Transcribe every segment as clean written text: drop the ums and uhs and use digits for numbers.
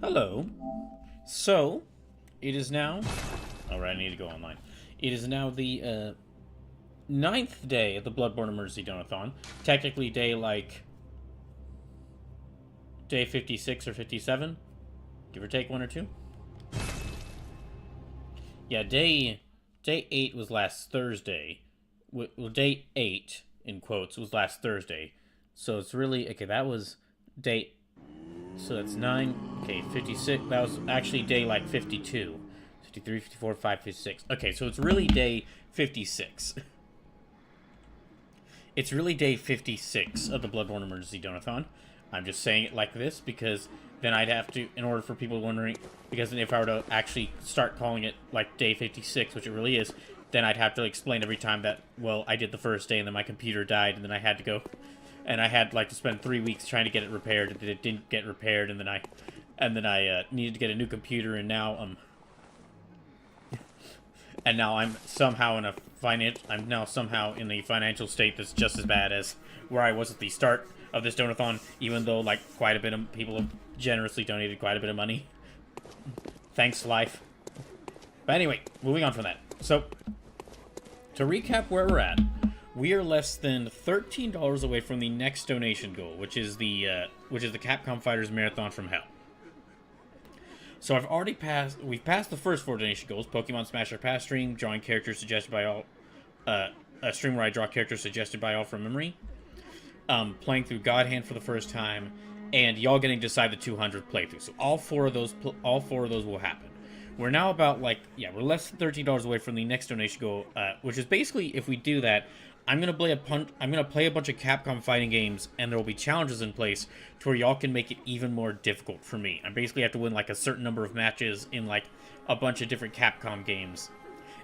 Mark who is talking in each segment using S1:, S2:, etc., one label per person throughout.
S1: Hello. So, it is now... Alright, I need to go online. It is now the ninth day of the Bloodborne Emergency Donathon. Technically day 56 or 57. Give or take one or two. Yeah, day 8 was last Thursday. Well, day 8, in quotes, was last Thursday. So it's really... Okay, that was day... So that's 9... Okay, 56... That was actually day, 52. 53, 54, 5, 56. Okay, so it's really day 56. It's really day 56 of the Bloodborne Emergency Donathon. I'm just saying it like this because then I'd have to, in order for people wondering, because if I were to actually start calling it day 56, which it really is, then I'd have to explain every time that, well, I did the first day and then my computer died and then I had to go, and I had to spend 3 weeks trying to get it repaired and it didn't get repaired, and then I needed to get a new computer, and now I'm somehow in a financial state that's just as bad as where I was at the start of this donathon, even though quite a bit of people have generously donated quite a bit of money. Thanks, life. But anyway, moving on from that. So, to recap where we're at, we are less than $13 away from the next donation goal, which is the Capcom Fighters Marathon from Hell. So we've passed the first 4 donation goals: Pokemon Smash or Pass stream, drawing characters suggested by all, a stream where I draw characters suggested by all from memory, playing through God Hand for the first time, and y'all getting to decide the 200 playthrough. So all four of those will happen. We're now about we're less than $13 away from the next donation goal, which is basically, if we do that, I'm gonna play a bunch of Capcom fighting games, and there will be challenges in place to where y'all can make it even more difficult for me. I basically have to win a certain number of matches in a bunch of different Capcom games,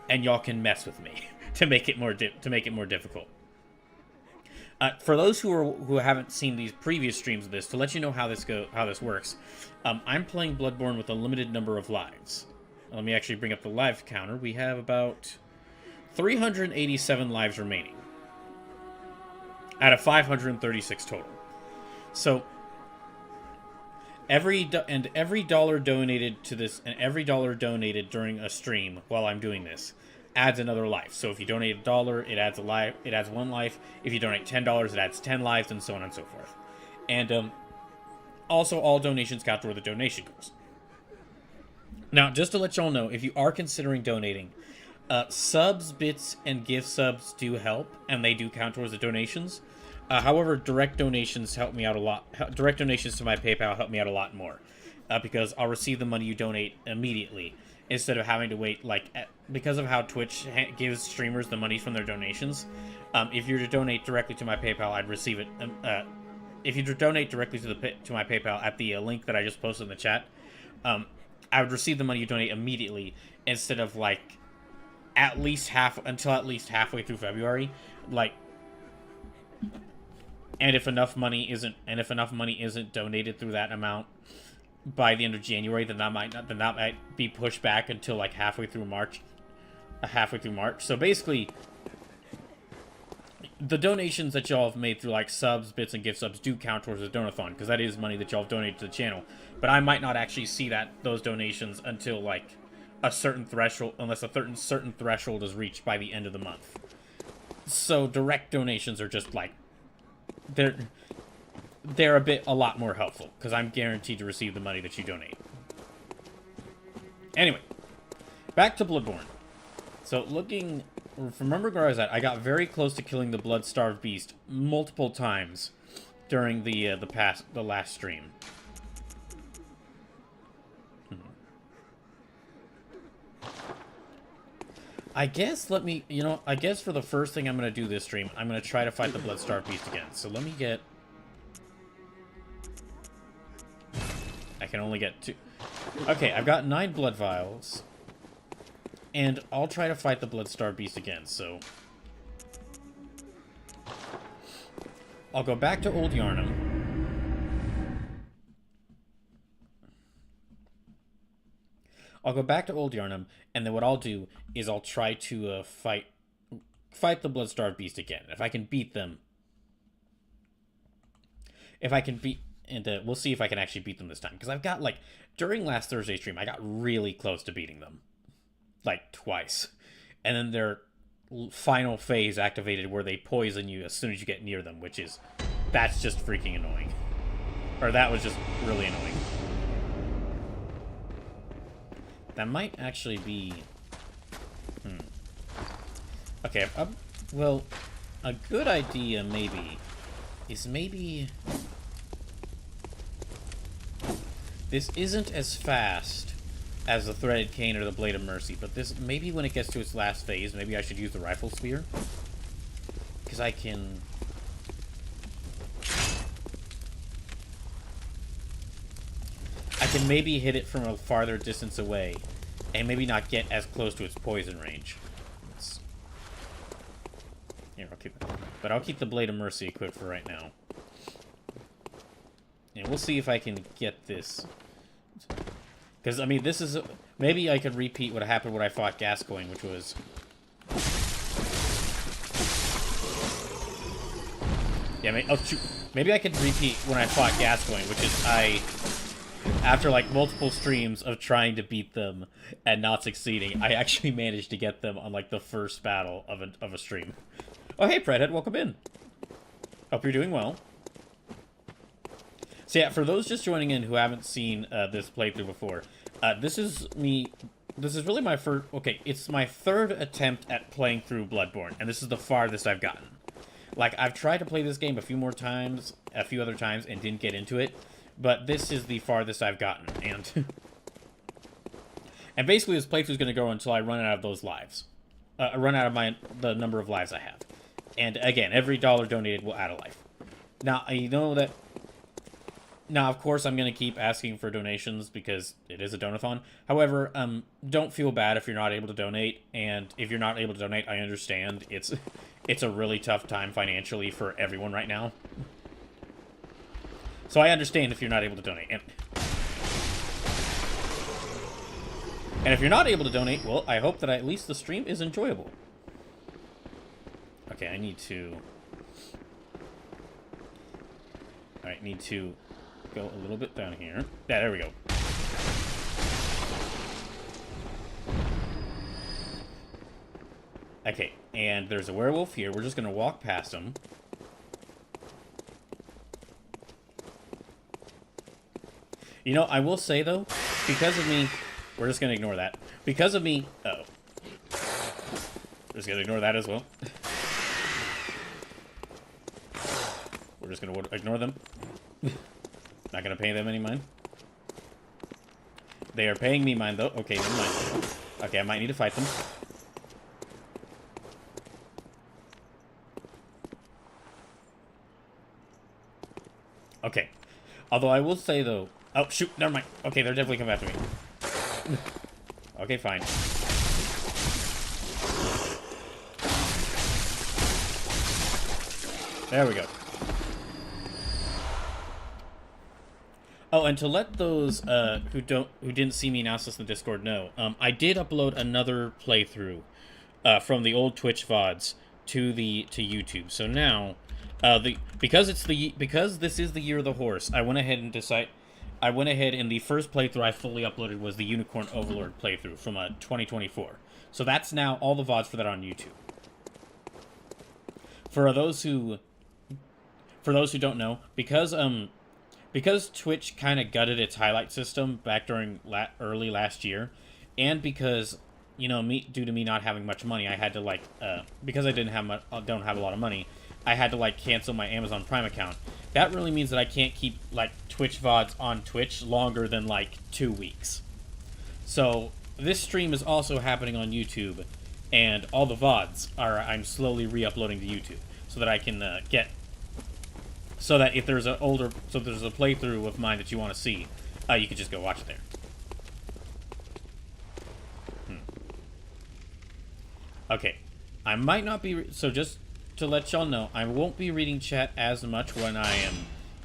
S1: and y'all can mess with me to make it more difficult. For those who haven't seen these previous streams of this, to let you know how this works, I'm playing Bloodborne with a limited number of lives. Let me actually bring up the live counter. We have about 387 lives remaining out of 536 total. So every dollar donated to this, and every dollar donated during a stream while I'm doing this, adds another life. So if you donate $1, it adds a life. It adds 1 life. If you donate $10, it adds 10 lives, and so on and so forth. And also, all donations count toward the donation goals. Now, just to let y'all know, if you are considering donating, subs, bits, and gift subs do help, and they do count towards the donations. However, direct donations help me out a lot. Direct donations to my PayPal help me out a lot more, because I'll receive the money you donate immediately instead of having to wait. Because of how Twitch gives streamers the money from their donations, if you were to donate directly to my PayPal, I'd receive it. If you donate directly to my PayPal at the link that I just posted in the chat, I would receive the money you donate immediately instead of at least halfway through February. And if enough money isn't donated through that amount by the end of January, then that might be pushed back until halfway through March. So basically, the donations that y'all have made through subs, bits, and gift subs do count towards the donathon, because that is money that y'all have donated to the channel. But I might not actually see those donations until a certain threshold, unless a certain threshold is reached by the end of the month. So direct donations are just they're a lot more helpful, because I'm guaranteed to receive the money that you donate. Anyway, back to Bloodborne. So remember where I was at. I got very close to killing the blood-starved beast multiple times during the last stream. I guess for the first thing I'm going to do this stream, I'm going to try to fight the blood-starved beast again. So let me get... I can only get 2. Okay, I've got 9 blood vials. And I'll try to fight the blood-starved beast again, so... I'll go back to Old Yarnum. And then what I'll do is I'll try to fight the blood-starved beast again. If I can beat them... and we'll see if I can actually beat them this time. Because I've got, like, during last Thursday stream, I got really close to beating them. Like, twice. And then their final phase activated where they poison you as soon as you get near them, which is... That's just freaking annoying. Or that was just really annoying. That might actually be... Okay, well, a good idea, maybe, is maybe... This isn't as fast as the Threaded Cane or the Blade of Mercy, but this, maybe when it gets to its last phase, maybe I should use the Rifle Spear. Because I can... I can maybe hit it from a farther distance away, and maybe not get as close to its poison range. Here, I'll keep it. But I'll keep the Blade of Mercy equipped for right now. And we'll see if I can get this. Because, I mean, this is... Maybe I could repeat what happened when I fought Gascoigne, which was... Yeah, maybe I could repeat when I fought Gascoigne, which is after, like, multiple streams of trying to beat them and not succeeding, I actually managed to get them on, like, the first battle of a stream. Oh, hey, Fredhead, welcome in. Hope you're doing well. So yeah, for those just joining in who haven't seen this playthrough before, this is really my first... Okay, it's my third attempt at playing through Bloodborne, and this is the farthest I've gotten. Like, I've tried to play this game a few other times, and didn't get into it, but this is the farthest I've gotten, and... and basically this playthrough is going to go until I run out of those lives. Run out of the number of lives I have. And again, every dollar donated will add a life. Now, I know that... Now, of course, I'm going to keep asking for donations because it is a Donathon. However, don't feel bad if you're not able to donate. And if you're not able to donate, I understand. It's a really tough time financially for everyone right now. So I understand if you're not able to donate. And if you're not able to donate, well, I hope that at least the stream is enjoyable. Okay, I need to... Alright, need to go a little bit down here. Yeah, there we go. Okay, and there's a werewolf here. We're just going to walk past him. You know, I will say, though, because of me... We're just going to ignore that. Because of me... Uh-oh. We're just going to ignore that as well. We're just going to ignore them. Not going to pay them any mind. They are paying me mind, though. Okay, never mind. Okay, I might need to fight them. Okay. Although I will say, though... Oh, shoot, never mind. Okay, they're definitely coming after me. Okay, fine. There we go. Oh, and to let those who didn't see me announce this in the Discord know, I did upload another playthrough from the old Twitch VODs to YouTube. So now, because this is the year of the horse, I went ahead and the first playthrough I fully uploaded was the Unicorn Overlord playthrough from 2024. So that's now all the VODs for that on YouTube. For those who don't know, because Twitch kind of gutted its highlight system back during early last year, and because, you know, due to me not having much money, I had to because I don't have a lot of money, I had to cancel my Amazon Prime account. That really means that I can't keep Twitch VODs on Twitch longer than 2 weeks. So this stream is also happening on YouTube, and all the VODs I'm slowly re-uploading to YouTube so that I can so that if there's a playthrough of mine that you want to see, you can just go watch it there. Okay, I might not be so just to let y'all know, I won't be reading chat as much when I am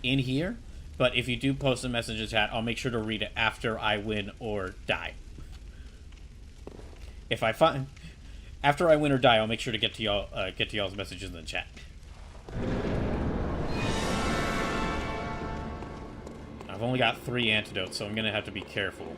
S1: in here, but if you do post a message in chat, I'll make sure to read it after I win or die. After I win or die, I'll make sure to get to y'all's messages in the chat. I've only got 3 antidotes, so I'm gonna have to be careful.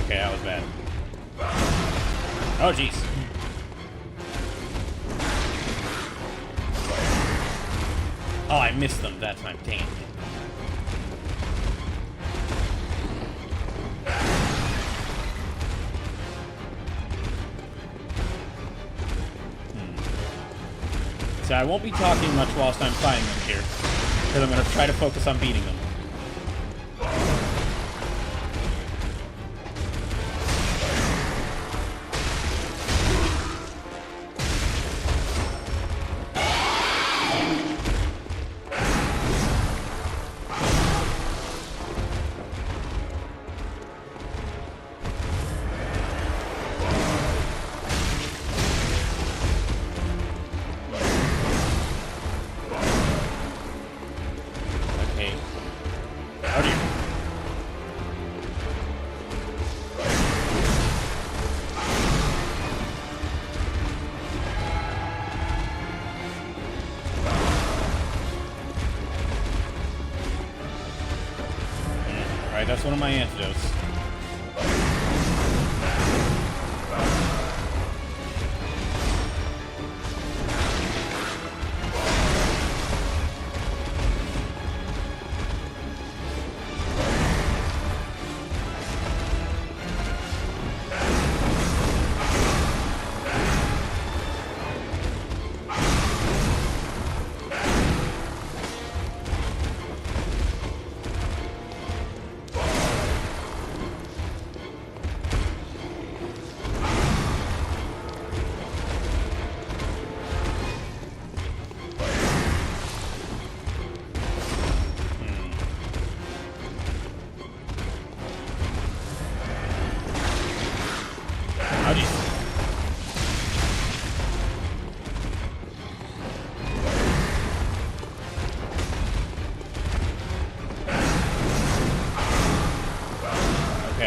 S1: Okay, that was bad. Oh, jeez. Oh, I missed them that time. Dang. So I won't be talking much whilst I'm fighting them here, because I'm going to try to focus on beating them. Alright, that's one of my antidotes.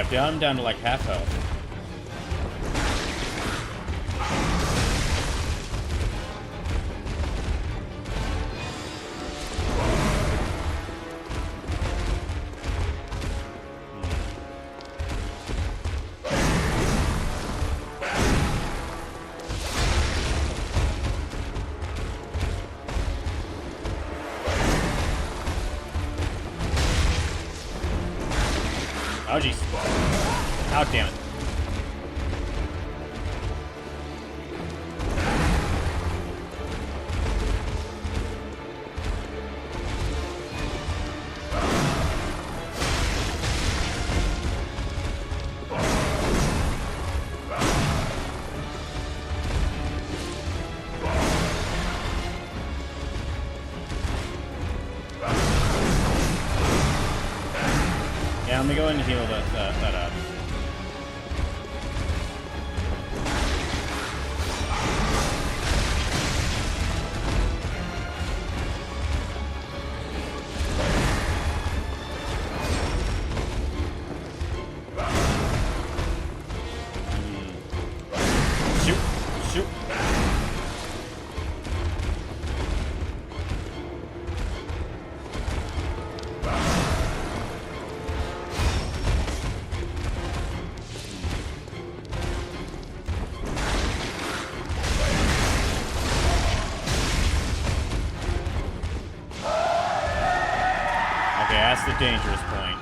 S1: Okay, I'm down to like half health. Oh, jeez. Oh, damn it. Yeah, let me go ahead and heal that up. Shoot! Shoot! Okay, that's the dangerous point.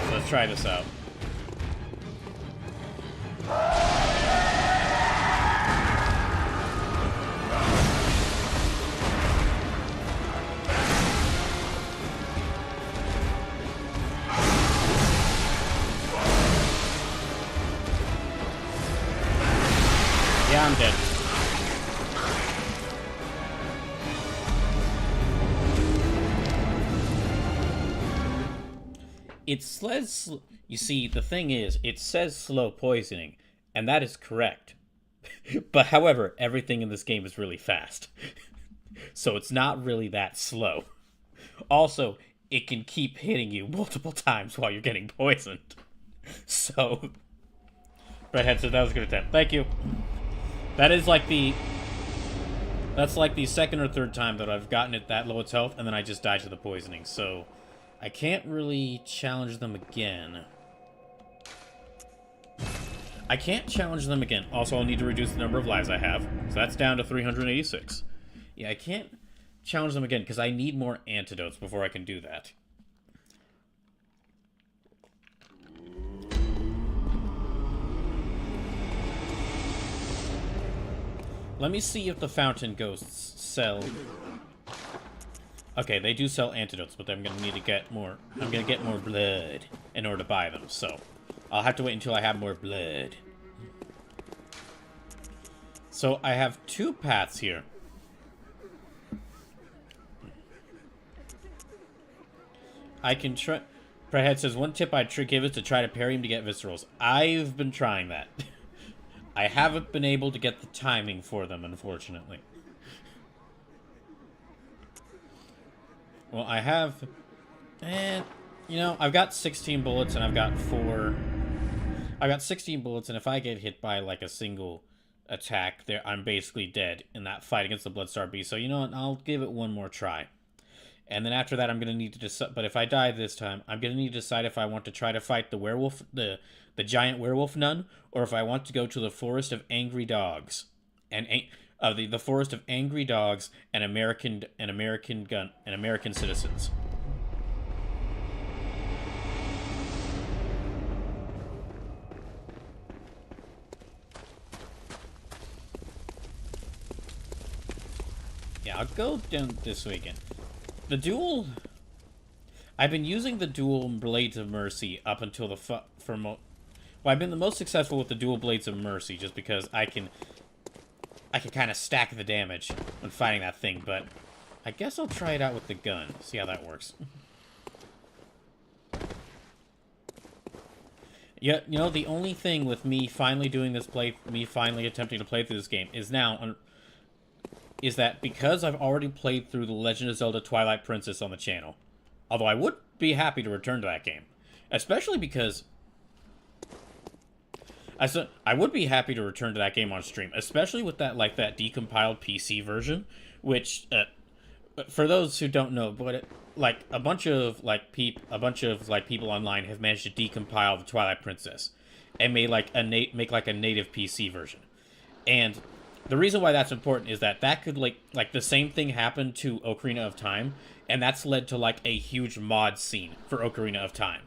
S1: So let's try this out. Yeah, I'm dead. It says, you see, the thing is, it says slow poisoning, and that is correct. But however, everything in this game is really fast. So it's not really that slow. Also, it can keep hitting you multiple times while you're getting poisoned. So, Redhead said that was a good attempt. Thank you. That is like the... That's like the second or third time that I've gotten it that low its health, and then I just died to the poisoning, so... I can't really challenge them again. I can't challenge them again. Also, I'll need to reduce the number of lives I have, so that's down to 386. Yeah, I can't challenge them again, because I need more antidotes before I can do that. Let me see if the fountain ghosts sell... Okay, they do sell antidotes, but I'm gonna need to get more... I'm gonna get more blood in order to buy them, so... I'll have to wait until I have more blood. So, I have 2 paths here. I can try... Prehead says, one tip I'd give is to try to parry him to get viscerals. I've been trying that. I haven't been able to get the timing for them, unfortunately. Well, I have... And, you know, I've got 16 bullets and I've got 4... I've got 16 bullets, and if I get hit by, like, a single attack, there, I'm basically dead in that fight against the Bloodstar Beast. So, you know what? I'll give it one more try. And then after that, I'm going to need to decide... But if I die this time, I'm going to need to decide if I want to try to fight the werewolf... The giant werewolf nun, or if I want to go to the Forest of Angry Dogs. And... the Forest of Angry Dogs and American citizens. Yeah, I'll go down this weekend. The dual... I've been using the dual Blades of Mercy up until the well, I've been the most successful with the dual Blades of Mercy, just because I can kind of stack the damage when fighting that thing, but I guess I'll try it out with the gun, see how that works. Yeah, you know, the only thing with me finally doing this me finally attempting to play through this game is that because I've already played through The Legend of Zelda Twilight Princess on the channel, although I would be happy to return to that game, especially because I would be happy to return to that game on stream, especially with that decompiled PC version, which for those who don't know, but a bunch of people online have managed to decompile the Twilight Princess and made make a native PC version. And the reason why that's important is that could like the same thing happened to Ocarina of Time, and that's led to like a huge mod scene for Ocarina of Time,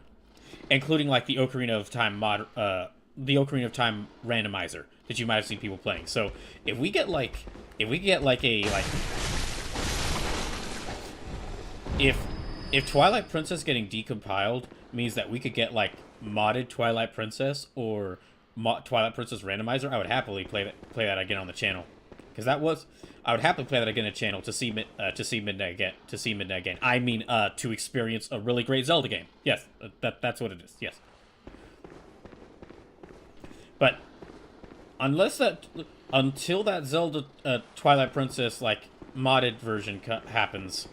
S1: including like the Ocarina of Time mod the Ocarina of Time randomizer that you might have seen people playing. So if we get if Twilight Princess getting decompiled means that we could get like modded Twilight Princess or Twilight Princess randomizer, I would happily play that again on the channel, because I would happily play that again on the channel to see Midnight again. I mean, to experience a really great Zelda game. Yes, that's what it is. Yes. But until that Zelda Twilight Princess like modded version happens,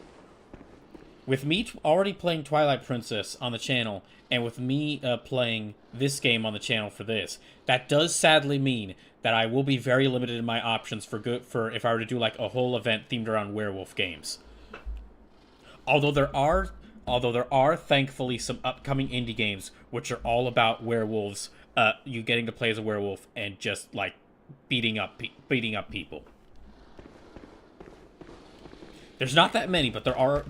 S1: with me already playing Twilight Princess on the channel, and with me playing this game on the channel for this, that does sadly mean that I will be very limited in my options for if I were to do like a whole event themed around werewolf games. Although there are thankfully some upcoming indie games which are all about werewolves, you getting to play as a werewolf and just like beating up people. There's not that many, but there are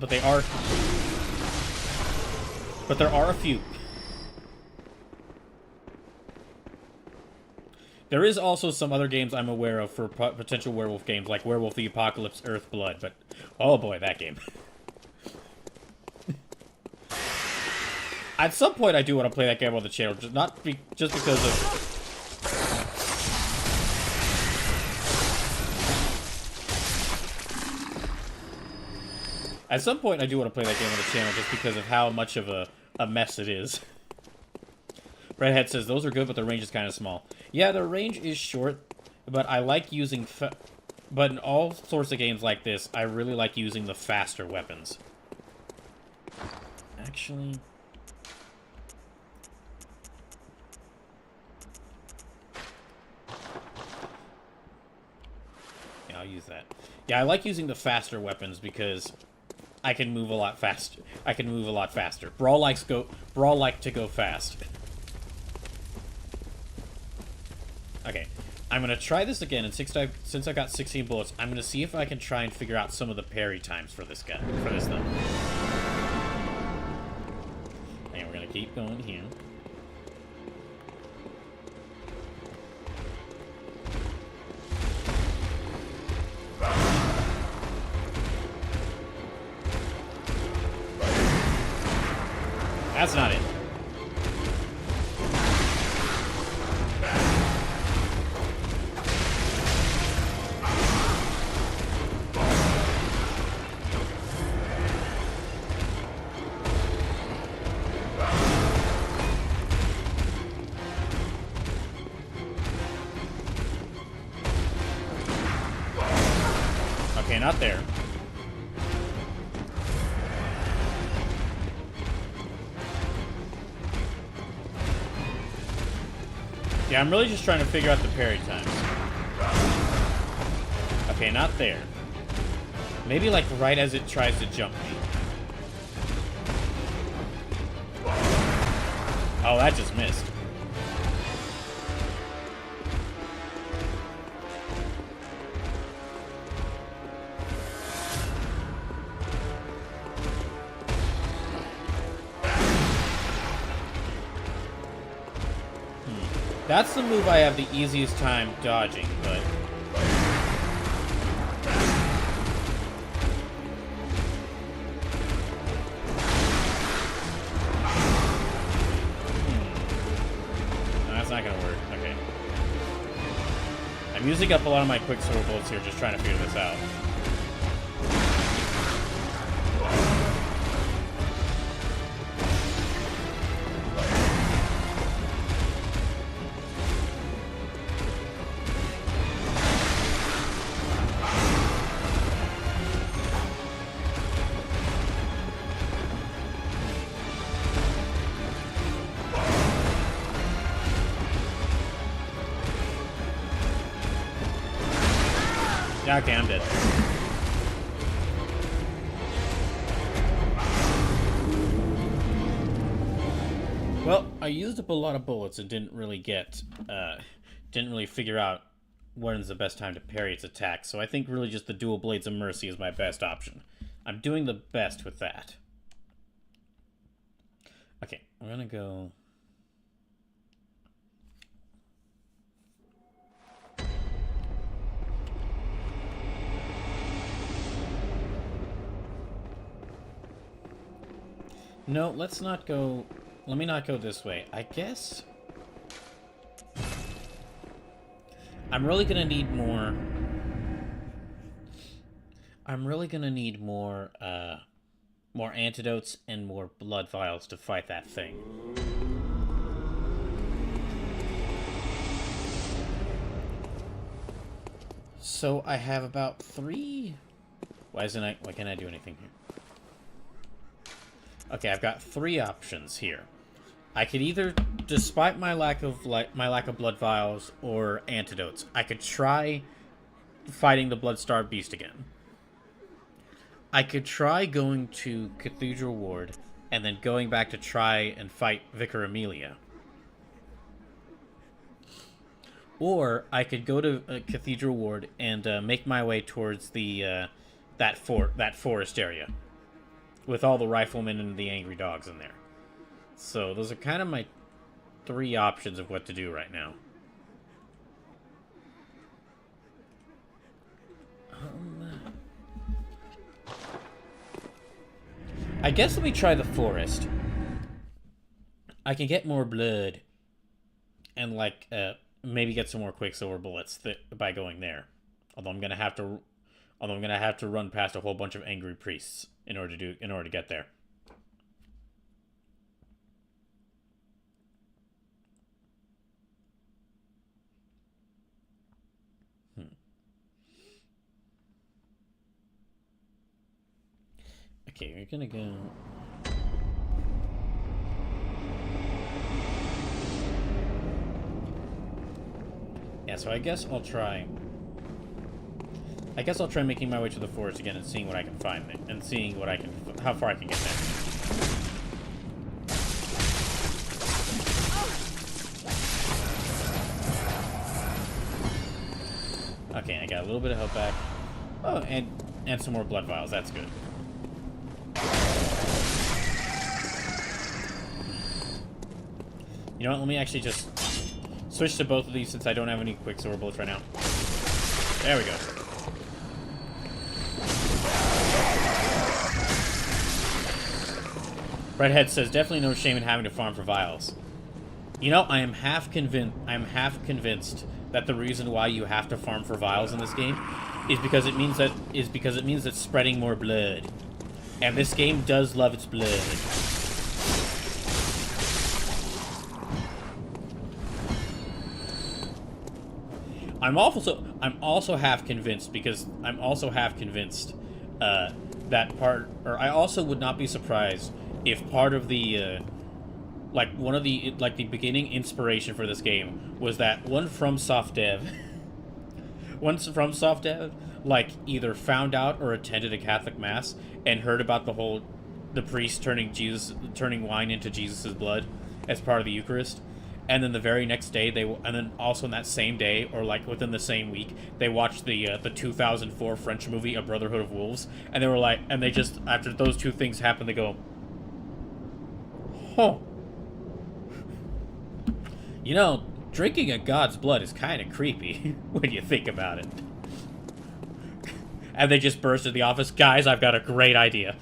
S1: a few. There is also some other games I'm aware of for potential werewolf games, like Werewolf the Apocalypse Earthblood, but oh boy, that game. At some point, I do want to play that game on the channel, just because of... At some point, I do want to play that game on the channel just because of how much of a a mess it is. Redhead says, those are good, but the range is kind of small. Yeah, the range is short, but I like using... But in all sorts of games like this, I really like using the faster weapons. Actually... yeah, I'll use that. Yeah, I like using the faster weapons because I can move a lot faster. Brawl like to go fast. Okay, I'm gonna try this again, and since I've got 16 bullets, I'm gonna see if I can try and figure out some of the parry times for this guy, for this thing. And we're gonna keep going here. That's not it. Okay, not there. Yeah, I'm really just trying to figure out the parry times. Okay, not there. Maybe like right as it tries to jump me. Oh, that just missed. That's the move I have the easiest time dodging, but... No, that's not gonna work. Okay. I'm using up a lot of my quicksilver bullets here, just trying to figure this out. Yeah, okay, I'm dead. Well, I used up a lot of bullets and didn't really figure out when's the best time to parry its attack, so I think really just the dual blades of mercy is my best option. I'm doing the best with that. Okay, I'm gonna go... No, let's not go... Let me not go this way. I guess... I'm really gonna need more... more antidotes and more blood vials to fight that thing. So I have about 3... Why can't I do anything here? Okay, I've got 3 options here. I could either, despite my lack of blood vials or antidotes, I could try fighting the blood-starved beast again. I could try going to Cathedral Ward and then going back to try and fight Vicar Amelia. Or I could go to Cathedral Ward and make my way towards the that forest area with all the riflemen and the angry dogs in there. So those are kind of my 3 options of what to do right now. I guess let me try the forest. I can get more blood and like maybe get some more quicksilver bullets by going there. Although I'm gonna have to run past a whole bunch of angry priests in order to get there. Okay, we're gonna go... Yeah, so I guess I'll try making my way to the forest again and seeing what I can find there, and seeing what I can, how far I can get there. Okay, I got a little bit of health back. Oh, and some more blood vials. That's good. You know what? Let me actually just switch to both of these since I don't have any quicksilver bullets right now. There we go. Redhead says, definitely no shame in having to farm for vials. You know, I am half convinced that the reason why you have to farm for vials in this game is because it means that spreading more blood. And this game does love its blood. I'm also half convinced that part, or I also would not be surprised if part of the the beginning inspiration for this game was that one FromSoft dev like either found out or attended a Catholic mass and heard about the priest turning wine into Jesus's blood as part of the Eucharist. And then the very next day, and then also in that same day, or like within the same week, they watched the 2004 French movie A Brotherhood of Wolves, and they were like, and they just, after those two things happened, they go, huh. You know, drinking a god's blood is kind of creepy when you think about it. And they just burst into the office, guys, I've got a great idea.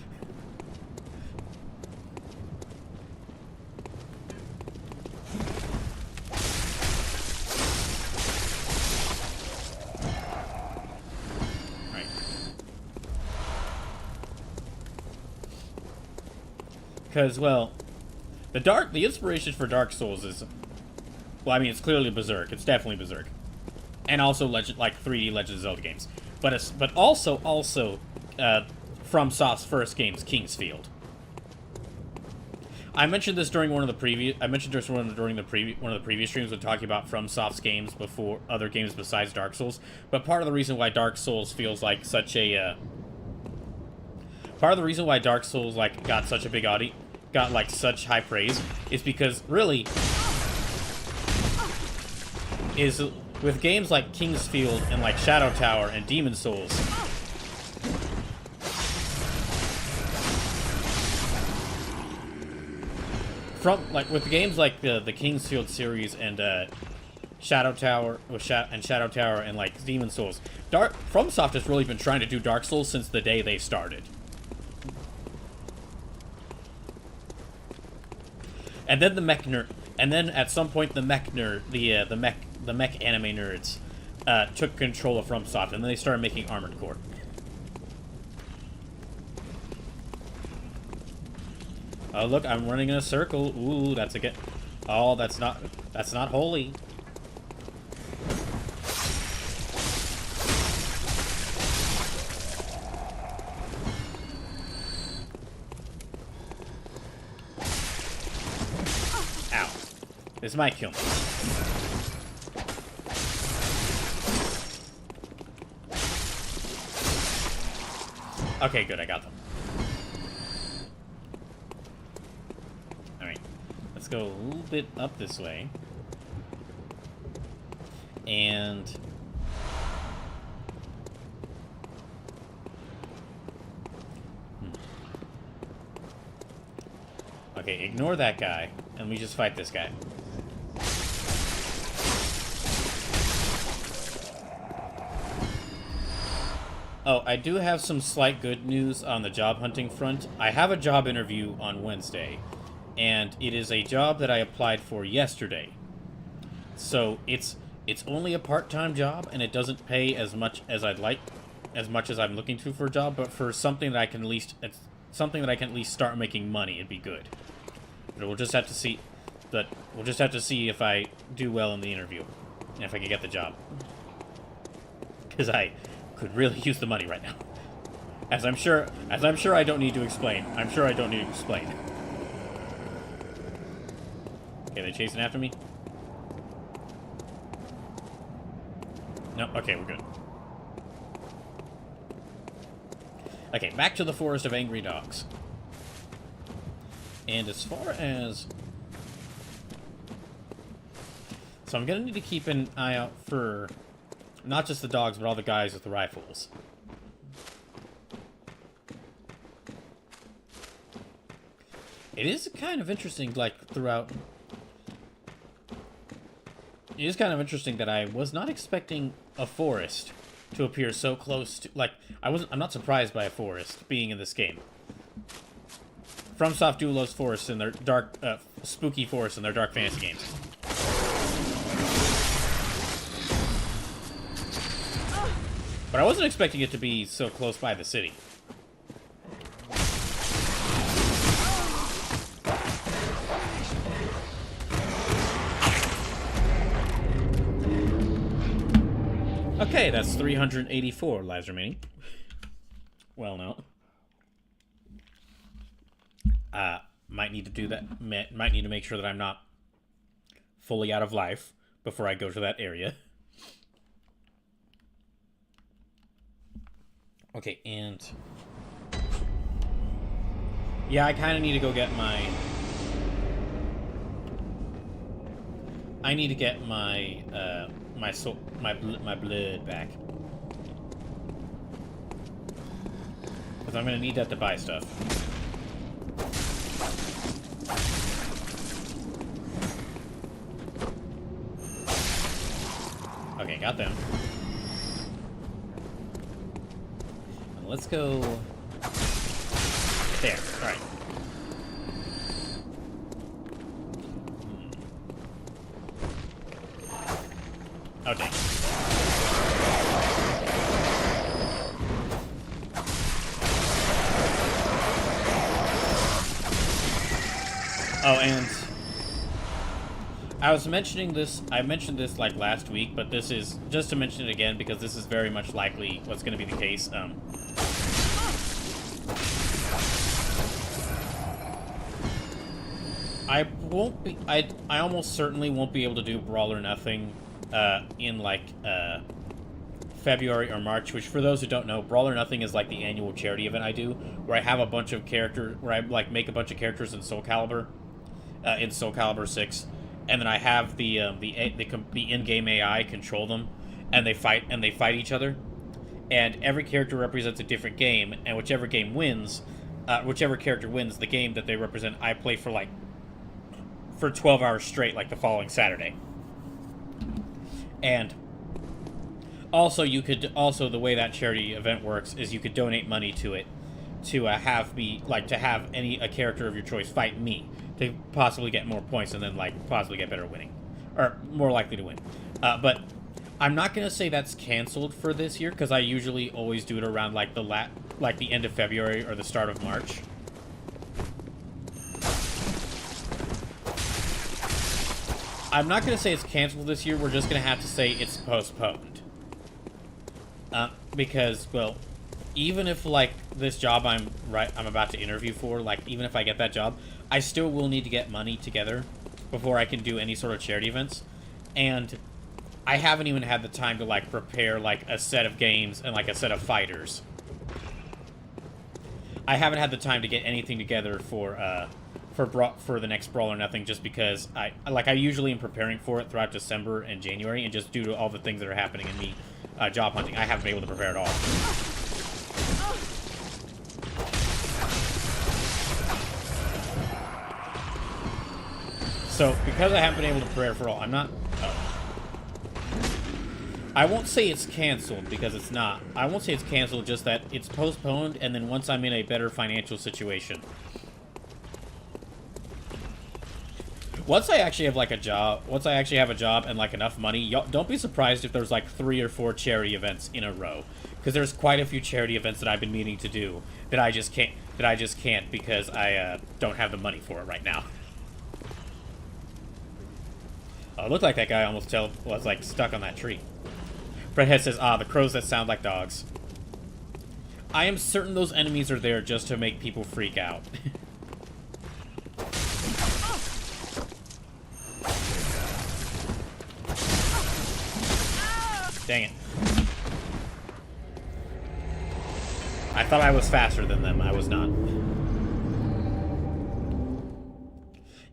S1: Because, well, the inspiration for Dark Souls is, well, I mean, it's clearly Berserk. It's definitely Berserk, and also 3D Legend of Zelda games. But also FromSoft's first games, Kingsfield. I mentioned this during one of the previous. During one of the previous streams when talking about FromSoft's games before other games besides Dark Souls. But part of the reason why Dark Souls feels like such a part of the reason why Dark Souls got such a big audience, got such high praise, is because really is with games like Kingsfield and Shadow Tower and Demon Souls. With games like the Kingsfield series and Shadow Tower and Demon Souls, FromSoft has really been trying to do Dark Souls since the day they started. And then at some point the mech anime nerds took control of FromSoft, and then they started making Armored Core. Oh look, I'm running in a circle. Ooh, that's a get. Oh, that's not holy. Ow. This might kill me. Okay, good, I got them. Alright. Let's go a little bit up this way. And... okay, ignore that guy, and we just fight this guy. Oh, I do have some slight good news on the job hunting front. I have a job interview on Wednesday, and it is a job that I applied for yesterday. So it's only a part-time job, and it doesn't pay as much as I'd like, as much as I'm looking to for a job. But for something that I can at least, start making money, it'd be good. But we'll just have to see. But we'll just have to see if I do well in the interview, and if I can get the job. Because I could really use the money right now. As I'm sure I don't need to explain. I'm sure I don't need to explain. Okay, they chasing after me? No, okay, we're good. Okay, back to the Forest of Angry Dogs. And as far as... So I'm gonna need to keep an eye out for not just the dogs, but all the guys with the rifles. It is kind of interesting, like, throughout... It is kind of interesting that I was not expecting a forest to appear so close to... Like, I'm not surprised by a forest being in this game. FromSoft do loves forests in their dark... spooky forests in their dark fantasy games. But I wasn't expecting it to be so close by the city. Okay, that's 384 lives remaining. Well, no. Might need to do that. Might need to make sure that I'm not fully out of life before I go to that area. Okay, and... Yeah, I kind of need to go get my... I need to get my, my blood back. Because I'm going to need that to buy stuff. Okay, got them. Let's go... There, alright. Oh, dang. Oh, and... I was mentioning this... I mentioned this, like, last week, but this is... Just to mention it again, because this is very much likely what's going to be the case. I won't be... I almost certainly won't be able to do Brawl or Nothing in, like, February or March, which, for those who don't know, Brawl or Nothing is, like, the annual charity event I do, where I have a bunch of characters... Where I, like, make a bunch of characters in Soul Calibur, in Soul Calibur 6, and then I have the in-game AI control them, and they fight each other, and every character represents a different game, and whichever game wins, whichever character wins the game that they represent, I play for, like, for 12 hours straight, like the following Saturday. And also, the way that charity event works is you could donate money to it to have a character of your choice fight me to possibly get more points and then, like, possibly get better winning, or more likely to win. But I'm not gonna say that's canceled for this year, because I usually always do it around, like, the end of February or the start of March. I'm not going to say it's canceled this year. We're just going to have to say it's postponed. Because, well, even if, like, this job I'm about to interview for, like, even if I get that job, I still will need to get money together before I can do any sort of charity events. And I haven't even had the time to, like, prepare, like, a set of games and, like, a set of fighters. I haven't had the time to get anything together for the next Brawl or Nothing, just because I usually am preparing for it throughout December and January, and just due to all the things that are happening in me job hunting, I haven't been able to prepare at all. So, because I haven't been able to prepare for all, I'm not... I won't say it's canceled, because it's not. I won't say it's canceled, just that it's postponed, and then once I'm in a better financial situation... Once I actually have, like, a job, and, like, enough money, don't be surprised if there's, like, 3 or 4 charity events in a row. Because there's quite a few charity events that I've been meaning to do that I just can't because I don't have the money for it right now. Oh, it looked like that guy almost was, like, stuck on that tree. Fredhead says, the crows that sound like dogs. I am certain those enemies are there just to make people freak out. Dang it. I thought I was faster than them. I was not.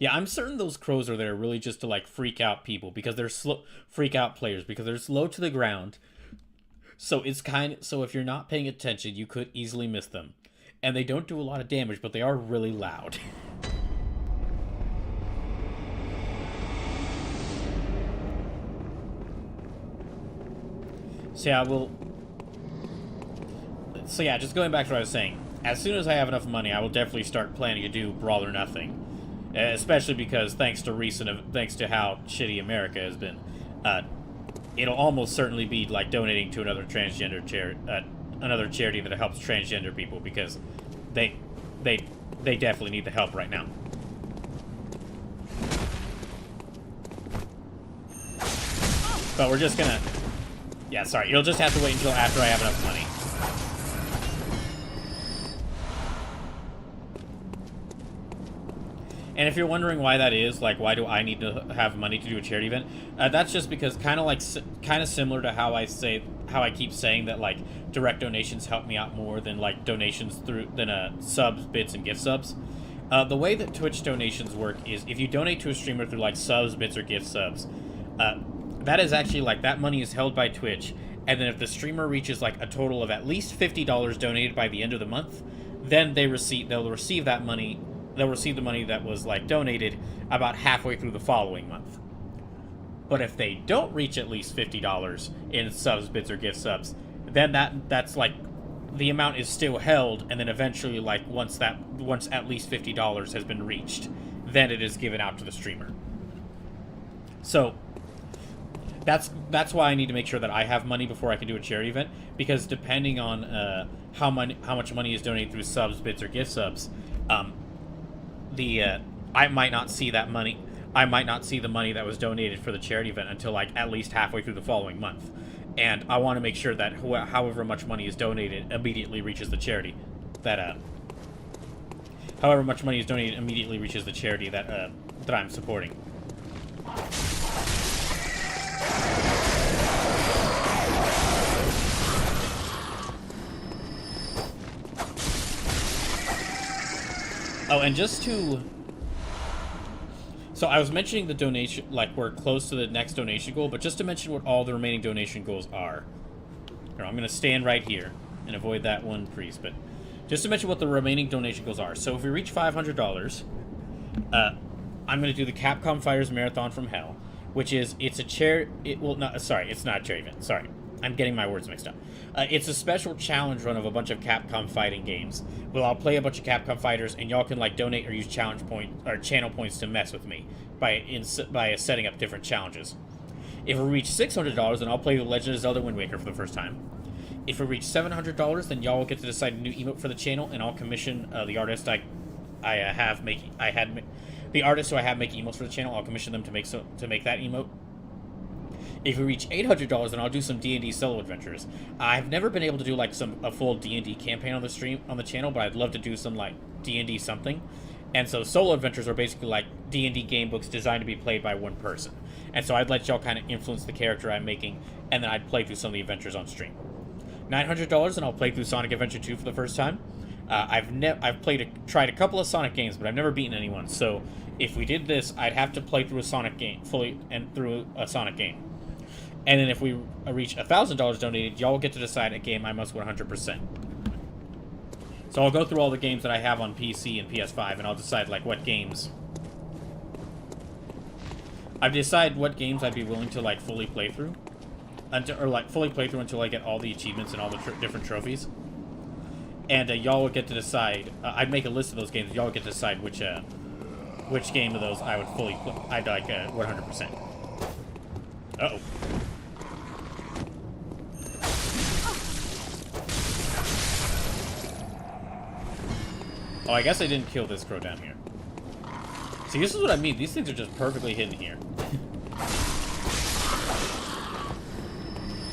S1: Yeah, I'm certain those crows are there really just to, like, freak out people because they're slow, freak out players because they're slow to the ground. So it's so if you're not paying attention, you could easily miss them. And they don't do a lot of damage, but they are really loud. So yeah, just going back to what I was saying. As soon as I have enough money, I will definitely start planning to do Brawl or Nothing. Especially because thanks to how shitty America has been, it'll almost certainly be like donating to another transgender charity that helps transgender people because they definitely need the help right now. But we're just gonna, yeah, sorry, you'll just have to wait until after I have enough money. And if you're wondering why that is, like, why do I need to have money to do a charity event? That's just because kind of similar to how I keep saying that, like, direct donations help me out more than, like, donations than subs, bits, and gift subs. The way that Twitch donations work is if you donate to a streamer through, like, subs, bits, or gift subs, that is actually, like, that money is held by Twitch, and then if the streamer reaches, like, a total of at least $50 donated by the end of the month, then they'll receive that money. They'll receive the money that was, like, donated about halfway through the following month. But if they don't reach at least $50 in subs, bits, or gift subs, then that's like the amount is still held, and then eventually, like, once at least $50 has been reached, then it is given out to the streamer. So that's why I need to make sure that I have money before I can do a charity event, because depending on how much money is donated through subs, bits, or gift subs, I might not see that money. I might not see the money that was donated for the charity event until, like, at least halfway through the following month. And I want to make sure that however much money is donated immediately reaches the charity. However much money is donated immediately reaches the charity that I'm supporting. Oh, and just to... So I was mentioning the donation, like, we're close to the next donation goal, but just to mention what all the remaining donation goals are. Here, I'm going to stand right here and avoid that one priest, but just to mention what the remaining donation goals are. So if we reach $500, I'm going to do the Capcom Fighters Marathon from Hell, which is, it's not a charity event, sorry. I'm getting my words mixed up. It's a special challenge run of a bunch of Capcom fighting games. Well, I'll play a bunch of Capcom fighters, and y'all can, like, donate or use challenge points or channel points to mess with me by setting up different challenges. If we reach $600, then I'll play The Legend of Zelda Wind Waker for the first time. If we reach $700, then y'all will get to decide a new emote for the channel, and I'll commission the artist the artist who I have making emotes for the channel. I'll commission them to make that emote. If we reach $800, then I'll do some D&D solo adventures. I've never been able to do, like, a full D&D campaign on the channel, but I'd love to do some, like, D&D something. And so solo adventures are basically like D&D game books designed to be played by one person. And so I'd let y'all kind of influence the character I'm making, and then I'd play through some of the adventures on stream. $900, and I'll play through Sonic Adventure 2 for the first time. I've tried a couple of Sonic games, but I've never beaten anyone. So if we did this, I'd have to play through a Sonic game through a Sonic game. And then if we reach $1,000 donated, y'all get to decide a game I must 100%. So I'll go through all the games that I have on PC and PS5, and I'll decide, like, what games... I've decided what games I'd be willing to, like, fully play through. Until I get all the achievements and all the different trophies. And y'all will get to decide... I'd make a list of those games, y'all get to decide which game of those I would I'd like 100%. Uh-oh. Oh, I guess I didn't kill this crow down here. See, this is what I mean. These things are just perfectly hidden here.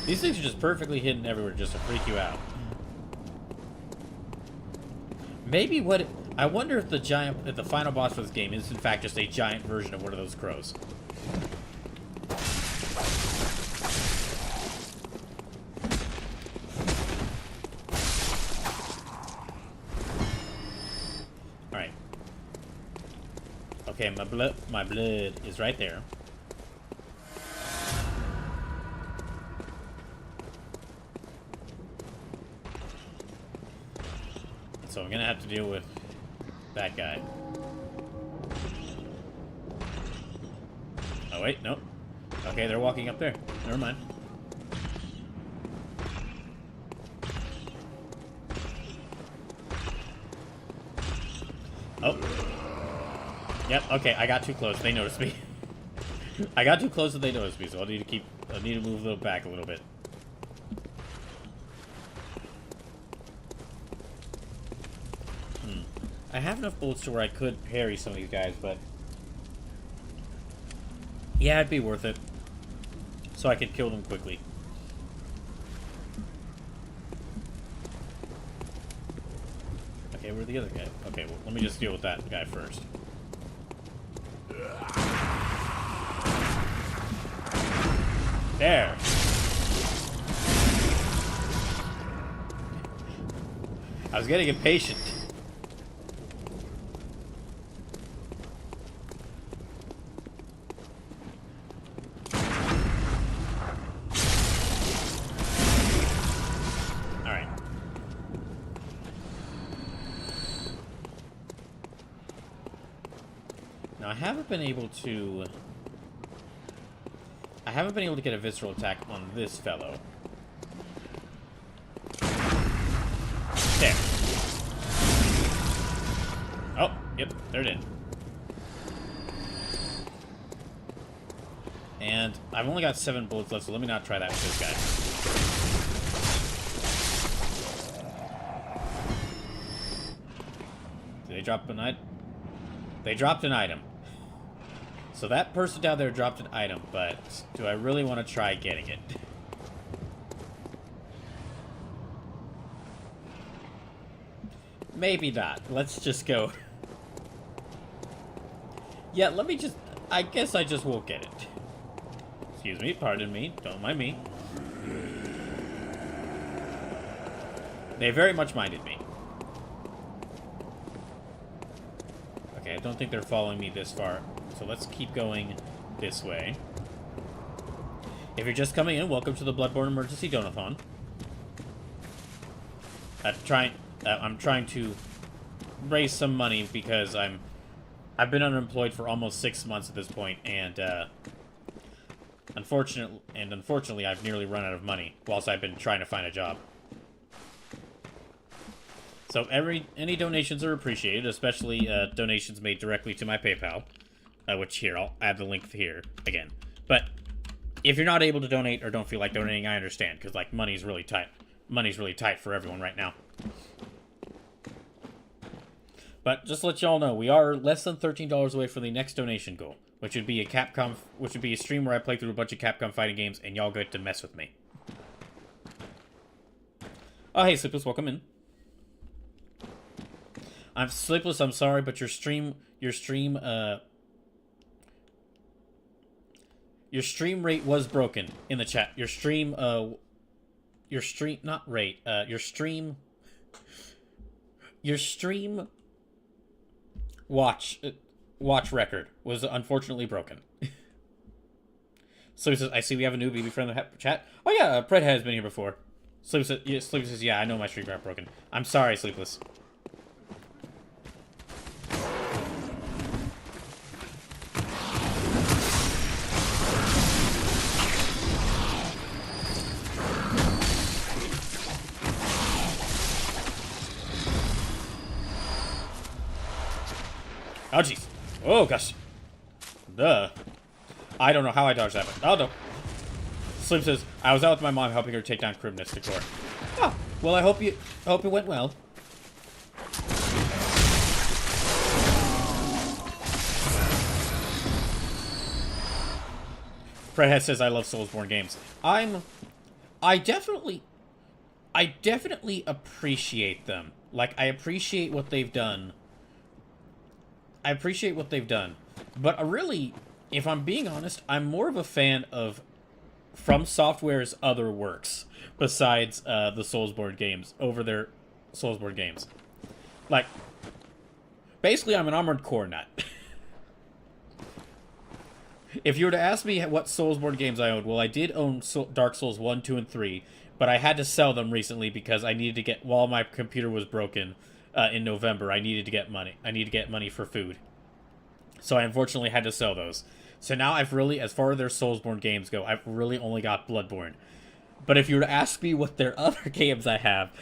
S1: These things are just perfectly hidden everywhere just to freak you out. Maybe what... I wonder if if the final boss for this game is in fact just a giant version of one of those crows. Alright. Okay, my blood is right there. So I'm gonna have to deal with that guy. Oh wait, nope. Okay, they're walking up there. Never mind. Oh. Yep, okay, I got too close. They noticed me. I got too close and they noticed me, so I need to move a little back a little bit. I have enough bullets to where I could parry some of these guys, but yeah, it'd be worth it. So I could kill them quickly. Okay, where's the other guy? Okay, well, let me just deal with that guy first. There! I was getting impatient. I haven't been able to get a visceral attack on this fellow. There. Oh, yep, they're dead. And I've only got 7 bullets left, so let me not try that with this guy. Did they drop an item? They dropped an item. So that person down there dropped an item, but do I really want to try getting it? Maybe not. Let's just go. Yeah, let me just... I guess I just won't get it. Excuse me, pardon me, don't mind me. They very much minded me. Okay, I don't think they're following me this far. So let's keep going this way. If you're just coming in, welcome to the Bloodborne Emergency Donathon. I'm trying to raise some money because I've been unemployed for almost 6 months at this point, and unfortunately I've nearly run out of money whilst I've been trying to find a job. So any donations are appreciated, especially donations made directly to my PayPal. Which here, I'll add the link here again. But if you're not able to donate or don't feel like donating, I understand, because like money's really tight. Money's really tight for everyone right now. But just to let y'all know, we are less than $13 away from the next donation goal, which would be a stream where I play through a bunch of Capcom fighting games and y'all get to mess with me. Oh, hey, Sleepless, welcome in. I'm Sleepless, I'm sorry, but your stream rate was broken in the chat. Your stream watch record was unfortunately broken. So he says, I see we have a new BB friend in the chat. Oh yeah, Pred has been here before. Sleepless says, yeah, I know my stream got broken. I'm sorry, Sleepless. Oh, jeez. Oh, gosh. Duh. I don't know how I dodged that, but... Oh, no. Slim says, I was out with my mom helping her take down Cribness Decor. Oh, well, I hope it went well. Fredhead says, I love Soulsborne games. I definitely appreciate them. Like, I appreciate what they've done. I appreciate what they've done. But really, if I'm being honest, I'm more of a fan of From Software's other works besides the Soulsborne games over their Soulsborne games. Like, basically, I'm an Armored Core nut. If you were to ask me what Soulsborne games I owned, well, I did own Dark Souls 1, 2, and 3, but I had to sell them recently because I needed to get, while my computer was broken in November, I needed to get money. I needed to get money for food. So I unfortunately had to sell those. So now I've really, as far as their Soulsborne games go, I've really only got Bloodborne. But if you were to ask me what their other games I have,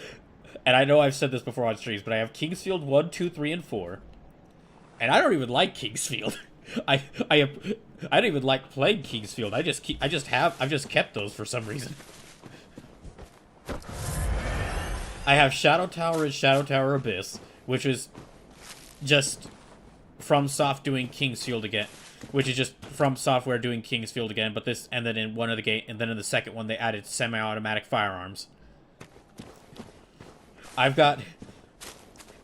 S1: and I know I've said this before on streams, but I have Kingsfield 1, 2, 3, and 4. And I don't even like Kingsfield. I don't even like playing Kingsfield. I've just kept those for some reason. I have Shadow Tower and Shadow Tower Abyss, which is just From Soft doing Kingsfield again, which is just From Software doing Kingsfield again, but this, and then in one of the game, and then in the second one they added semi-automatic firearms. I've got,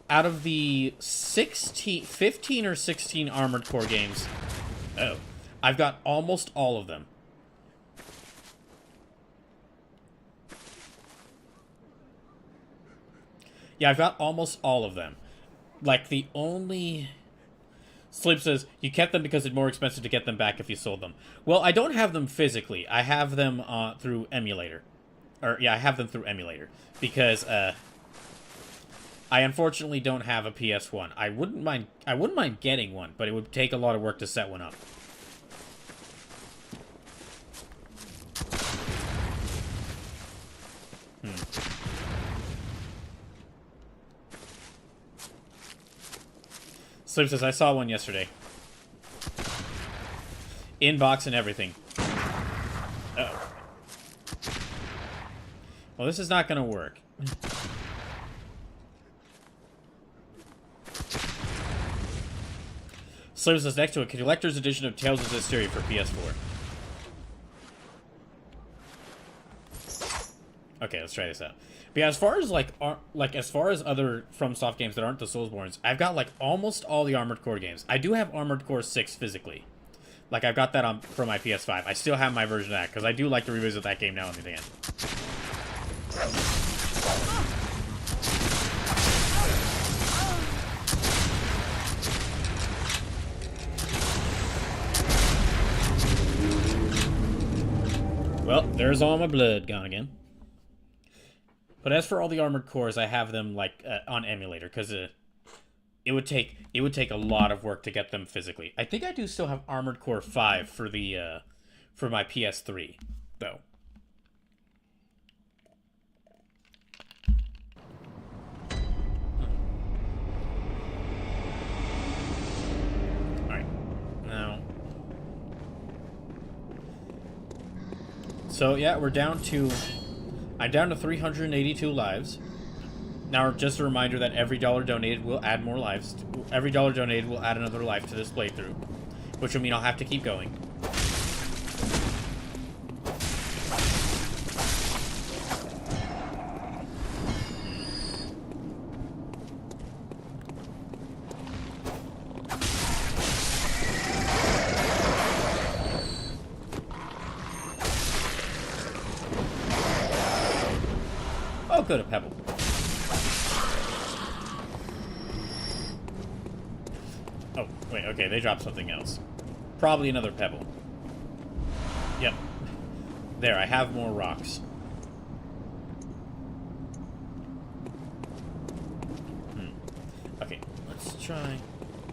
S1: out of the 15 or 16 Armored Core games, I've got almost all of them. Yeah, I've got almost all of them. Like, the only... Sleep says, you kept them because it's more expensive to get them back if you sold them. Well, I don't have them physically. I have them through emulator. Or, yeah, I have them through emulator. Because, I unfortunately don't have a PS1. I wouldn't mind getting one, but it would take a lot of work to set one up. Sleep says, I saw one yesterday. Inbox and everything. Uh-oh. Well, this is not going to work. Sleep says, next to a collector's edition of Tales of Zestiria for PS4. Okay, let's try this out. But yeah, as far as as far as other FromSoft games that aren't the Soulsbornes, I've got like almost all the Armored Core games. I do have Armored Core 6 physically. Like, I've got that on for my PS5. I still have my version of that because I do like to revisit that game now and again. Well, there's all my blood gone again. But as for all the Armored Cores, I have them like on emulator because it would take a lot of work to get them physically. I think I do still have Armored Core 5 for the for my PS3 though. All right, now. So yeah, I'm down to 382 lives. Now, just a reminder that every dollar donated will add more lives. Every dollar donated will add another life to this playthrough, which will mean I'll have to keep going. Oh, good, a pebble. Oh, wait, okay, they dropped something else. Probably another pebble. Yep. There, I have more rocks. Okay, let's try...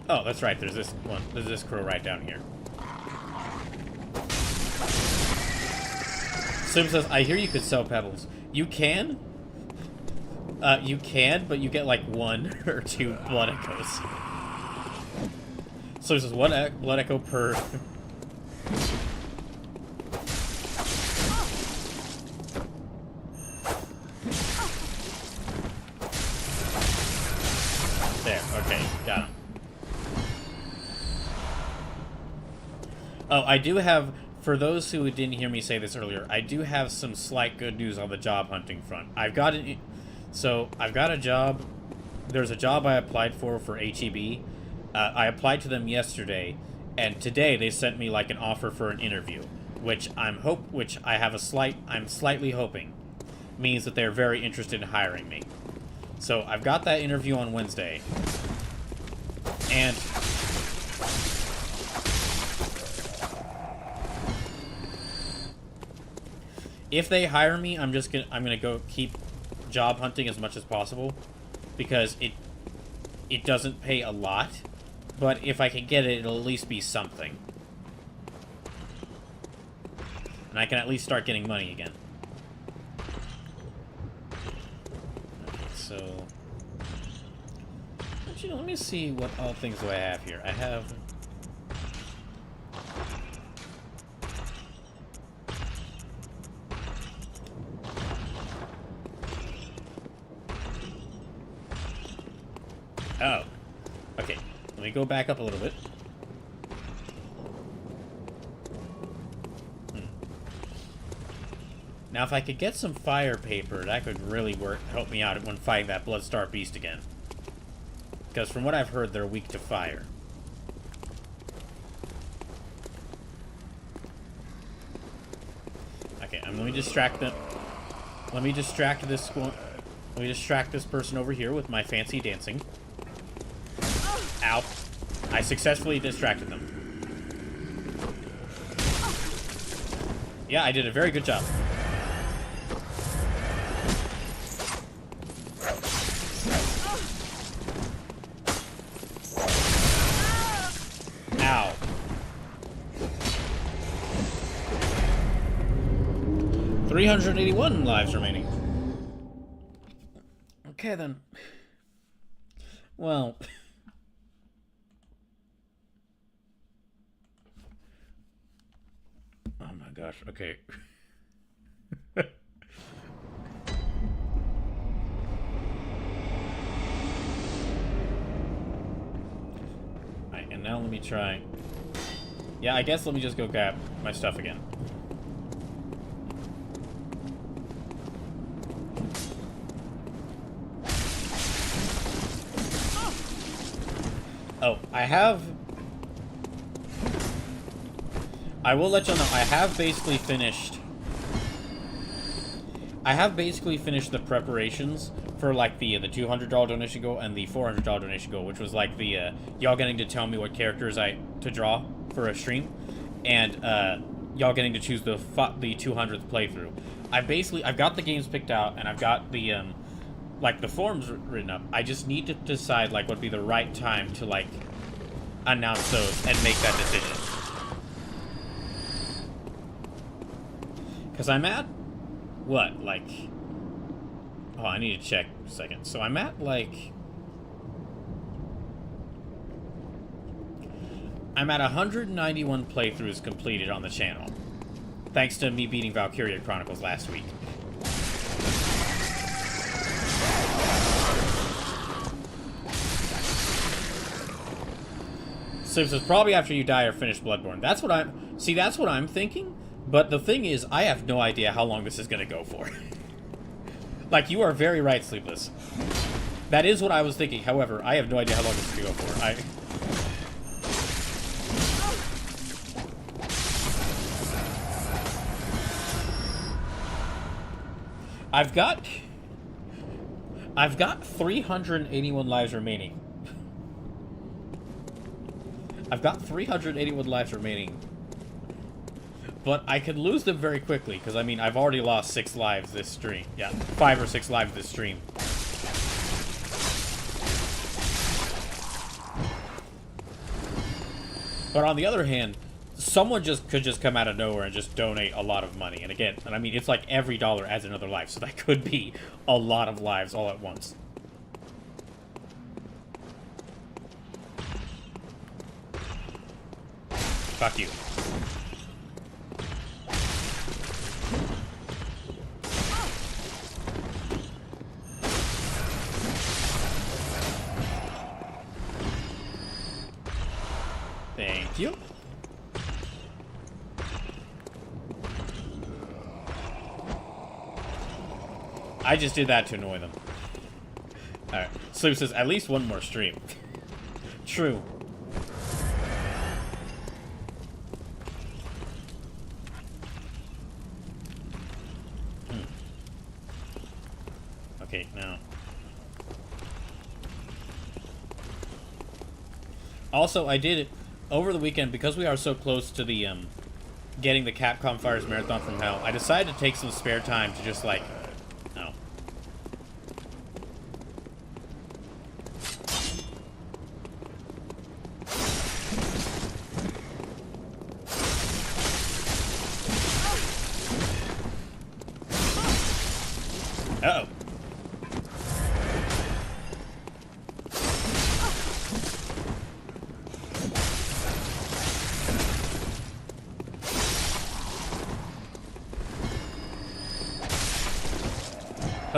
S1: Oh, that's right, there's this one. There's this crow right down here. Sim says, I hear you could sell pebbles. You can? You can, but you get like 1 or 2 blood echoes. So there's just 1 blood echo per... There, okay, got him. Oh, I do have, for those who didn't hear me say this earlier, I do have some slight good news on the job hunting front. I've got a job there's a job I applied for HEB. I applied to them yesterday, and today they sent me like an offer for an interview, which I'm slightly hoping means that they're very interested in hiring me. So I've got that interview on Wednesday, and if they hire me, I'm gonna go keep job hunting as much as possible, because it doesn't pay a lot, but if I can get it, it'll at least be something, and I can at least start getting money again. Okay, so actually, let me see what other things do I have here. I have. Oh, okay. Let me go back up a little bit. Now, if I could get some fire paper, that could really help me out when fighting that Bloodstar Beast again. Because from what I've heard, they're weak to fire. Okay, let me distract them. Let me distract this person over here with my fancy dancing. Ow. I successfully distracted them. Yeah, I did a very good job. Ow. $381 lives remaining. Okay, then. Well... Oh my gosh, okay. Alright, and now let me try... Yeah, I guess let me just go grab my stuff again. Oh, I will let you know, I have basically finished the preparations for, like, the $200 donation goal and the $400 donation goal, which was, like, the, y'all getting to tell me what characters to draw for a stream, and, y'all getting to choose the 200th playthrough. I've got the games picked out, and I've got the, like, the forms written up. I just need to decide, like, what would be the right time to, like, announce those and make that decision. Because I'm at, what, like... Oh, I need to check a second. So I'm at, like... I'm at 191 playthroughs completed on the channel. Thanks to me beating Valkyria Chronicles last week. So this is probably after you die or finish Bloodborne. That's what I'm... See, that's what I'm thinking. But the thing is, I have no idea how long this is going to go for. Like, you are very right, Sleepless. That is what I was thinking. However, I have no idea how long this is going to go for. I've got 381 lives remaining. I've got 381 lives remaining. But I could lose them very quickly, because, I mean, I've already lost 6 lives this stream. Yeah, 5 or 6 lives this stream. But on the other hand, someone could just come out of nowhere and just donate a lot of money. And again, I mean, it's like every dollar adds another life, so that could be a lot of lives all at once. Fuck you. Thank you. I just did that to annoy them. Alright. Sleep says, at least one more stream. True. Okay, now. Also, I did, over the weekend, because we are so close to the, getting the Capcom Fires Marathon from Hell, I decided to take some spare time to just, like, oh. Uh-oh.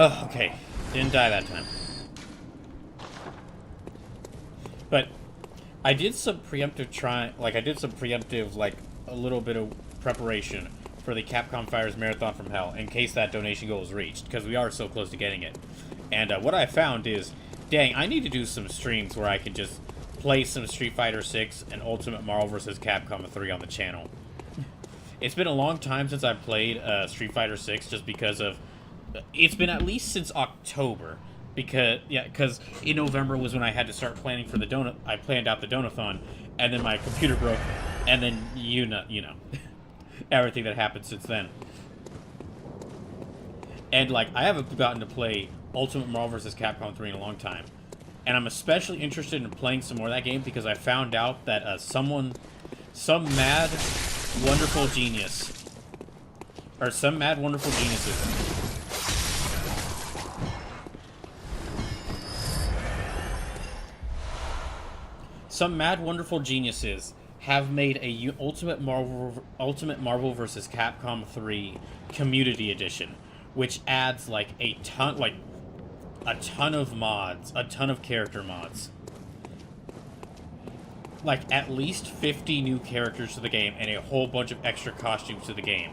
S1: Oh, okay. Didn't die that time. But I did some preemptive like, a little bit of preparation for the Capcom Fires Marathon from Hell, in case that donation goal is reached, because we are so close to getting it. And what I found is, dang, I need to do some streams where I can just play some Street Fighter 6 and Ultimate Marvel vs. Capcom 3 on the channel. It's been a long time since I played Street Fighter 6, just because of... It's been at least since October, because in November was when I had to start planning for the donut. I planned out the Donothon, and then my computer broke, and then you know, everything that happened since then. And like, I haven't gotten to play Ultimate Marvel vs. Capcom 3 in a long time, and I'm especially interested in playing some more of that game because I found out that some mad, wonderful genius, or some mad, wonderful geniuses. Some mad, wonderful geniuses have made a Ultimate Marvel vs. Capcom 3 Community Edition, which adds like a ton of mods, a ton of character mods. Like at least 50 new characters to the game and a whole bunch of extra costumes to the game.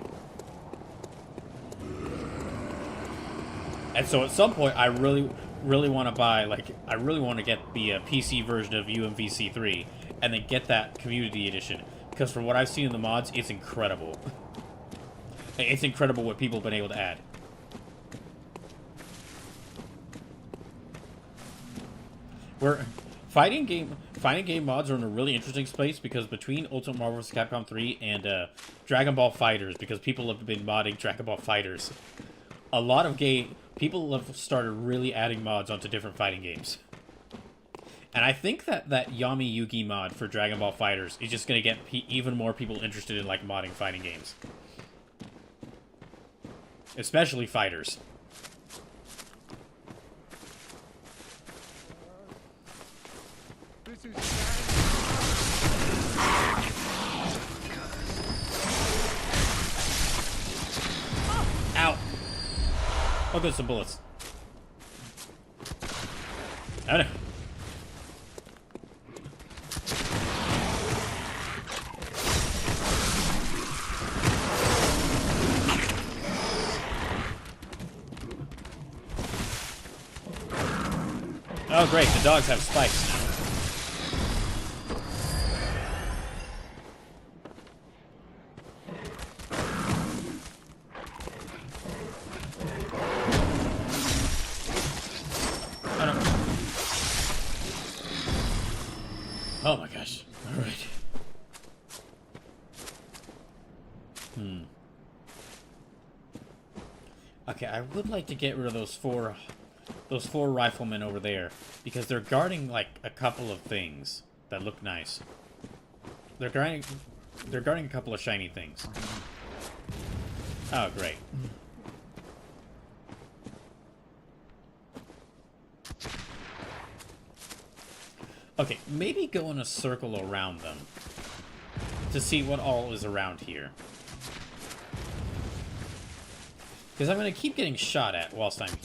S1: And so at some point, I really want to buy, like, I really want to get the PC version of UMVC 3 and then get that Community Edition, because from what I've seen in the mods, it's incredible. It's incredible what people have been able to add. Fighting game mods are in a really interesting space, because between Ultimate Marvel vs. Capcom 3 and Dragon Ball FighterZ, because people have been modding Dragon Ball FighterZ, a lot of people have started really adding mods onto different fighting games. And I think that Yami Yugi mod for Dragon Ball FighterZ is just going to get even more people interested in, like, modding fighting games. Especially fighters. Ow! I'll go some bullets. Oh no. Oh great, the dogs have spikes now. Oh my gosh. Alright. Okay, I would like to get rid of those four riflemen over there, because they're guarding, like, a couple of things that look nice. They're guarding a couple of shiny things. Oh, great. Okay, maybe go in a circle around them to see what all is around here. Because I'm going to keep getting shot at whilst I'm here.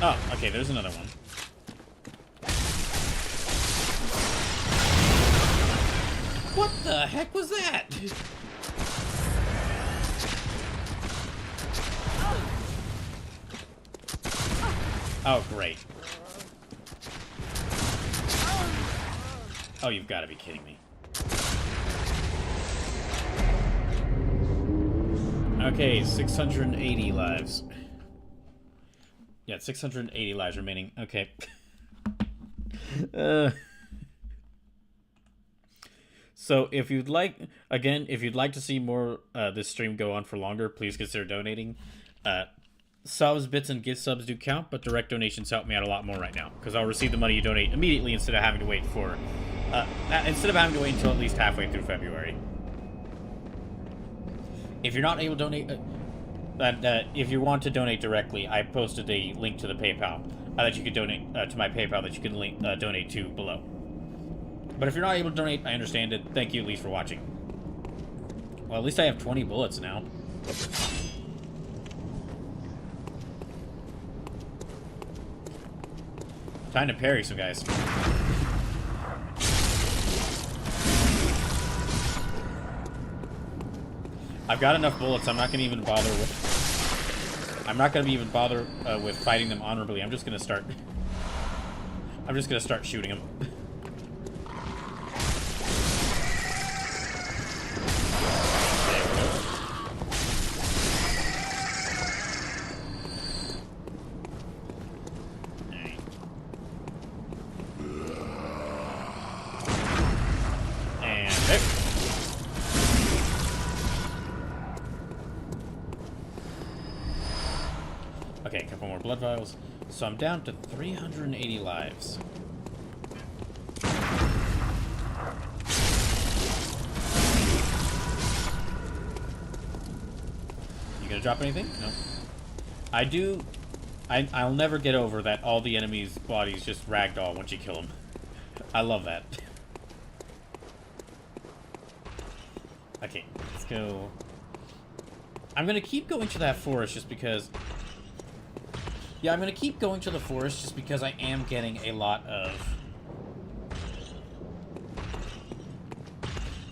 S1: Oh, okay, there's another one. What the heck was that? Oh, great. Oh, you've got to be kidding me. Okay, 680 lives. Yeah, 680 lives remaining. Okay. So if you'd like, again, if you'd like to see more this stream go on for longer, please consider donating. Subs, bits, and gift subs do count, but direct donations help me out a lot more right now, because I'll receive the money you donate immediately instead of having to wait for, until at least halfway through February. If you're not able to donate, if you want to donate directly, I posted a link to the PayPal that you could donate to my PayPal that you can donate to below. But if you're not able to donate, I understand it. Thank you at least for watching. Well, at least I have 20 bullets now. Time to parry some guys. I've got enough bullets. I'm not going to even bother with... I'm not going to even bother with fighting them honorably. I'm just going to start... I'm just going to start shooting them. Okay, a couple more blood vials. So I'm down to 380 lives. You gonna drop anything? No. I'll never get over that all the enemies' bodies just ragdoll once you kill them. I love that. Okay, let's go. I'm gonna keep going to that forest just because... Yeah, I'm going to keep going to the forest just because I am getting a lot of...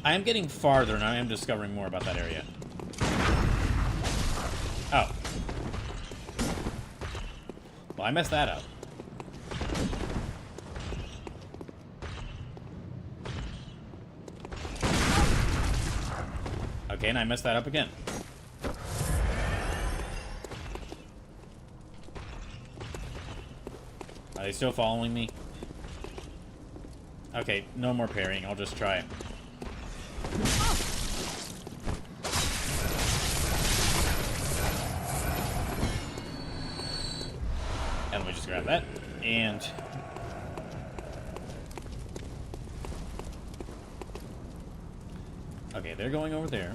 S1: I am getting farther, and I am discovering more about that area. Oh. Well, I messed that up. Okay, and I messed that up again. Are they still following me? Okay, no more parrying. I'll just try it. And let me just grab that. And... okay, they're going over there.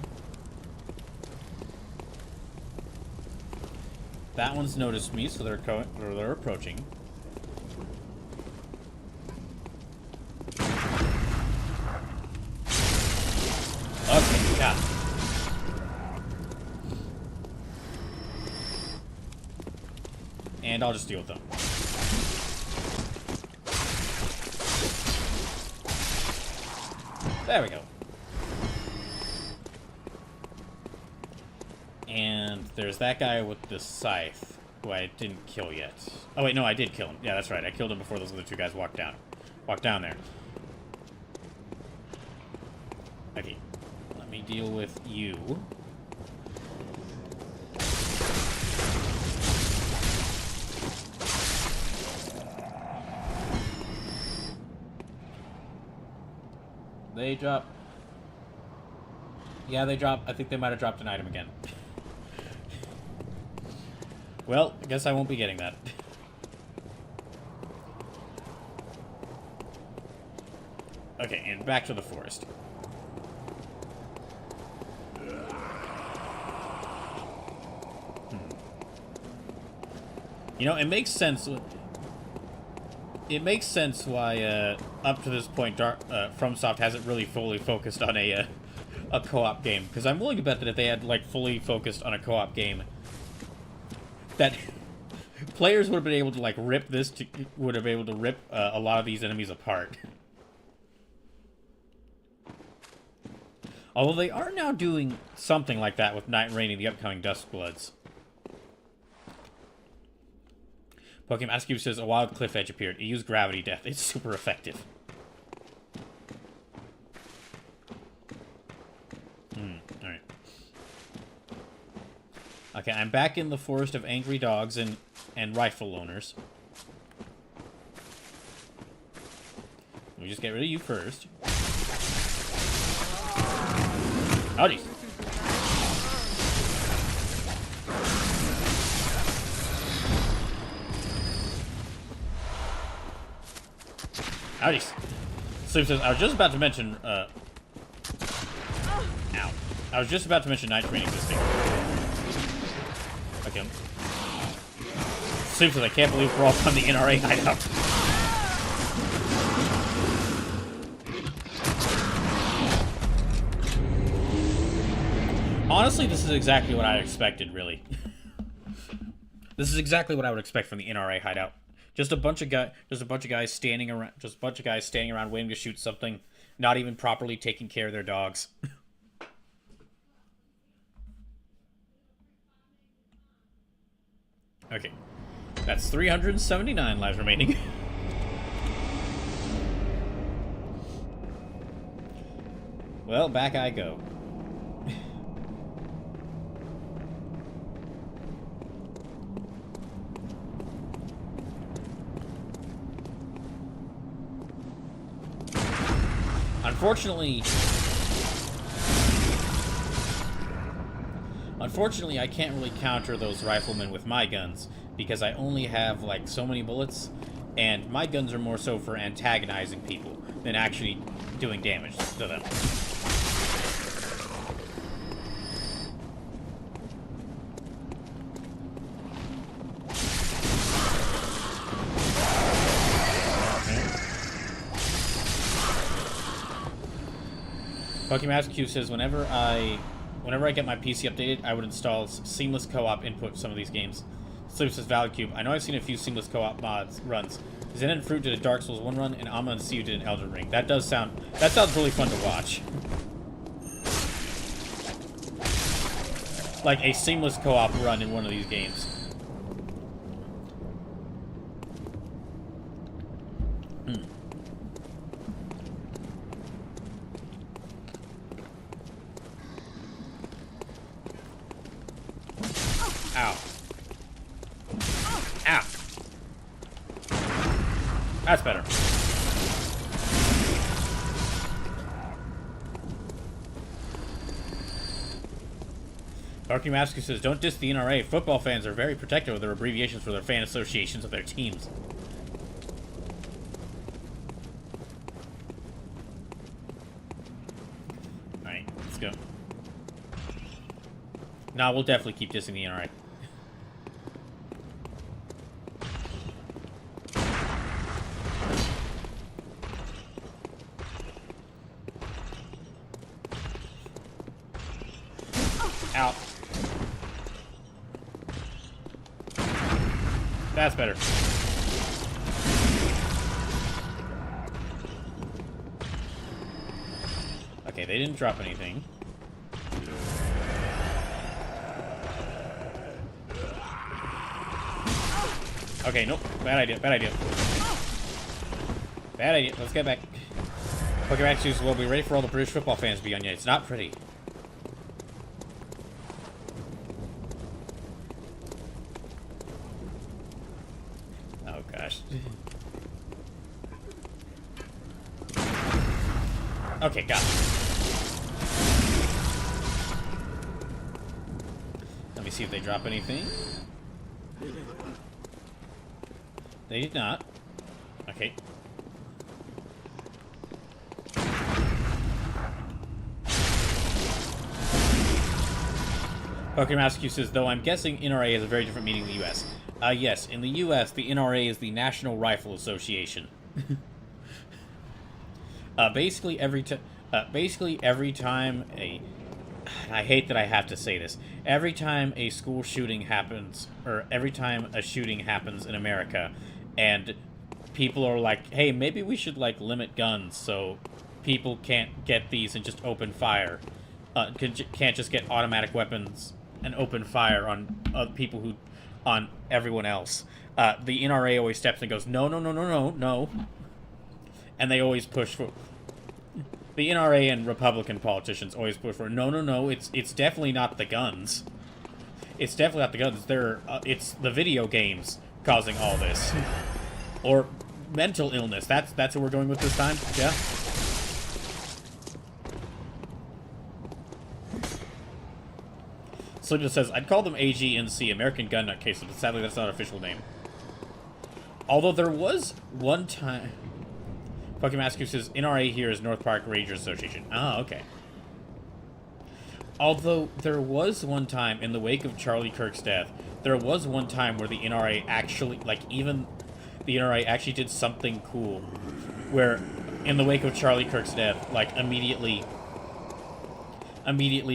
S1: That one's noticed me, so they're approaching. Okay, yeah. And I'll just deal with them. There we go. And there's that guy with the scythe, who I didn't kill yet. Oh wait, no, I did kill him. Yeah, that's right. I killed him before those other two guys walked down there. Okay. Let me deal with you. They drop. Yeah, they drop. I think they might have dropped an item again. Well, I guess I won't be getting that. Okay, and back to the forest. You know, it makes sense. It makes sense why, up to this point, FromSoft hasn't really fully focused on a co-op game. Because I'm willing to bet that if they had, like, fully focused on a co-op game, that players would have been able to, like, rip a lot of these enemies apart. Although they are now doing something like that with Night Rain and the upcoming Duskbloods. Pokemon Askew says a wild cliff edge appeared. It used gravity death. It's super effective. Alright. Okay, I'm back in the forest of angry dogs and rifle owners. Let me just get rid of you first. Oh, jeez. Oh, jeez. Sleep says, I was just about to mention, Ow. I was just about to mention Night Train existing. Okay. Sleep says, I can't believe we're all from the NRA hideout. Honestly, this is exactly what I expected, really. This is exactly what I would expect from the NRA hideout. Just a bunch of guys standing around waiting to shoot something, not even properly taking care of their dogs. Okay. That's 379 lives remaining. Well, back I go. Unfortunately, I can't really counter those riflemen with my guns, because I only have, like, so many bullets, and my guns are more so for antagonizing people than actually doing damage to them. Pokemon Q says, whenever I get my PC updated, I would install seamless co-op input for some of these games. Sleep says, Valid Cube. I know I've seen a few seamless co-op mods runs. Zen and Fruit did a Dark Souls 1 run, and Amma and Siu did an Elden Ring. That sounds really fun to watch. Like a seamless co-op run in one of these games. Ow. Ow. That's better. Darky Masky says, don't diss the NRA. Football fans are very protective of their abbreviations for their fan associations of their teams. Alright, let's go. Nah, we'll definitely keep dissing the NRA. Out. That's better. Okay, they didn't drop anything. Okay, nope. Bad idea. Bad idea. Bad idea. Let's get back. Pokemon Shoes will be ready for all the British football fans to be on yet. It's not pretty. Oh, gosh. Okay, got it. Let me see if they drop anything. They did not. Okay. Pokemon Askew says, though I'm guessing NRA has a very different meaning in the US. Yes, in the US, the NRA is the National Rifle Association. Basically every time a... I hate that I have to say this. Every time a school shooting happens, or every time a shooting happens in America, and people are like, hey, maybe we should, like, limit guns so people can't get these and just open fire. can't just get automatic weapons and open fire on people who, on everyone else. The NRA always steps in and goes, no, no, no, no, no, no. And they always push for... The NRA and Republican politicians always push for, no, no, no, it's definitely not the guns. It's definitely not the guns. It's the video games causing all this. Or mental illness. That's what we're going with this time? Yeah? Sleepless says, I'd call them AGNC, American Gun Nut Cases, but sadly that's not an official name. Although there was one time... Fucking Mascu says, NRA here is North Park Rangers Association. Oh, okay. Although there was one time, in the wake of Charlie Kirk's death, there was one time where the NRA actually, like, even the NRA actually did something cool. Where, in the wake of Charlie Kirk's death, like, immediately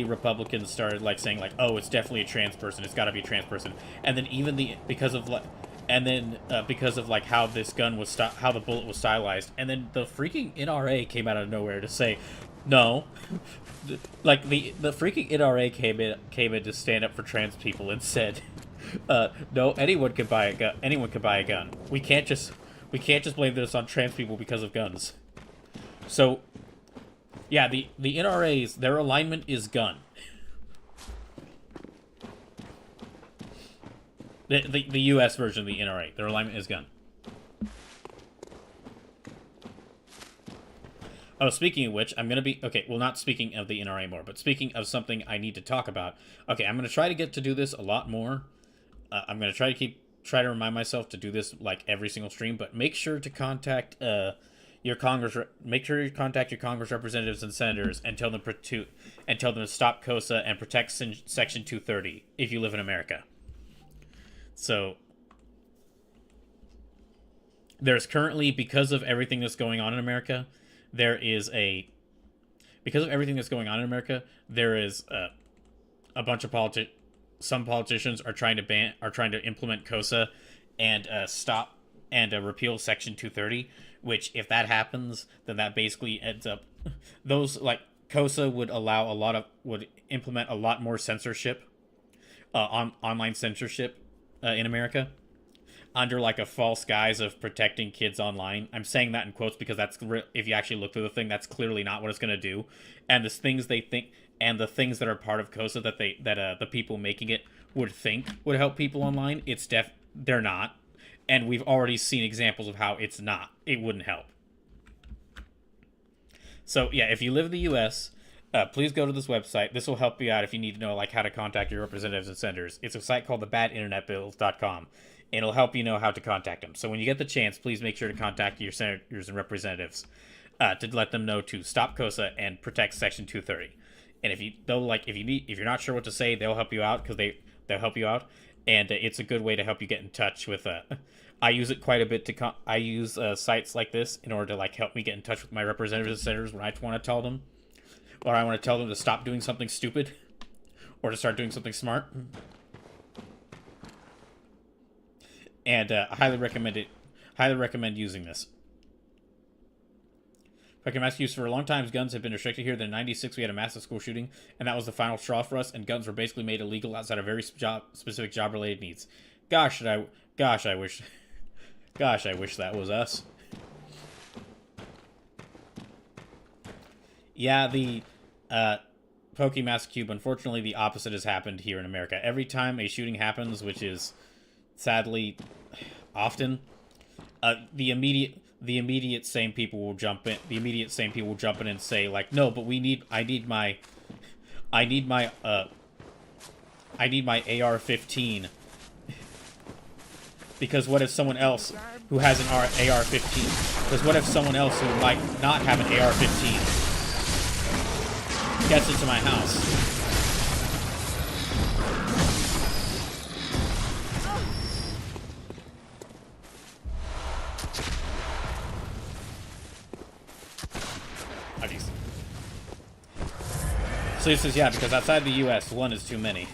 S1: Republicans started, like, saying, like, oh, it's definitely a trans person, it's gotta be a trans person. And then even because of, like, how this gun was, how the bullet was stylized, and then the freaking NRA came out of nowhere to say, no. Like, the freaking NRA came in to stand up for trans people and said, no, anyone can buy a gun. Anyone can buy a gun. We can't just blame this on trans people because of guns. So, yeah, the NRA's, their alignment is gun. The U.S. version of the NRA, their alignment is gun. Oh, speaking of which, I'm going to be... Okay, well, not speaking of the NRA more, but speaking of something I need to talk about. Okay, I'm going to try to get to do this a lot more. I'm going to try to remind myself to do this, like, every single stream, but make sure to contact your Congress... Make sure you contact your Congress representatives and senators and tell them to stop COSA and protect Section 230 if you live in America. So, there's currently, because of everything that's going on in America... Because of everything that's going on in America, there is a bunch of some politicians are trying to implement COSA and stop and repeal Section 230, which, if that happens, then that basically ends up those, like, COSA would implement a lot more censorship, online censorship in America, under, like, a false guise of protecting kids online. I'm saying that in quotes because that's, if you actually look through the thing, that's clearly not what it's going to do. And the things they think, and the things that are part of COSA that the people making it would think would help people online, they're not. And we've already seen examples of how it's not. It wouldn't help. So, yeah, if you live in the U.S., please go to this website. This will help you out if you need to know, like, how to contact your representatives and senators. It's a site called thebadinternetbills.com. And it'll help you know how to contact them. So when you get the chance, please make sure to contact your senators and representatives to let them know to stop COSA and protect Section 230. And if you're not sure what to say, they'll help you out because they'll help you out. And it's a good way to help you get in touch with. I use it quite a bit I use sites like this in order to, like, help me get in touch with my representatives and senators when I want to tell them, or I want to tell them to stop doing something stupid, or to start doing something smart. And I highly recommend it. Highly recommend using this. If I can ask you, for a long time, guns have been restricted here. Then in '96, we had a massive school shooting, and that was the final straw for us. And guns were basically made illegal outside of very specific job-related needs. Gosh, I wish that was us. Yeah, the Pokemaster Cube. Unfortunately, the opposite has happened here in America. Every time a shooting happens, which is sadly often, the immediate same people will jump in. The immediate same people will jump in and say, like, no, but I need my AR-15. Because what if someone else who has an AR-15? Because what if someone else who might not have an AR-15 gets into my house? So he says, yeah, because outside the U.S., one is too many.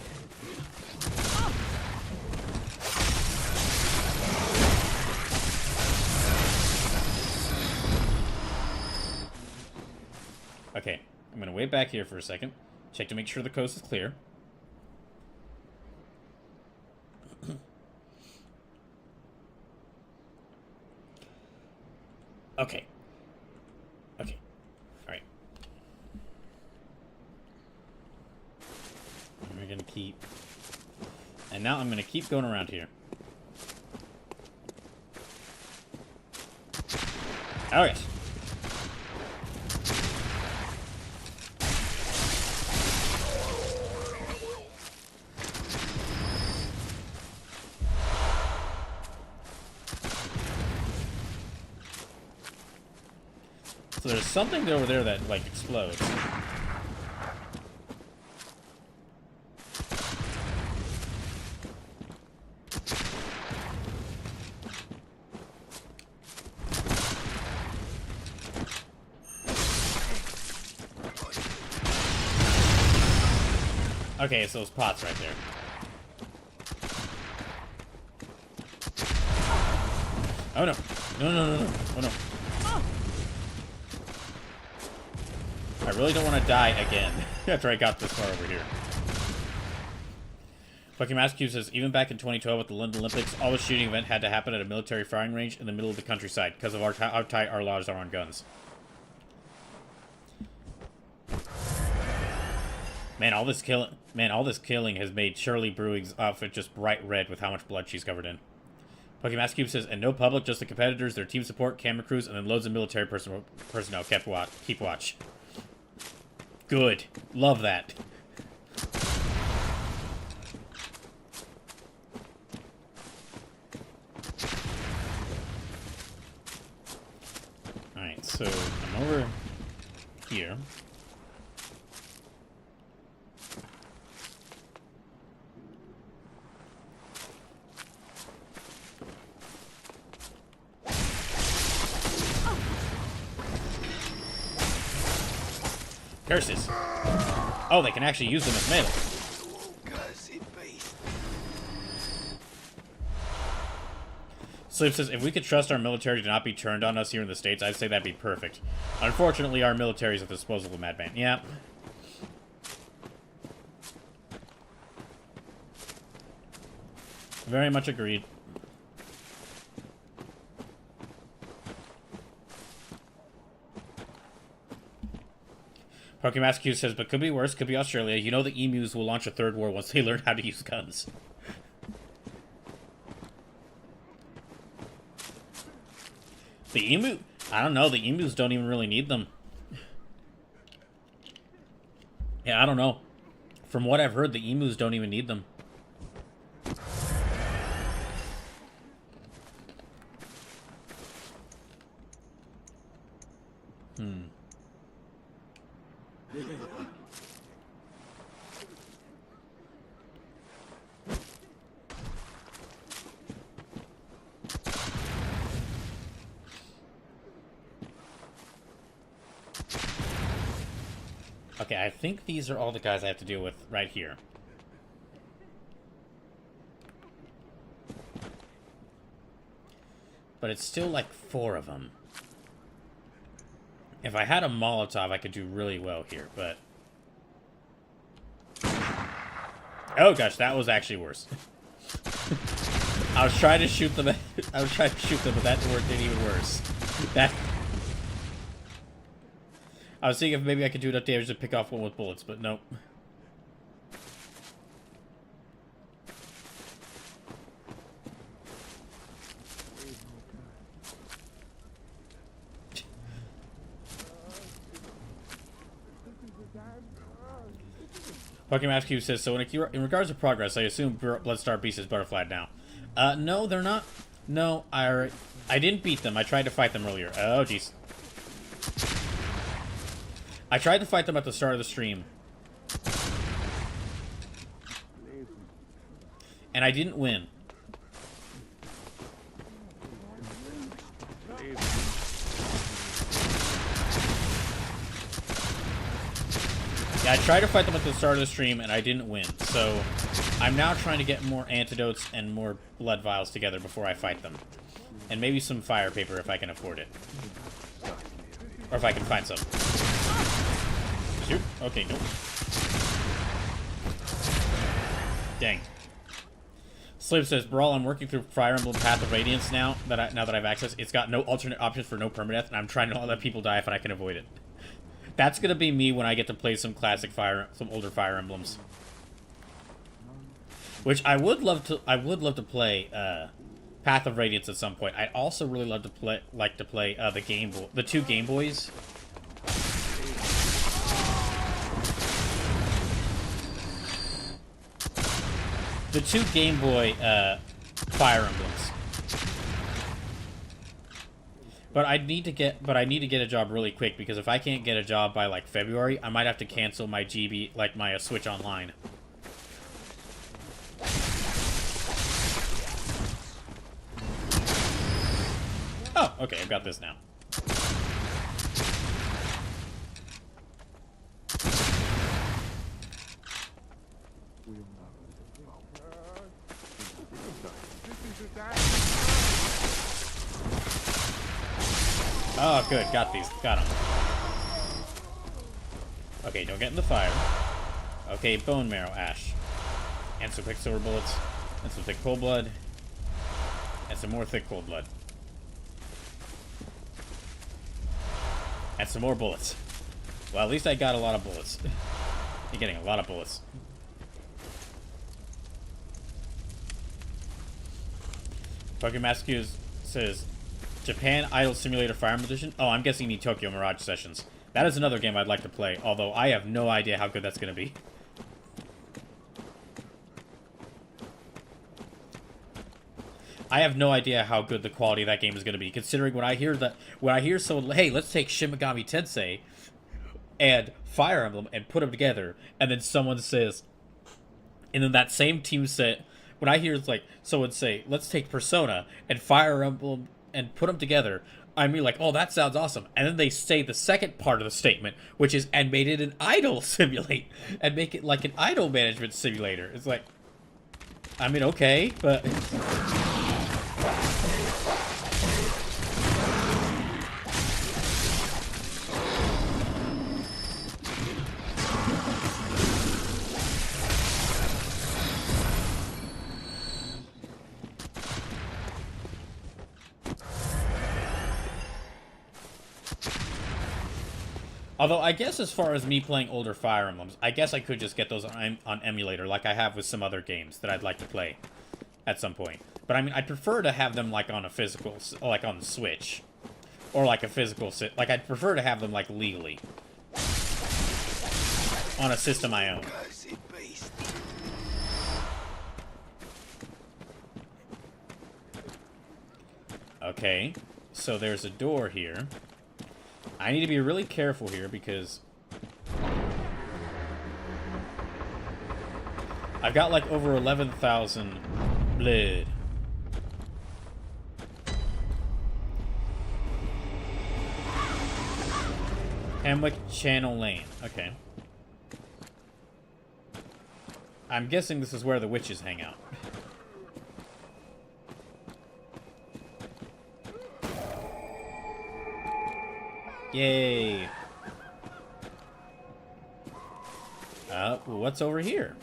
S1: Okay, I'm going to wait back here for a second. Check to make sure the coast is clear. Okay. Okay. Alright. We're gonna keep... And now I'm gonna keep going around here. Alright. So there's something over there that, like, explodes. Okay, it's those pots right there. Oh no. No, no, no, no. Oh no. I really don't want to die again after I got this far over here. Fucking Mass Cube says, even back in 2012 at the London Olympics, all the shooting event had to happen at a military firing range in the middle of the countryside because of how tight our laws are on guns. Man, all this killing has made Shirley Brewing's outfit just bright red with how much blood she's covered in. Pokemon Mass Cube says, and no public, just the competitors, their team support, camera crews, and then loads of military personnel keep watch. Good. Love that. Alright, so I'm over here. Curses. Oh, they can actually use them as melee. Sleep says, if we could trust our military to not be turned on us here in the States, I'd say that'd be perfect. Unfortunately, our military is at the disposal of a madman. Yeah. Very much agreed. Pokemon Mass Q says, but could be worse, could be Australia. You know the emus will launch a third war once they learn how to use guns. The emu? I don't know, the emus don't even really need them. Yeah, I don't know. From what I've heard, the emus don't even need them. Okay, I think these are all the guys I have to deal with right here. But it's still like 4 of them. If I had a Molotov, I could do really well here, but... Oh gosh, that was actually worse. I was trying to shoot them, but that did even worse. I was seeing if maybe I could do enough damage to pick off one with bullets, but nope. Pokemon Q says, so in regards to progress, I assume Bloodstar Beast is butterflied now. No, they're not. No, I didn't beat them. I tried to fight them earlier. Oh, jeez. I tried to fight them at the start of the stream. And I didn't win. Yeah, I tried to fight them at the start of the stream, and I didn't win. So, I'm now trying to get more antidotes and more blood vials together before I fight them. And maybe some fire paper if I can afford it. Or if I can find some. Shoot. Okay, nope. Dang. Slip says, Brawl, I'm working through Fire Emblem Path of Radiance now that I've access. It's got no alternate options for no permadeath, and I'm trying to not let people die if I can avoid it. That's gonna be me when I get to play some some older Fire Emblems. Which I would love to play Path of Radiance at some point. I'd also really love to play the two Game Boys. The two Game Boy Fire Emblems. But I need to get a job really quick, because if I can't get a job by like February, I might have to cancel my my Switch Online. Oh, okay, I've got this now. Oh, good. Got these. Got them. Okay, don't get in the fire. Okay, bone marrow ash. And some quicksilver bullets. And some thick cold blood. And some more thick cold blood. And some more bullets. Well, at least I got a lot of bullets. You're getting a lot of bullets. Pokemon Mascue says, Japan Idol Simulator Fire Emblem Edition? Oh, I'm guessing you need Tokyo Mirage Sessions. That is another game I'd like to play, although I have no idea how good that's going to be. I have no idea how good the quality of that game is going to be, considering when I hear someone, hey, let's take Shin Megami Tensei and Fire Emblem and put them together, and then someone says, and then that same team said, when I hear like someone say, let's take Persona and Fire Emblem and put them together, I mean, like, oh, that sounds awesome. And then they say the second part of the statement, which is, and made it an idol simulate, and make it like an idol management simulator. It's like, I mean, okay, but... Although, I guess as far as me playing older Fire Emblems, I guess I could just get those on emulator like I have with some other games that I'd like to play at some point. But I mean, I'd prefer to have them like on a physical, like on the Switch. Or like a physical, like I'd prefer to have them like legally. On a system I own. Okay, so there's a door here. I need to be really careful here because I've got like over 11,000 blood. Hamwick Channel Lane. Okay. I'm guessing this is where the witches hang out. Yay! What's over here?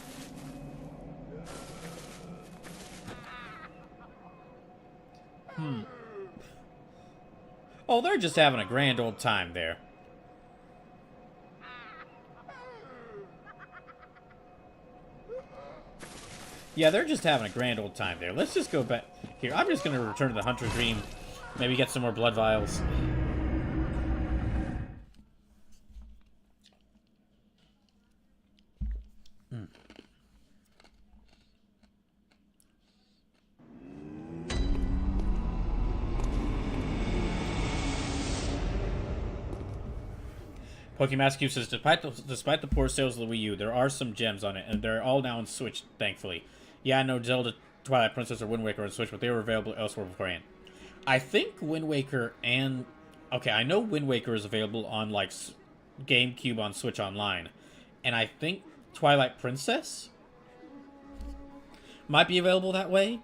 S1: Oh, they're just having a grand old time there. Yeah, they're just having a grand old time there. Let's just go back here. I'm just gonna return to the Hunter Dream. Maybe get some more blood vials. Pokemon Mascue says, despite the poor sales of the Wii U, there are some gems on it, and they're all now on Switch, thankfully. Yeah, I know Zelda, Twilight Princess, or Wind Waker on Switch, but they were available elsewhere beforehand. I think Wind Waker and... Okay, I know Wind Waker is available on, like, GameCube on Switch Online. And I think Twilight Princess might be available that way.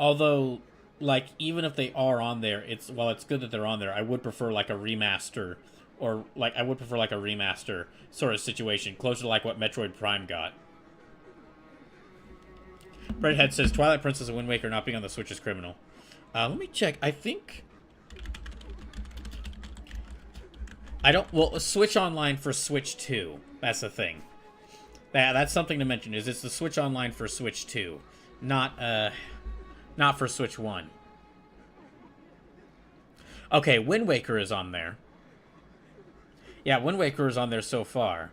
S1: Although, like, even if they are on there, while it's good that they're on there, I would prefer, like, a remaster... Or, like, I would prefer, like, a remaster sort of situation, closer to, like, what Metroid Prime got. Breadhead says Twilight Princess and Wind Waker not being on the Switch is criminal. Let me check. I think... I don't... Well, Switch Online for Switch 2. That's the thing. That's something to mention, is it's the Switch Online for Switch 2. Not for Switch 1. Okay, Wind Waker is on there. Yeah, Wind Waker is on there so far.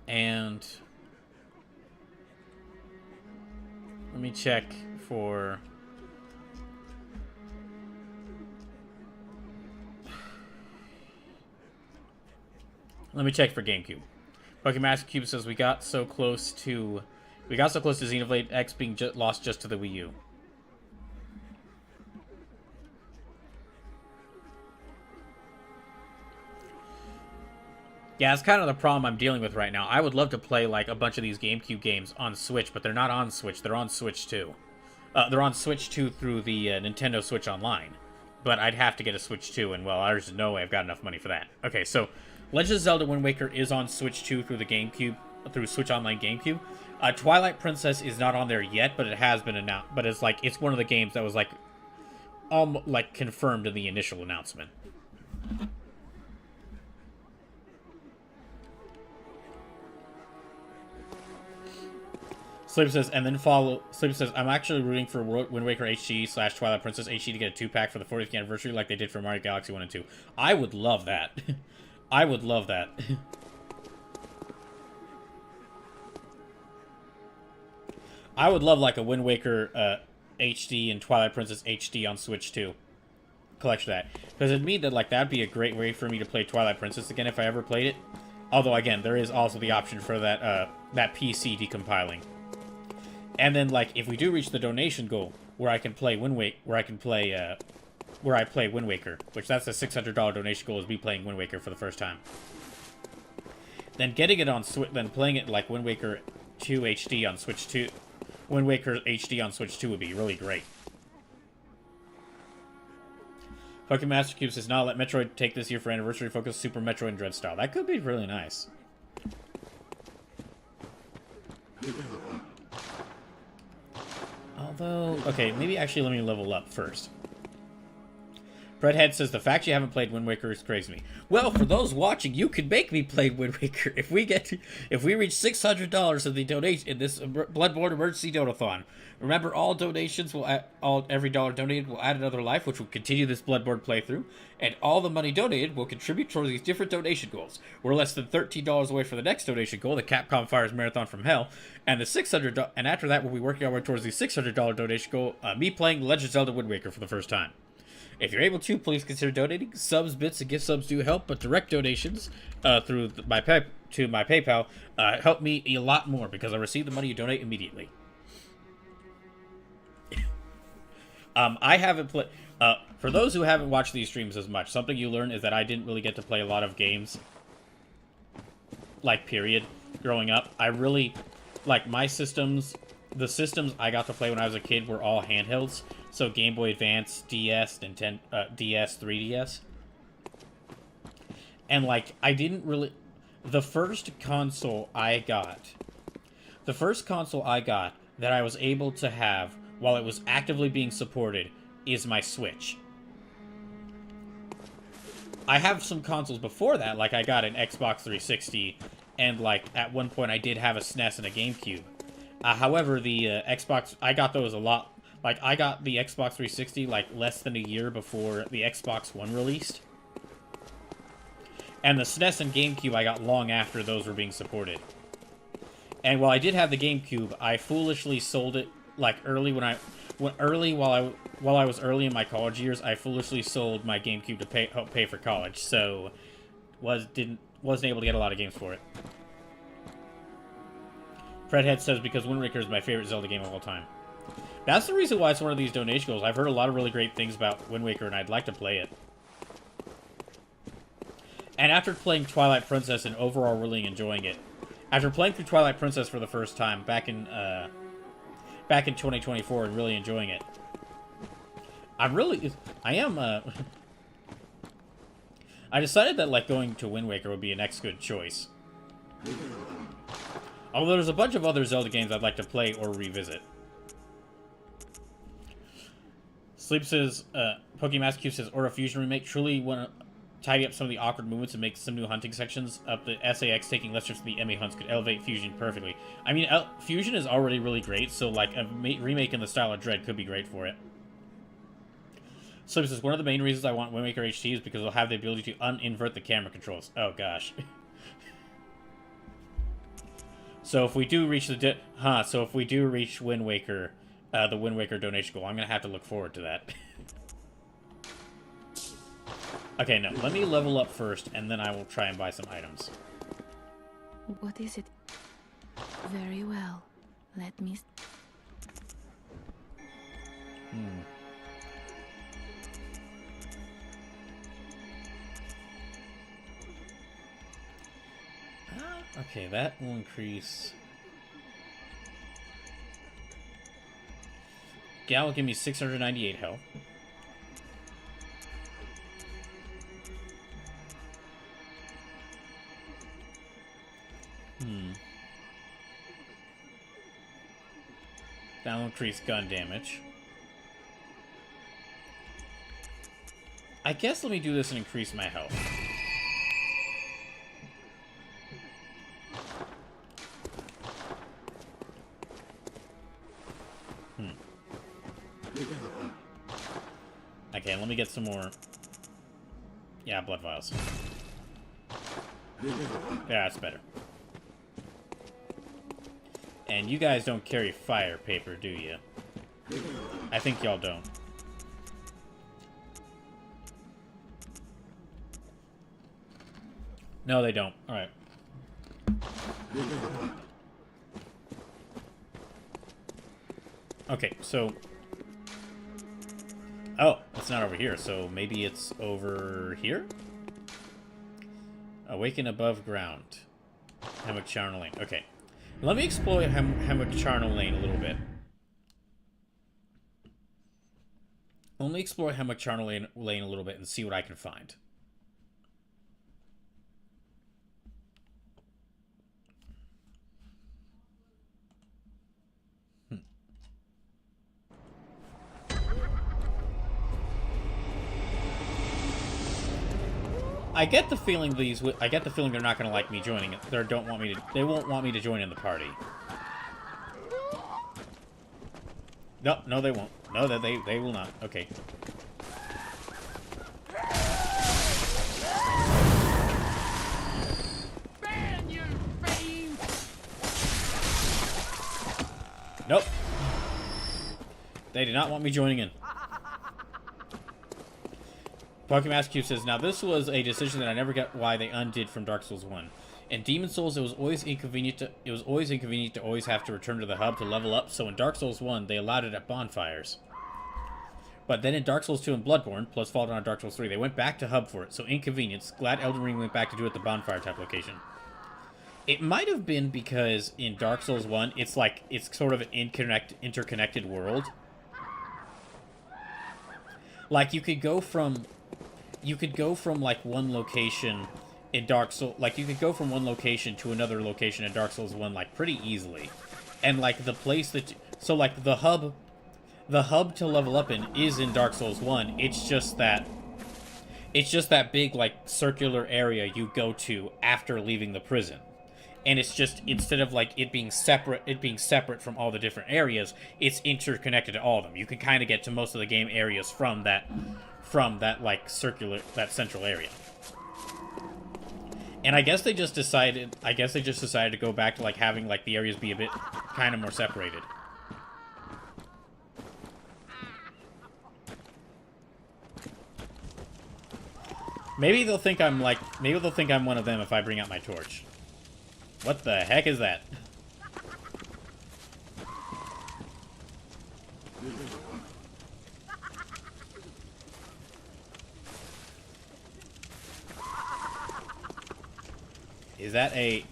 S1: And... let me check for... let me check for GameCube. Pokemon Master Cube says we got so close to Xenoblade X being lost just to the Wii U. Yeah, that's kind of the problem I'm dealing with right now. I would love to play like a bunch of these GameCube games on Switch, but they're not on Switch. They're on Switch 2. They're on Switch 2 through the Nintendo Switch Online. But I'd have to get a Switch 2, and well, there's no way I've got enough money for that. Okay, so Legend of Zelda Wind Waker is on Switch 2 through the GameCube, through Switch Online GameCube. Twilight Princess is not on there yet, but it has been announced. But it's like it's one of the games that was like confirmed in the initial announcement. Sleep says, I'm actually rooting for Wind Waker HD / Twilight Princess HD to get a 2-pack for the 40th anniversary like they did for Mario Galaxy 1 and 2. I would love that. I would love that. I would love like a Wind Waker HD and Twilight Princess HD on Switch 2. Collection of that. Because it'd mean that like that'd be a great way for me to play Twilight Princess again if I ever played it. Although again, there is also the option for that PC decompiling. And then, like, if we do reach the donation goal, where I can play Wind Waker, where I play Wind Waker, which that's a $600 donation goal, is me playing Wind Waker for the first time. Then getting it on Switch, then playing it like Wind Waker 2 HD on Switch 2, Wind Waker HD on Switch 2 would be really great. Pokemon Master Cube says, "Nah, let Metroid take this year for anniversary focus Super Metroid and Dread style." That could be really nice. Although, okay, maybe actually let me level up first. Breadhead says, the fact you haven't played Wind Waker crazes me. Well, for those watching, you can make me play Wind Waker if we reach $600 of the donation in this Bloodborne Emergency Donathon. Remember, all donations will every dollar donated will add another life, which will continue this Bloodborne playthrough, and all the money donated will contribute towards these different donation goals. We're less than $13 away from the next donation goal, the Capcom Fires Marathon from Hell, and the $600. And after that, we'll be working our way towards the $600 donation goal. Me playing Legend of Zelda Wind Waker for the first time. If you're able to, please consider donating. Subs, bits, and gift subs do help, but direct donations through my PayPal help me a lot more because I receive the money you donate immediately. I haven't played. For those who haven't watched these streams as much, something you learn is that I didn't really get to play a lot of games. Like, period. Growing up, I really like my systems. The systems I got to play when I was a kid were all handhelds. So Game Boy Advance, DS, Nintendo, DS, 3DS. And, like, I didn't really... The first console I got that I was able to have while it was actively being supported is my Switch. I have some consoles before that, like I got an Xbox 360, and, like, at one point I did have a SNES and a GameCube. However, the Xbox, I got those a lot. Like, I got the Xbox 360, like, less than a year before the Xbox One released. And the SNES and GameCube I got long after those were being supported. And while I did have the GameCube, I foolishly sold it, like, while I was early in my college years, I foolishly sold my GameCube to help pay for college. So, wasn't able to get a lot of games for it. Fredhead says, because Wind Waker is my favorite Zelda game of all time. That's the reason why it's one of these donation goals. I've heard a lot of really great things about Wind Waker, and I'd like to play it. And after playing Twilight Princess and overall really enjoying it, after playing through Twilight Princess for the first time back in 2024 and really enjoying it, I decided that, like, going to Wind Waker would be a next good choice. Although there's a bunch of other Zelda games I'd like to play or revisit. Sleep says, Pokemaster Q says, or a Fusion remake. Truly want to tidy up some of the awkward movements and make some new hunting sections up. The SAX taking less trips to the MA hunts could elevate Fusion perfectly. I mean, Fusion is already really great, so like a remake in the style of Dread could be great for it. Sleep says, one of the main reasons I want Wind Waker HD is because it'll have the ability to uninvert the camera controls. Oh gosh. So if we do reach the so if we do reach Wind Waker, the Wind Waker donation goal, I'm gonna have to look forward to that. Okay, no, let me level up first, and then I will try and buy some items.
S2: What is it? Very well. Let me...
S1: Okay, that will increase... Gal will give me 698 health. That will increase gun damage. I guess let me do this and increase my health. Okay, let me get some more... Yeah, blood vials. Yeah, that's better. And you guys don't carry fire paper, do you? I think y'all don't. No, they don't. Alright. Okay, so... Oh, it's not over here, so maybe it's over here? Awaken above ground. Hammock Charnel Lane. Okay. Let me exploit Hammock Charnel Lane a little bit. Let me explore Hammock Charnel Lane a little bit and see what I can find. I get the feeling they're not gonna like me joining it. They won't want me to join in the party. No, they won't. No, they will not. Okay. Nope. They did not want me joining in. Pokemaster Q says, now this was a decision that I never got why they undid from Dark Souls 1. In Demon Souls, it was always inconvenient to always have to return to the hub to level up, so in Dark Souls 1, they allowed it at bonfires. But then in Dark Souls 2 and Bloodborne, plus Fall Down on Dark Souls 3, they went back to hub for it, so inconvenience. Glad Elden Ring went back to do it the bonfire type location. It might have been because in Dark Souls 1, it's sort of an interconnected world. Like, you could go from like one location in Dark Souls, like you could go from one location to another location in Dark Souls 1 like pretty easily. And like the place that so like the hub to level up in is in Dark Souls 1. It's just that big like circular area you go to after leaving the prison. And it's just, instead of like it being separate from all the different areas, it's interconnected to all of them. You can kind of get to most of the game areas from that like that central area. And I guess they just decided to go back to like having like the areas be a bit kind of more separated. Maybe they'll think I'm one of them if I bring out my torch. What the heck is that? Is that a...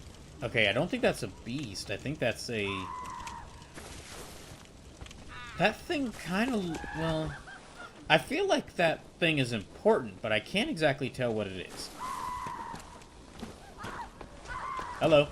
S1: Okay, I don't think that's a beast. I think that's a... That thing kind of... Well... I feel like that thing is important, but I can't exactly tell what it is. Hello.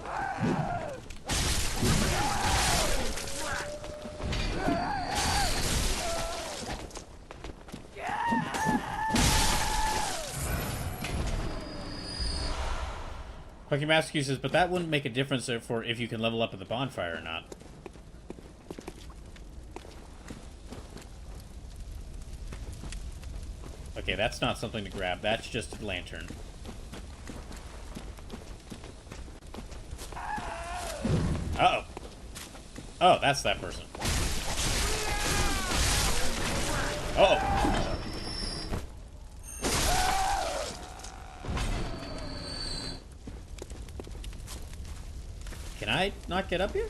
S1: Fucking Master says, but that wouldn't make a difference for if you can level up at the bonfire or not. Okay, that's not something to grab. That's just a lantern. Uh-oh. Oh, that's that person. Uh-oh. Can I not get up here?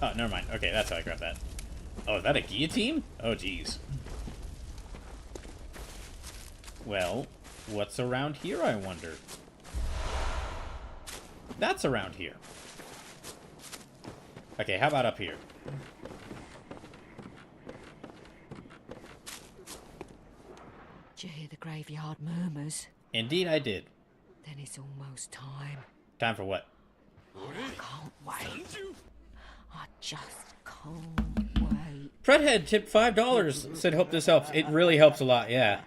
S1: Oh, never mind. Okay, that's how I grab that. Oh, is that a guillotine? Oh, jeez. Well, what's around here, I wonder? That's around here. Okay, how about up here?
S3: Did you hear the graveyard murmurs?
S1: Indeed, I did.
S3: Then it's almost time.
S1: Time for what?
S3: I can't wait. I just can't wait.
S1: Fredhead tipped $5. Said, hope this helps. It really helps a lot, yeah.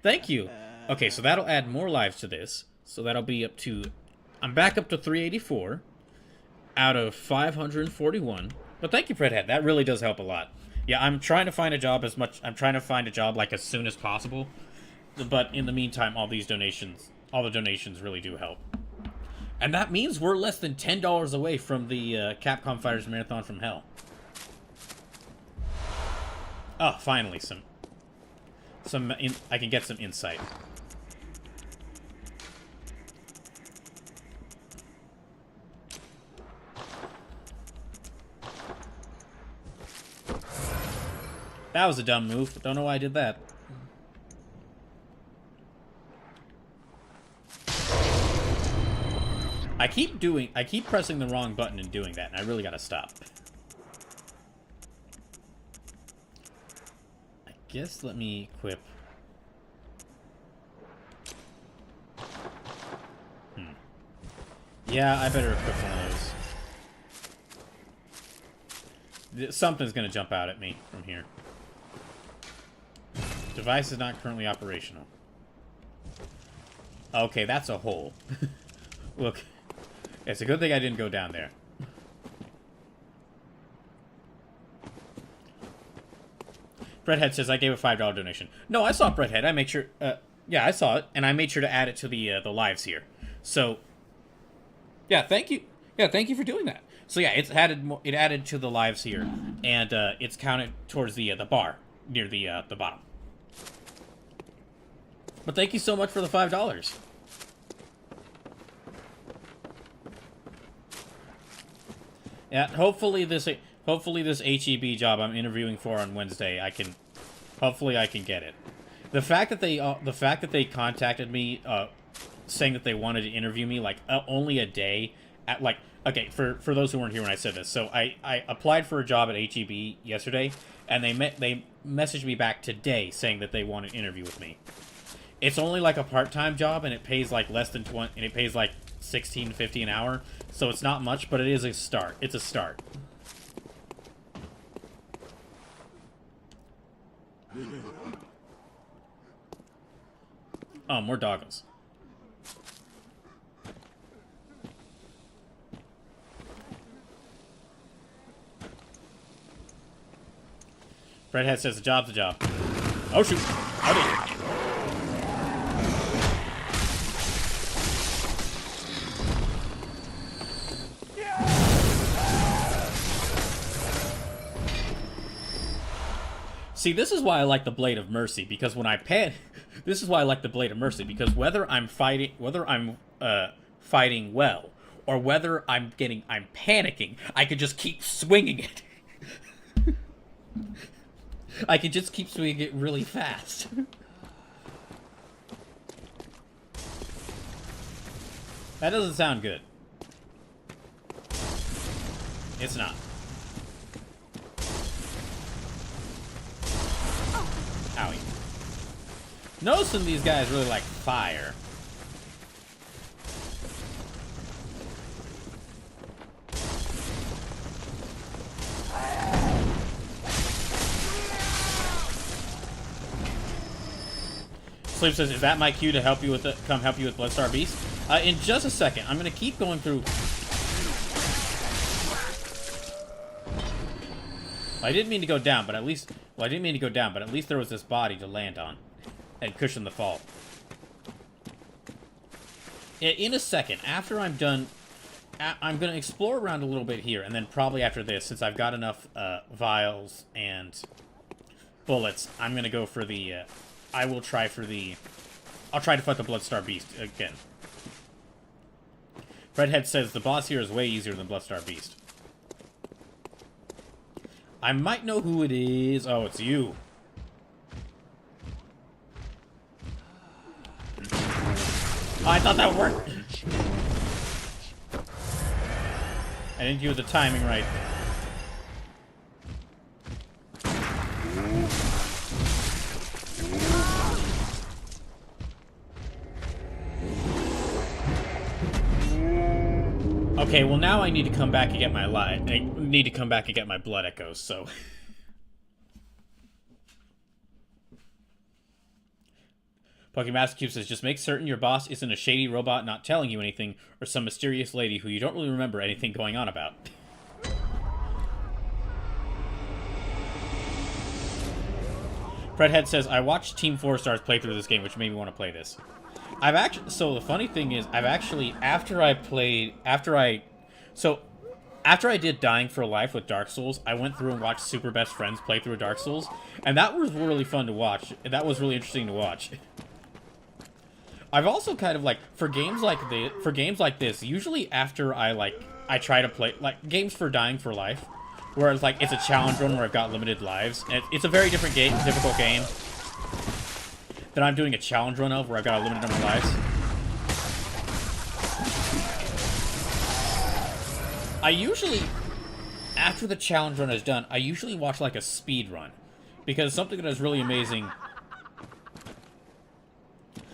S1: Thank you. Okay, so that'll add more lives to this. So that'll be up to... I'm back up to 384 out of 541. But thank you, Fredhead. That really does help a lot. Yeah, I'm trying to find a job I'm trying to find a job, like, as soon as possible. But in the meantime, all the donations really do help. And that means we're less than $10 away from the Capcom Fighters Marathon from Hell. Oh, finally, I can get some insight. That was a dumb move. Don't know why I did that. I keep pressing the wrong button and doing that, and I really gotta stop. I guess let me equip. Yeah, I better equip one of those. Something's gonna jump out at me from here. Device is not currently operational. Okay, that's a hole. Look. It's a good thing I didn't go down there. Fredhead says, I gave a $5 donation. No, I saw Fredhead. I made sure... yeah, I saw it, and I made sure to add it to the lives here. So, yeah, thank you. Yeah, thank you for doing that. So, yeah, it added to the lives here, and it's counted towards the bar, near the bottom. But thank you so much for the $5. Yeah, hopefully this HEB job I'm interviewing for on Wednesday, hopefully I can get it. The fact that they contacted me, saying that they wanted to interview me like only a day at like, okay, for those who weren't here when I said this, so I applied for a job at HEB yesterday, and they messaged me back today saying that they want to interview with me. It's only like a part-time job, and it pays like less than $20, and it pays like $16.50 an hour. So it's not much, but it is a start. It's a start. Oh, more doggos. Fredhead says the job's a job. Oh shoot! Howdy. See, this is why I like the Blade of Mercy, because when I this is why I like the Blade of Mercy, because whether I'm fighting well, or whether I'm panicking, I can just keep swinging it. I can just keep swinging it really fast. That doesn't sound good. It's not. Owie. Noticing these guys really like fire. Sleep says, is that my cue to help you with come help you with Bloodstar Beast? In just a second. I'm gonna keep going through. Well, I didn't mean to go down, but at least... Well, I didn't mean to go down, but at least there was this body to land on. And cushion the fall. In a second, after I'm done... I'm gonna explore around a little bit here, and then probably after this, since I've got enough vials and bullets, I'm gonna go for the... I will try for the... I'll try to fight the Bloodstar Beast again. Redhead says, the boss here is way easier than Bloodstar Beast. I might know who it is. Oh, it's you. Oh, I thought that worked. I didn't do the timing right. Okay, well now I need to come back and get my light. I need to come back and get my blood echoes, so... Pokemon Cube says, just make certain your boss isn't a shady robot not telling you anything, or some mysterious lady who you don't really remember anything going on about. Fredhead says, I watched Team 4 Stars play through this game, which made me want to play this. I've actually, so the funny thing is, I've actually, after I did Dying for Life with Dark Souls, I went through and watched Super Best Friends play through Dark Souls, and that was really fun to watch. That was really interesting to watch. I've also kind of, like, for games like this, usually after I try to play, like, games for Dying for Life, where it's, like, it's a challenge run where I've got limited lives, and it's a very different game, difficult game, that I'm doing a challenge run of, where I've got a limited number of lives. I usually, after the challenge run is done, I usually watch, like, a speed run, because something that is really amazing...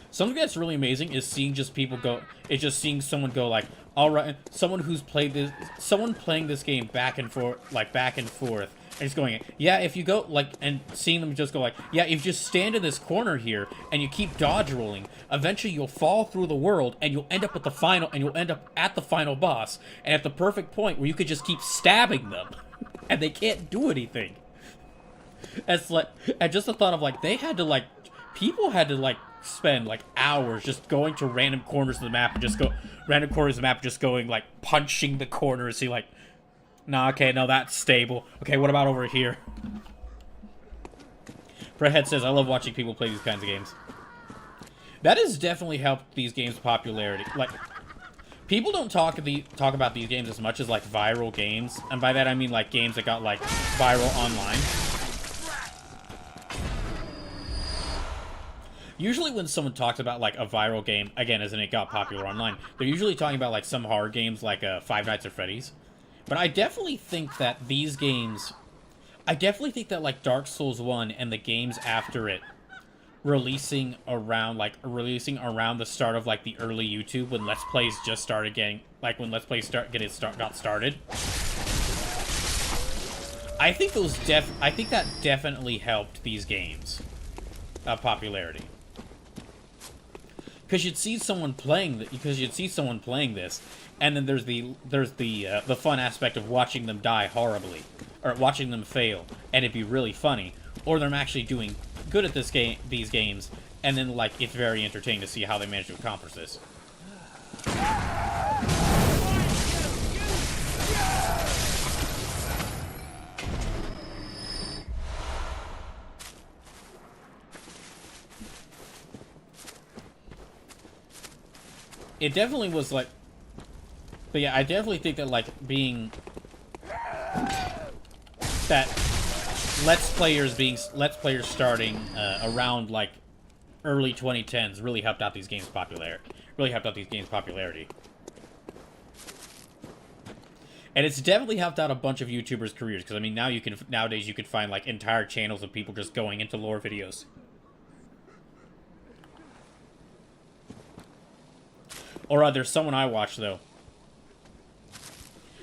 S1: Something that's really amazing is seeing just people go... It's just seeing someone go like, alright, someone who's played this... Someone playing this game back and forth, and just going, yeah, if you go, like, and seeing them just go like, yeah, if you just stand in this corner here, and you keep dodge rolling, eventually you'll fall through the world, and you'll end up at the final boss, and at the perfect point where you could just keep stabbing them, and they can't do anything. It's like, and just the thought of, like, people had to, like, spend like hours just going to random corners of the map and just going like punching the corners, see like, nah, okay, no, that's stable. Okay, what about over here? Fredhead says, I love watching people play these kinds of games. That has definitely helped these games' popularity. Like, people don't talk about these games as much as like viral games, and by that I mean like games that got like viral online. Usually when someone talks about, like, a viral game, again, as in it got popular online, they're usually talking about, like, some horror games like Five Nights at Freddy's. But I definitely think that these games... I definitely think that, like, Dark Souls 1 and the games after it releasing around the start of, like, the early YouTube, when Let's Plays just started getting... Like, when Let's Plays got started. I think that definitely helped these games' popularity. Because you'd see someone playing this, and then there's the fun aspect of watching them die horribly, or watching them fail, and it'd be really funny, or them actually doing good at these games, and then like it's very entertaining to see how they manage to accomplish this. It definitely was like, but yeah, I definitely think that like being that Let's Players starting around like early 2010s really helped out these games' popularity. And it's definitely helped out a bunch of YouTubers' careers, because I mean nowadays you can find like entire channels of people just going into lore videos. Or there's someone I watch, though.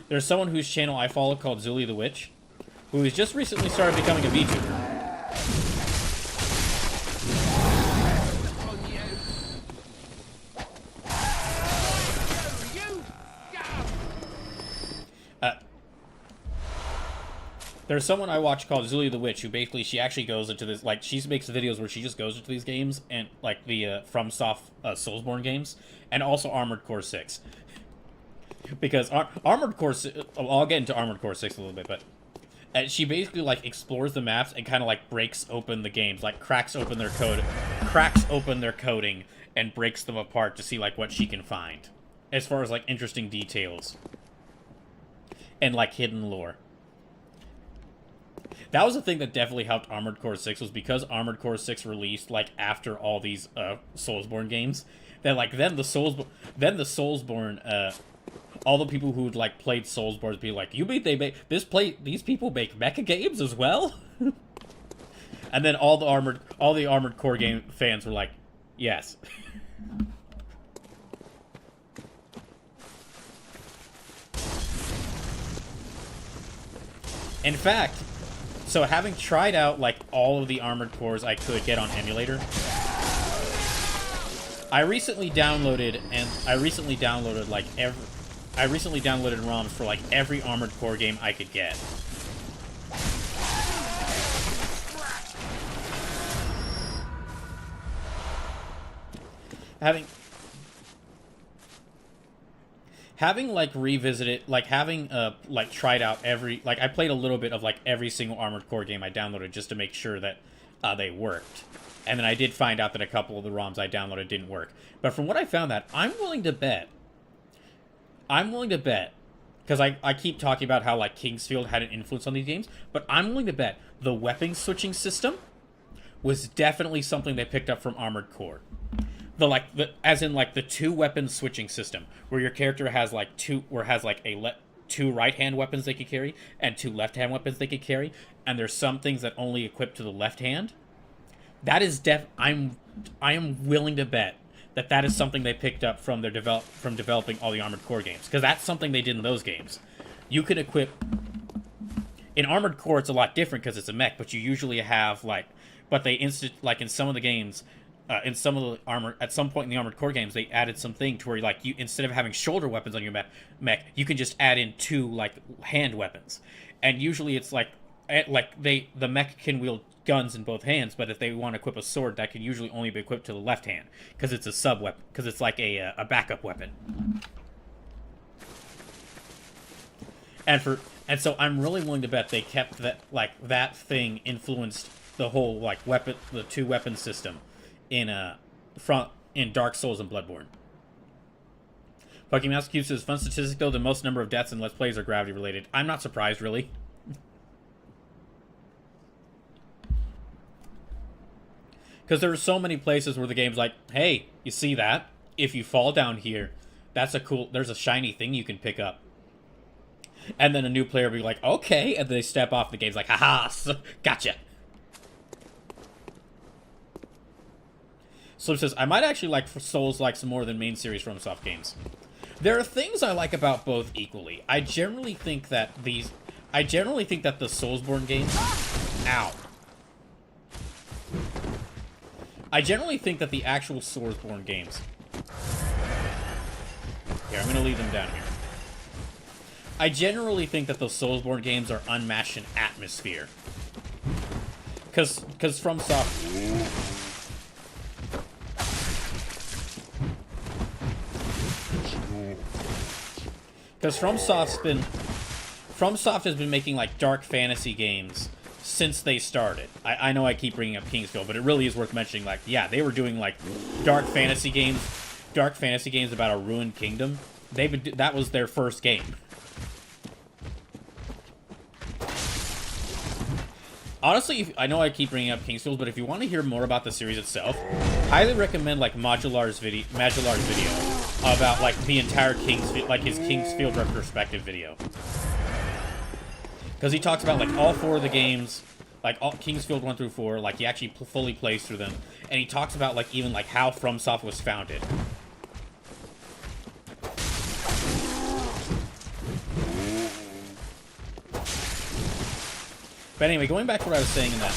S1: There's someone whose channel I follow called Zuli the Witch, who has just recently started becoming a VTuber. There's someone I watch called Zulia the Witch, who basically, she actually goes into this, like, she makes videos where she just goes into these games, and, like, the FromSoft Soulsborne games, and also Armored Core 6. Because Armored Core 6, I'll get into Armored Core 6 a little bit, but she basically, like, explores the maps and kind of, like, breaks open the games, like, cracks open their coding, and breaks them apart to see, like, what she can find. As far as, like, interesting details. And, like, hidden lore. That was the thing that definitely helped Armored Core 6, was because Armored Core 6 released, like, after all these, Soulsborne games, that, like, then the Soulsborne, all the people who, like, played Soulsborne would be like, these people make mecha games as well? And then all the Armored Core game fans were like, yes. In fact, so having tried out, like, all of the Armored Cores I could get on emulator, I recently downloaded ROMs for, like, every Armored Core game I could get. Having, like, revisited, like, having, like, tried out like, I played a little bit of, like, every single Armored Core game I downloaded just to make sure that, they worked. And then I did find out that a couple of the ROMs I downloaded didn't work. But from what I found that, I'm willing to bet, because I keep talking about how, like, Kingsfield had an influence on these games, but I'm willing to bet the weapon switching system was definitely something they picked up from Armored Core. As in, like, the two weapon switching system, where your character has, like, two right-hand weapons they could carry, and two left-hand weapons they could carry, and there's some things that only equip to the left hand. That is I am willing to bet that is something they picked up from developing all the Armored Core games, because that's something they did in those games. You could equip in Armored Core, it's a lot different because it's a mech, but you usually have, like, in some of the games, at some point in the Armored Core games, they added something to where, like, you, instead of having shoulder weapons on your mech, you can just add in two, like, hand weapons. And usually it's like the mech can wield guns in both hands, but if they want to equip a sword, that can usually only be equipped to the left hand, because it's a sub-weapon, because it's like a backup weapon. And so I'm really willing to bet they kept that, like, that thing influenced the whole, like, the two weapon system in Dark Souls and Bloodborne. Fucking Mouse Cube says, fun statistic though, the most number of deaths in Let's Plays are gravity related. I'm not surprised, really. Because there are so many places where the game's like, hey, you see that? If you fall down here, there's a shiny thing you can pick up. And then a new player will be like, okay, and they step off, the game's like, haha, gotcha. Slip says, I might actually like Souls like some more than main series FromSoft games. There are things I like about both equally. I generally think that the Soulsborne games... Ow. I generally think that the actual Soulsborne games... Here, I'm going to leave them down here. I generally think that the Soulsborne games are unmatched in atmosphere. Because FromSoft... Because FromSoft has been making, like, dark fantasy games since they started. I know I keep bringing up Kingsfield, but it really is worth mentioning, like, yeah, they were doing, like, dark fantasy games about a ruined kingdom. That was their first game. Honestly, I know I keep bringing up Kingsfield, but if you want to hear more about the series itself, highly recommend, like, Modular's video about, like, the entire Kingsfield, like, his Kingsfield retrospective video. Because he talks about, like, all four of the games, like, all Kingsfield 1 through 4, like, he actually fully plays through them, and he talks about, like, even, like, how FromSoft was founded. But anyway, going back to what I was saying in that...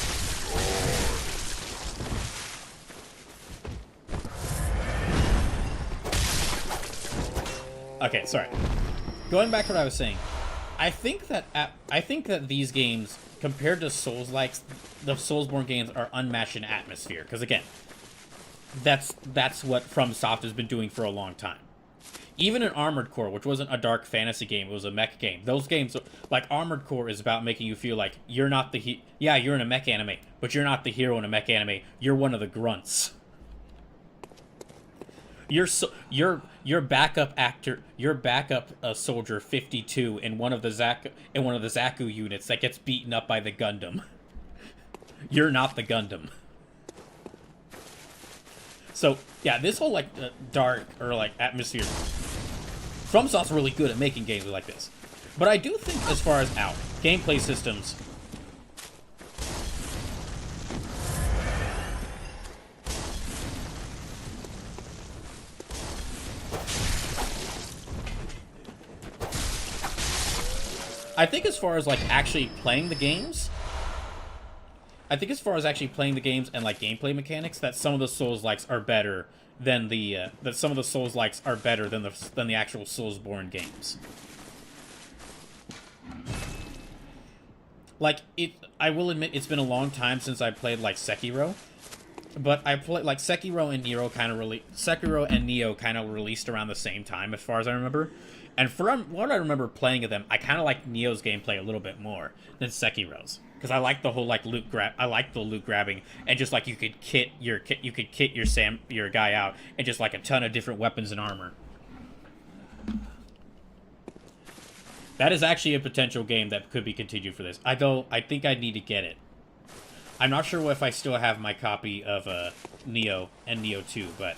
S1: Okay, sorry. Going back to what I was saying. I think that these games, compared to Souls-likes, the Soulsborne games are unmatched in atmosphere. Because again, that's what FromSoft has been doing for a long time. Even in Armored Core, which wasn't a dark fantasy game, it was a mech game. Those games, like Armored Core, is about making you feel like you're not the yeah, you're in a mech anime, but you're not the hero in a mech anime. You're one of the grunts. Your backup actor, your backup soldier 52 in one of the Zaku units that gets beaten up by the Gundam. You're not the Gundam. So yeah, this whole like dark or like atmosphere. FromSoft's really good at making games like this, but I do think as far as gameplay systems. I think as far as like actually playing the games, and like gameplay mechanics, that some of the Souls-likes are better than the actual Soulsborne games. Like I will admit it's been a long time since I played like Sekiro, but I played like Sekiro and Nioh kind of released around the same time as far as I remember. And from what I remember playing of them, I kind of like Nioh's gameplay a little bit more than Sekiro's, because I like the whole like loot grab. I like the loot grabbing, and just like you could kit your guy out, and just like a ton of different weapons and armor. That is actually a potential game that could be continued for this. I think I need to get it. I'm not sure if I still have my copy of Nioh and Nioh 2, but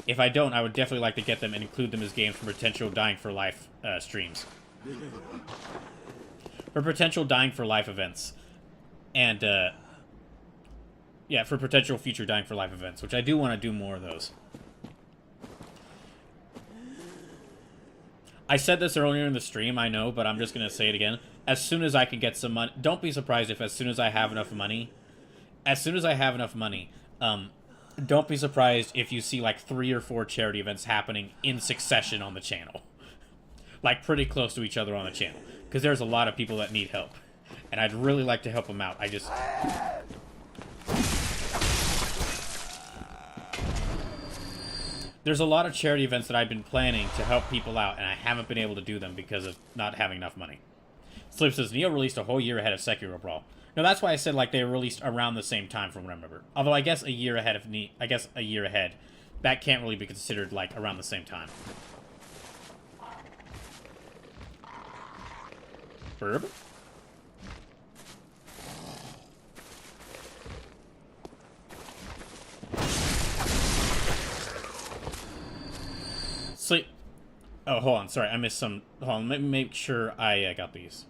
S1: if I don't, I would definitely like to get them and include them as games for potential Dying for Life streams. For potential Dying for Life events. And, yeah, for potential future Dying for Life events, which I do want to do more of those. I said this earlier in the stream, I know, but I'm just going to say it again. As soon as I can get some money, don't be surprised if as soon as I have enough money, don't be surprised if you see like 3 or 4 charity events happening in succession on the channel. Like pretty close to each other on the channel. Because there's a lot of people that need help. And I'd really like to help them out. There's a lot of charity events that I've been planning to help people out, and I haven't been able to do them because of not having enough money. Sleep says, Nioh released a whole year ahead of Sekiro Brawl. No, that's why I said like they were released around the same time from what I remember. Although I guess a year ahead. That can't really be considered like around the same time. Burb? Sleep. Oh, hold on. Sorry, I missed some. Hold on. Let me make sure I got these.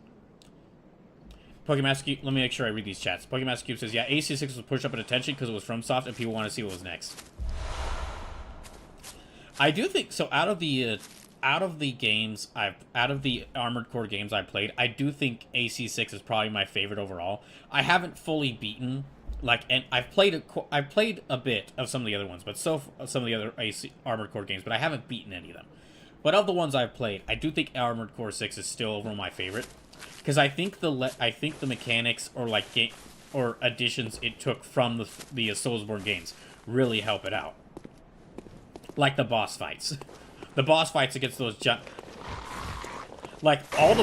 S1: Pokemaster Cube, let me make sure I read these chats. Pokemaster Cube says, yeah, AC6 was pushed up in attention because it was FromSoft and people want to see what was next. I do think, so out of the Armored Core games I've played, I do think AC6 is probably my favorite overall. I haven't fully beaten, like, and I've played a bit of some of the other ones, but some of the other Armored Core games, but I haven't beaten any of them. But of the ones I've played, I do think Armored Core 6 is still overall my favorite. Because I think the mechanics or like or additions it took from the Soulsborne games really help it out. Like the boss fights, against those like all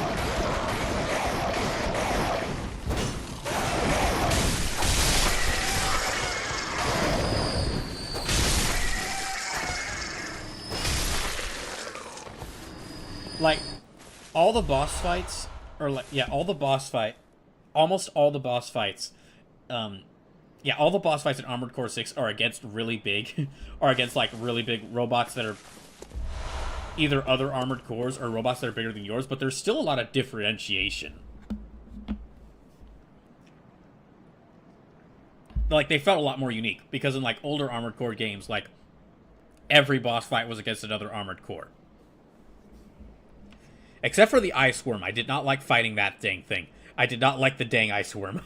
S1: the boss fights. Or like, yeah, almost all the boss fights, yeah, all the boss fights in Armored Core 6 are against really big robots that are either other Armored Cores or robots that are bigger than yours, but there's still a lot of differentiation. Like, they felt a lot more unique, because in, like, older Armored Core games, like, every boss fight was against another Armored Core. Except for the ice worm. I did not like fighting that dang thing. I did not like the dang ice worm.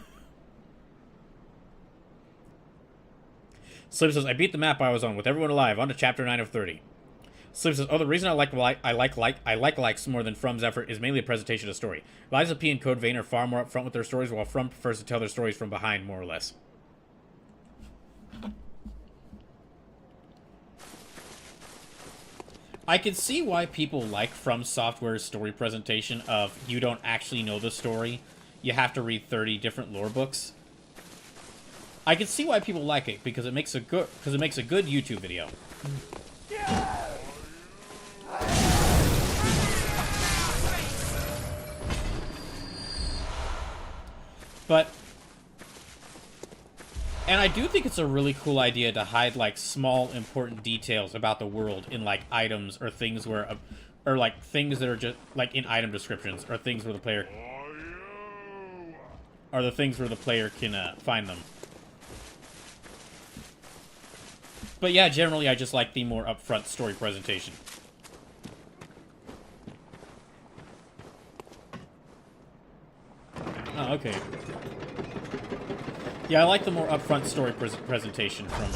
S1: Slim says, I beat the map I was on with everyone alive. On to chapter 9 of 30. Sleep says, "Oh, the reason I like likes more than From's effort is mainly a presentation of story. Liza P and Code Vein are far more upfront with their stories, while From prefers to tell their stories from behind, more or less." I can see why people like From Software's story presentation of you don't actually know the story. You have to read 30 different lore books. I can see why people like it because it makes a good YouTube video. But, and I do think it's a really cool idea to hide, like, small, important details about the world in, like, items or things where, or, like, things that are just, like, in item descriptions, or things where the player, or the things where the player can, find them. But yeah, generally I just like the more upfront story presentation. Oh, okay. Yeah, I like the more upfront story presentation from,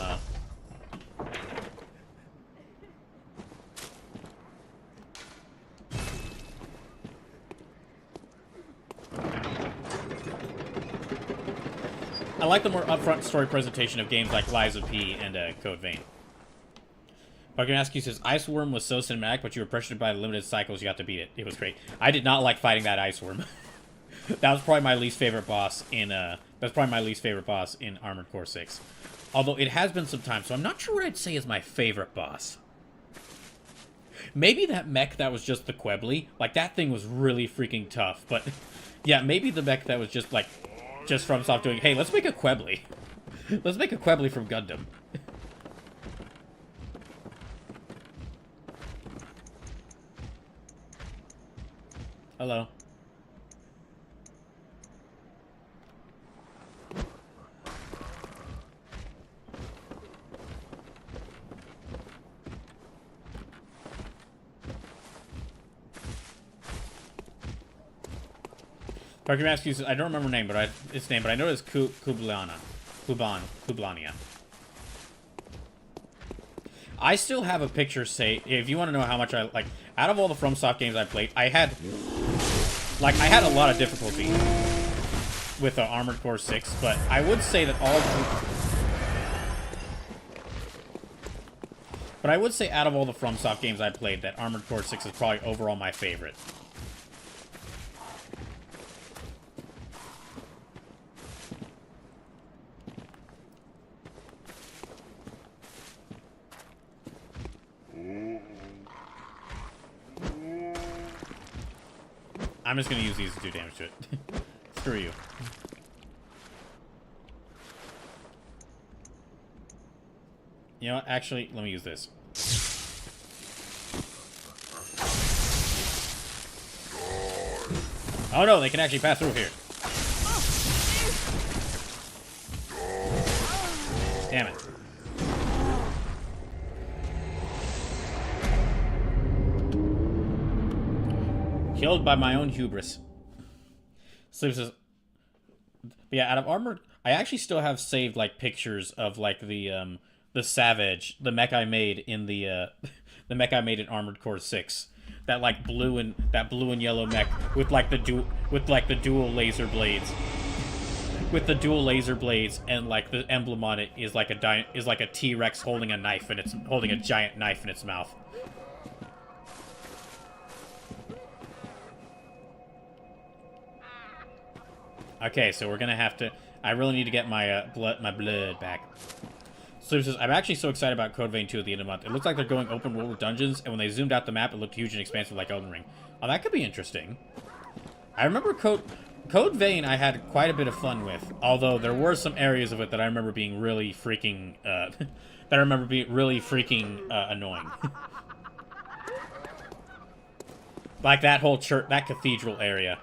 S1: I like the more upfront story presentation of games like Lies of P and Code Vein. Buck and Askew says, Ice Worm was so cinematic, but you were pressured by the limited cycles, you got to beat it. It was great. I did not like fighting that Ice Worm. That was probably my least favorite boss in, Armored Core 6. Although it has been some time, so I'm not sure what I'd say is my favorite boss. Maybe that mech that was just the Quebly. Like, that thing was really freaking tough. But, yeah, maybe the mech that was just, like, just FromSoft doing, hey, let's make a Quebly. Let's make a Quebly from Gundam. Hello. Parker Mask uses, I don't remember its name, but I know it's Kublania. I still have a picture, say, if you want to know how much I, like, out of all the FromSoft games I played, I had a lot of difficulty with Armored Core 6, but I would say that out of all the FromSoft games I played, that Armored Core 6 is probably overall my favorite. I'm just gonna use these to do damage to it. Screw you. You know what? Actually, let me use this. Oh no, they can actually pass through here. Damn it. Killed by my own hubris. Sleep says, yeah, out of Armored, I actually still have saved, like, pictures of, like, the Savage, the mech I made in the mech I made in Armored Core 6. That, like, blue and yellow mech with, like, the dual laser blades. With the dual laser blades, and, like, the emblem on it is like a T-Rex holding a knife, and it's holding a giant knife in its mouth. Okay, so we're gonna have to... I really need to get my blood back. Sleep says, I'm actually so excited about Code Vein 2 at the end of the month. It looks like they're going open world with dungeons, and when they zoomed out the map, it looked huge and expansive like Elden Ring. Oh, that could be interesting. I remember Code Vein I had quite a bit of fun with, although there were some areas of it that I remember being really freaking... annoying. Like that whole church, that cathedral area.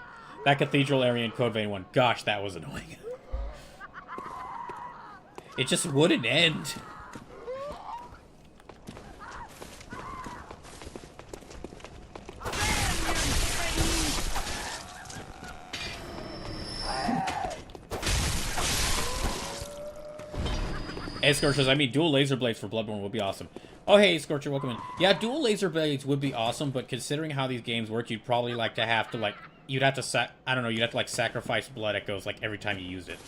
S1: That cathedral area in Code Vein 1. Gosh, that was annoying. It just wouldn't end. Escort says, I mean, dual laser blades for Bloodborne would be awesome. Oh, hey, Scorcher, welcome in. Yeah, dual laser blades would be awesome, but considering how these games work, you'd probably like to have to, like, you'd have to, I don't know, you'd have to, like, sacrifice blood echoes, like, every time you used it.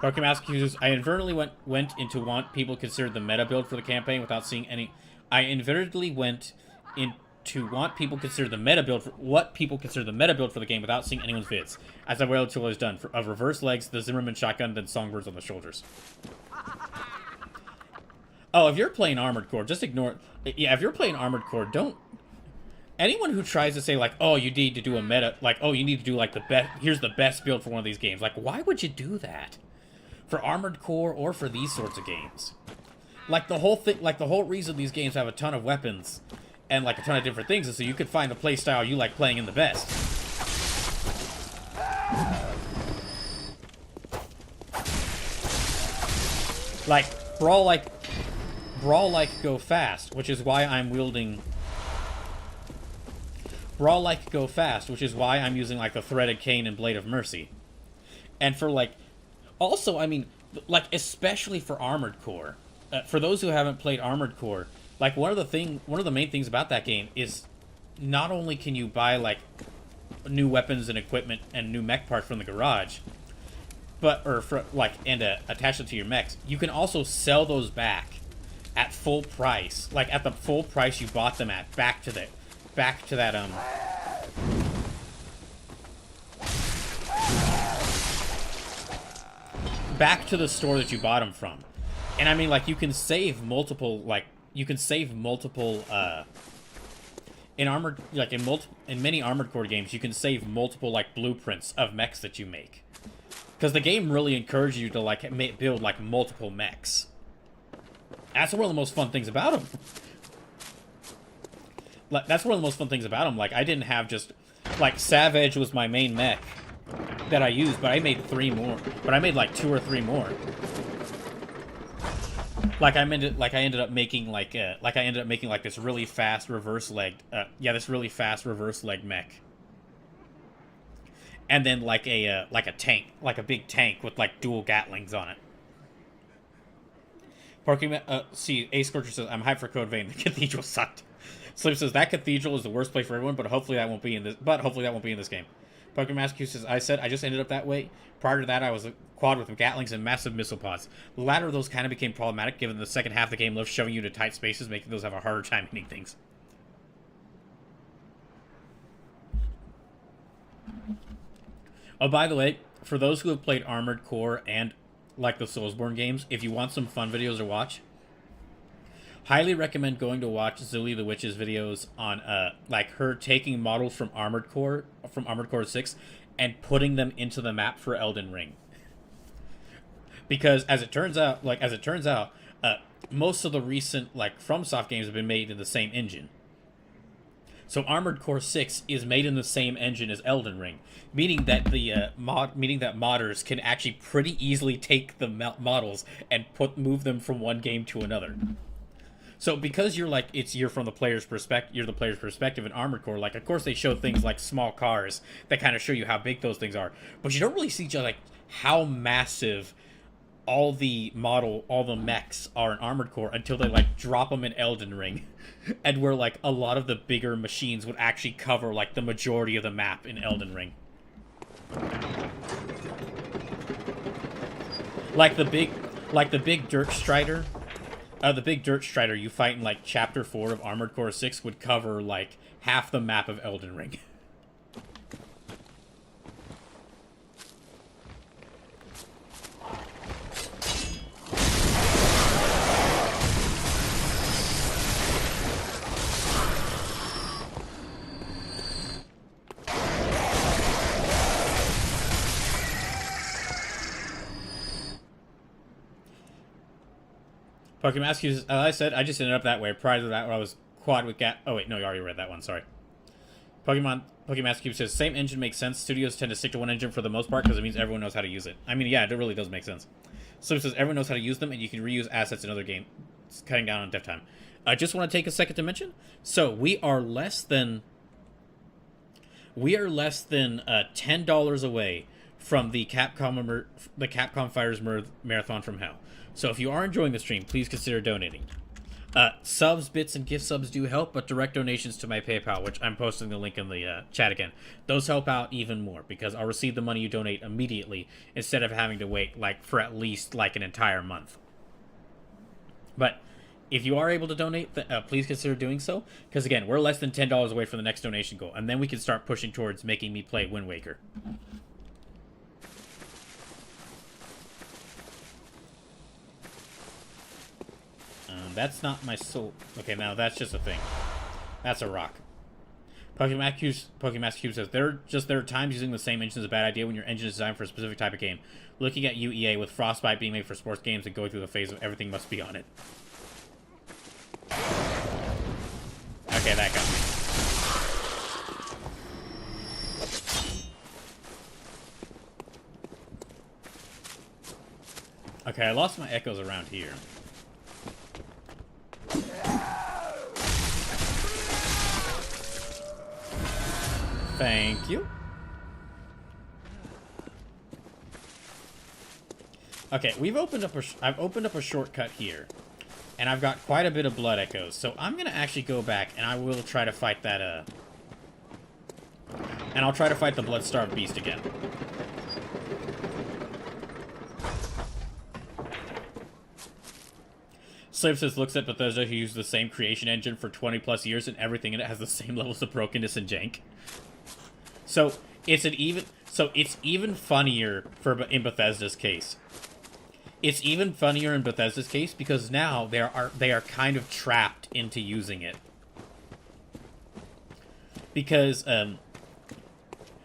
S1: Pokemon Mask users, I inadvertently went into what people considered the meta build for the campaign without seeing any. I inadvertently went into what people consider the meta build for the game without seeing anyone's vids. As I waited till it was done, of reverse legs, the Zimmerman shotgun, then songbirds on the shoulders. Oh, if you're playing Armored Core, just ignore. Yeah, if you're playing Armored Core, don't. Anyone who tries to say, like, oh, you need to do a meta, like, oh, you need to do, like, the best, here's the best build for one of these games. Like, why would you do that? For Armored Core or for these sorts of games. Like, the whole reason these games have a ton of weapons and, like, a ton of different things is so you could find the playstyle you like playing in the best. Like, Brawl like go fast, which is why I'm wielding... Brawl like go fast, which is why I'm using, like, the Threaded Cane and Blade of Mercy. And for, like... Also, I mean, like, especially for Armored Core, for those who haven't played Armored Core, like, one of the main things about that game is not only can you buy, like, new weapons and equipment and new mech parts from the garage, but, and attach it to your mechs, you can also sell those back at full price, like, at the full price you bought them at, back to that, back to the store that you bought them from. And I mean, like, you can save multiple, in many Armored Core games, you can save multiple, like, blueprints of mechs that you make. Because the game really encourages you to, like, build, like, multiple mechs. That's one of the most fun things about them. Like, that's one of the most fun things about them. Like, I didn't have just, like, Savage was my main mech that I used, but I made 3 more. But I made, like, 2 or 3 more. I ended up making this really fast reverse legged mech. And then like a tank, like a big tank with like dual Gatlings on it. Pokemon, A Scorcher says, I'm hyped for Code Vein. The cathedral sucked. Sleep says that cathedral is the worst place for everyone, but hopefully that won't be in this game. Pokemon Master Q says, I just ended up that way. Prior to that, I was a quad with Gatlings and massive missile pods. The latter of those kind of became problematic, given the second half of the game loves shoving you to tight spaces, making those have a harder time hitting things. Oh, by the way, for those who have played Armored Core and like the Soulsborne games, if you want some fun videos to watch, highly recommend going to watch Zilly the Witch's videos on like her taking models from Armored Core 6 and putting them into the map for Elden Ring. Because as it turns out, most of the recent like FromSoft games have been made in the same engine. So Armored Core 6 is made in the same engine as Elden Ring, meaning that modders can actually pretty easily take the models and move them from one game to another. So because you're the player's perspective in Armored Core, like, of course they show things like small cars that kind of show you how big those things are, but you don't really see just like how massive all the mechs are in Armored Core until they like drop them in Elden Ring, and where like a lot of the bigger machines would actually cover like the majority of the map in Elden Ring. Like the big dirt strider. The big dirt strider you fight in like Chapter 4 of Armored Core 6 would cover like half the map of Elden Ring. Pokemon Mask uses, as I said, I just ended up that way. Prior to that, where I was quad with Oh wait, no, you already read that one. Sorry. Pokemon Mask Cube says same engine makes sense. Studios tend to stick to one engine for the most part because it means everyone knows how to use it. I mean, yeah, it really does make sense. So it says everyone knows how to use them, and you can reuse assets in other games, cutting down on dev time. I just want to take a second to mention. So we are less than $10 away from the Capcom Fighters Marathon from Hell. So if you are enjoying the stream, please consider donating. Subs, bits, and gift subs do help, but direct donations to my PayPal, which I'm posting the link in the chat again, those help out even more, because I'll receive the money you donate immediately instead of having to wait for at least an entire month. But if you are able to donate, please consider doing so, because again, we're less than $10 away from the next donation goal, and then we can start pushing towards making me play Wind Waker. That's not my soul. Okay, now that's just a thing. That's a rock. Pokemon Cube says, there are times using the same engine is a bad idea when your engine is designed for a specific type of game. Looking at UEA with Frostbite being made for sports games and going through the phase of everything must be on it. Okay, that got me. Okay, I lost my echoes around here. Thank you. Okay, I've opened up a shortcut here, and I've got quite a bit of blood echoes. So I'm gonna actually go back, and I will try to fight that. And I'll try to fight the blood-starved beast again. Slave says looks at Bethesda, who used the same creation engine for 20 plus years, and everything in it has the same levels of brokenness and jank. So it's even funnier in Bethesda's case. It's even funnier in Bethesda's case because now they are kind of trapped into using it. Because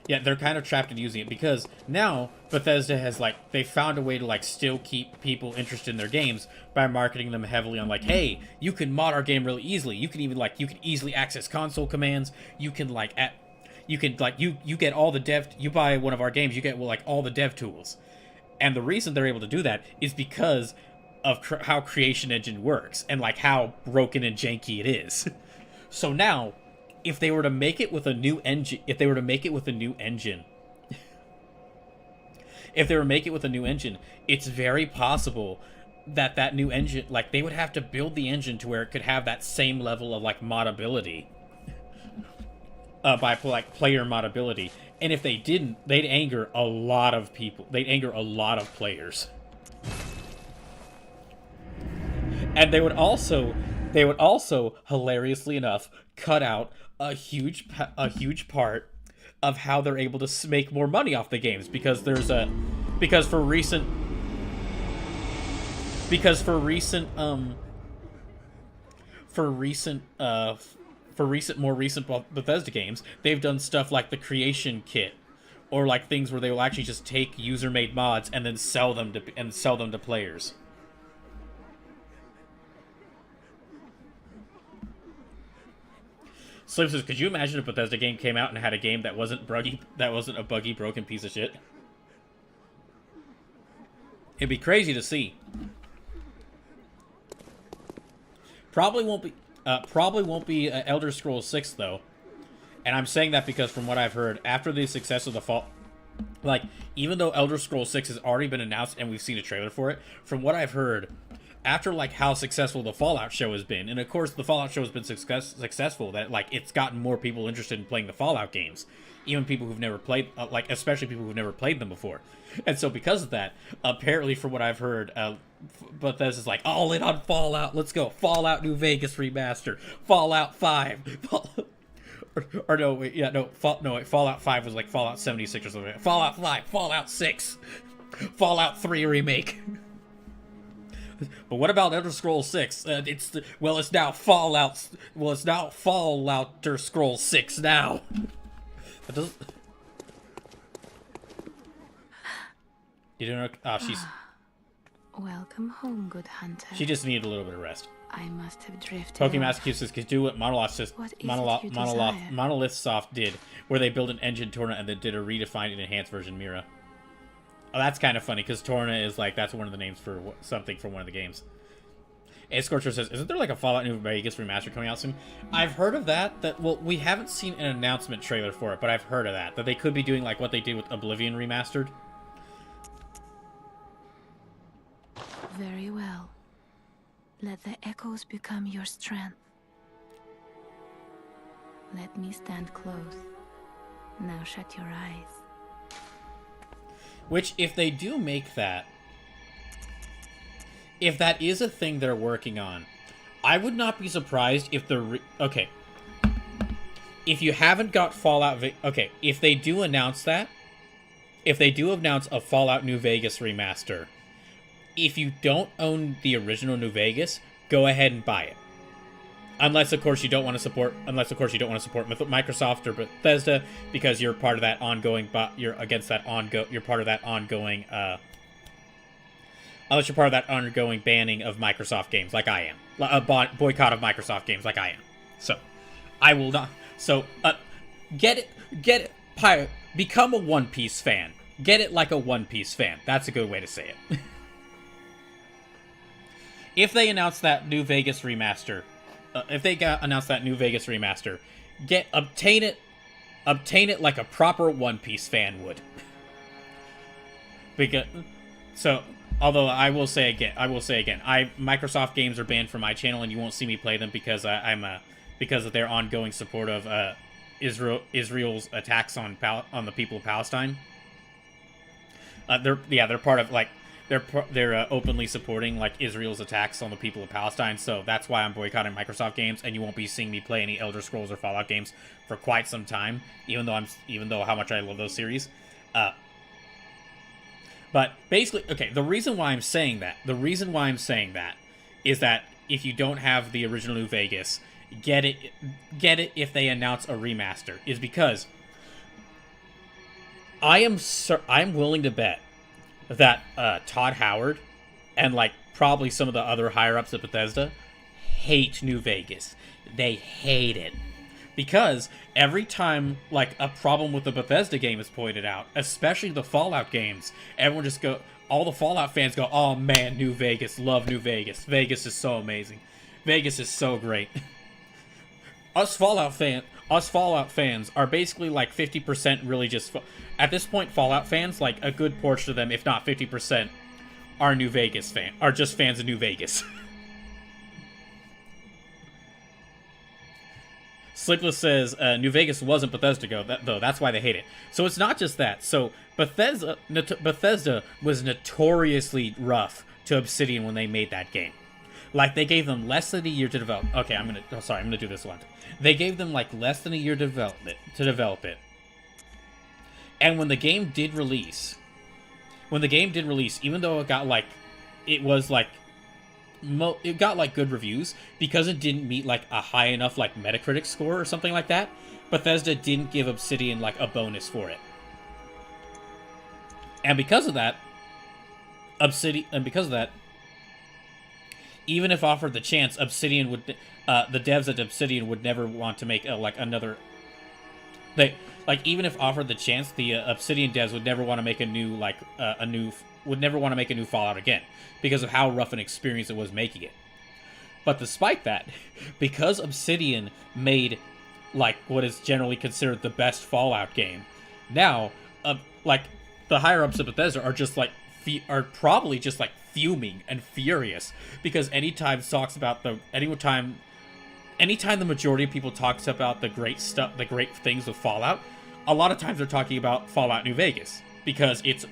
S1: yeah, they're kind of trapped in using it because now Bethesda has they found a way to still keep people interested in their games by marketing them heavily on hey, you can mod our game really easily. You can even you can easily access console commands. You can you get all the dev. You buy one of our games, you get all the dev tools. And the reason they're able to do that is because of how Creation Engine works and how broken and janky it is. So now, if they were to make it with a new engine, it's very possible that new engine, they would have to build the engine to where it could have that same level of modability. By player modability, and if they didn't, they'd anger a lot of people. They'd anger a lot of players, and they would also, hilariously enough, cut out a huge part of how they're able to make more money off the games because for more recent Bethesda games, they've done stuff like the Creation Kit, or things where they will actually just take user-made mods and then sell them to players. Slim says, "Could you imagine if Bethesda game came out and had a game that wasn't a buggy, broken piece of shit? It'd be crazy to see. Probably won't be Elder Scrolls 6 though, and I'm saying that because from what I've heard, after the success of the fall, even though Elder Scrolls 6 has already been announced and we've seen a trailer for it, from what I've heard, after how successful the Fallout show has been, and of course the Fallout show has been successful, that it's gotten more people interested in playing the Fallout games, even people who've never played, especially people who've never played them before, and so because of that, apparently from what I've heard, Bethesda's all in on Fallout. Let's go. Fallout New Vegas remaster. Fallout 5. Fallout 5 was Fallout 76 or something. Fallout 5. Fallout 6. Fallout 3 remake. But what about Elder Scrolls 6? It's now Fallout. Well, it's now Fallouter Scrolls 6 now. That doesn't. You don't know? Oh, she's.
S2: Welcome home, good hunter.
S1: She just needed a little bit of rest.
S2: I must have drifted.
S1: Pokemon says could do what Monolith Soft did, where they built an engine Torna and then did a redefined and enhanced version Mira. Oh, that's kind of funny because Torna is that's one of the names for something from one of the games. Scorcher says, "Isn't there a Fallout New Vegas remaster coming out soon?" I've heard of that. Well, we haven't seen an announcement trailer for it, but I've heard of that they could be doing what they did with Oblivion remastered.
S2: well. Let the echoes become your strength. Let me stand close. Now shut your eyes.
S1: Which, if they do make that, if that is a thing they're working on, I would not be surprised if the... okay. If you haven't got Fallout... okay, if they do announce that, if they do announce a Fallout New Vegas remaster, if you don't own the original New Vegas, go ahead and buy it. Unless, of course, you don't want to support Microsoft or Bethesda, because you're part of that ongoing... you're against that you're part of that ongoing... unless you're part of that ongoing banning of Microsoft games, like I am. A boycott of Microsoft games, like I am. So, I will not... So, get it... become a One Piece fan. Get it like a One Piece fan. That's a good way to say it. If they announce that New Vegas remaster... announce that New Vegas remaster, obtain it like a proper One Piece fan would. Because... So... Although I will say again, Microsoft games are banned from my channel, and you won't see me play them because because of their ongoing support of Israel's attacks on the people of Palestine. They're part of they're openly supporting like Israel's attacks on the people of Palestine. So that's why I'm boycotting Microsoft games, and you won't be seeing me play any Elder Scrolls or Fallout games for quite some time. Even though how much I love those series. But basically, okay, the reason why I'm saying that is that if you don't have the original New Vegas, get it if they announce a remaster, is because I'm willing to bet that Todd Howard and like probably some of the other higher ups at Bethesda hate New Vegas. They hate it. Because every time, like, a problem with the Bethesda game is pointed out, especially the Fallout games, all the Fallout fans go, oh man, New Vegas, love New Vegas. Vegas is so amazing. Vegas is so great. Us Fallout fans are basically like 50% really just... At this point, Fallout fans, like, a good portion of them, if not 50%, are are just fans of New Vegas. Sleepless says, New Vegas wasn't Bethesda though. That's why they hate it. So it's not just that. So Bethesda was notoriously rough to Obsidian when they made that game. Like, they gave them less than a year to develop. Okay, I'm gonna do this one. They gave them, like, less than a year to develop it. And when the game did release, even though it got, like, it got like good reviews because it didn't meet like a high enough like Metacritic score or something like that. Bethesda didn't give Obsidian like a bonus for it, and because of that, even if offered the chance, Obsidian would the devs at Obsidian would never want to make even if offered the chance, the Obsidian devs would never want to make a new Fallout again because of how rough an experience it was making it. But despite that, because Obsidian made like what is generally considered the best Fallout game, now like the higher ups of Bethesda are just like probably just like fuming and furious because anytime the majority of people talks about the great things of Fallout, a lot of times they're talking about Fallout New Vegas because of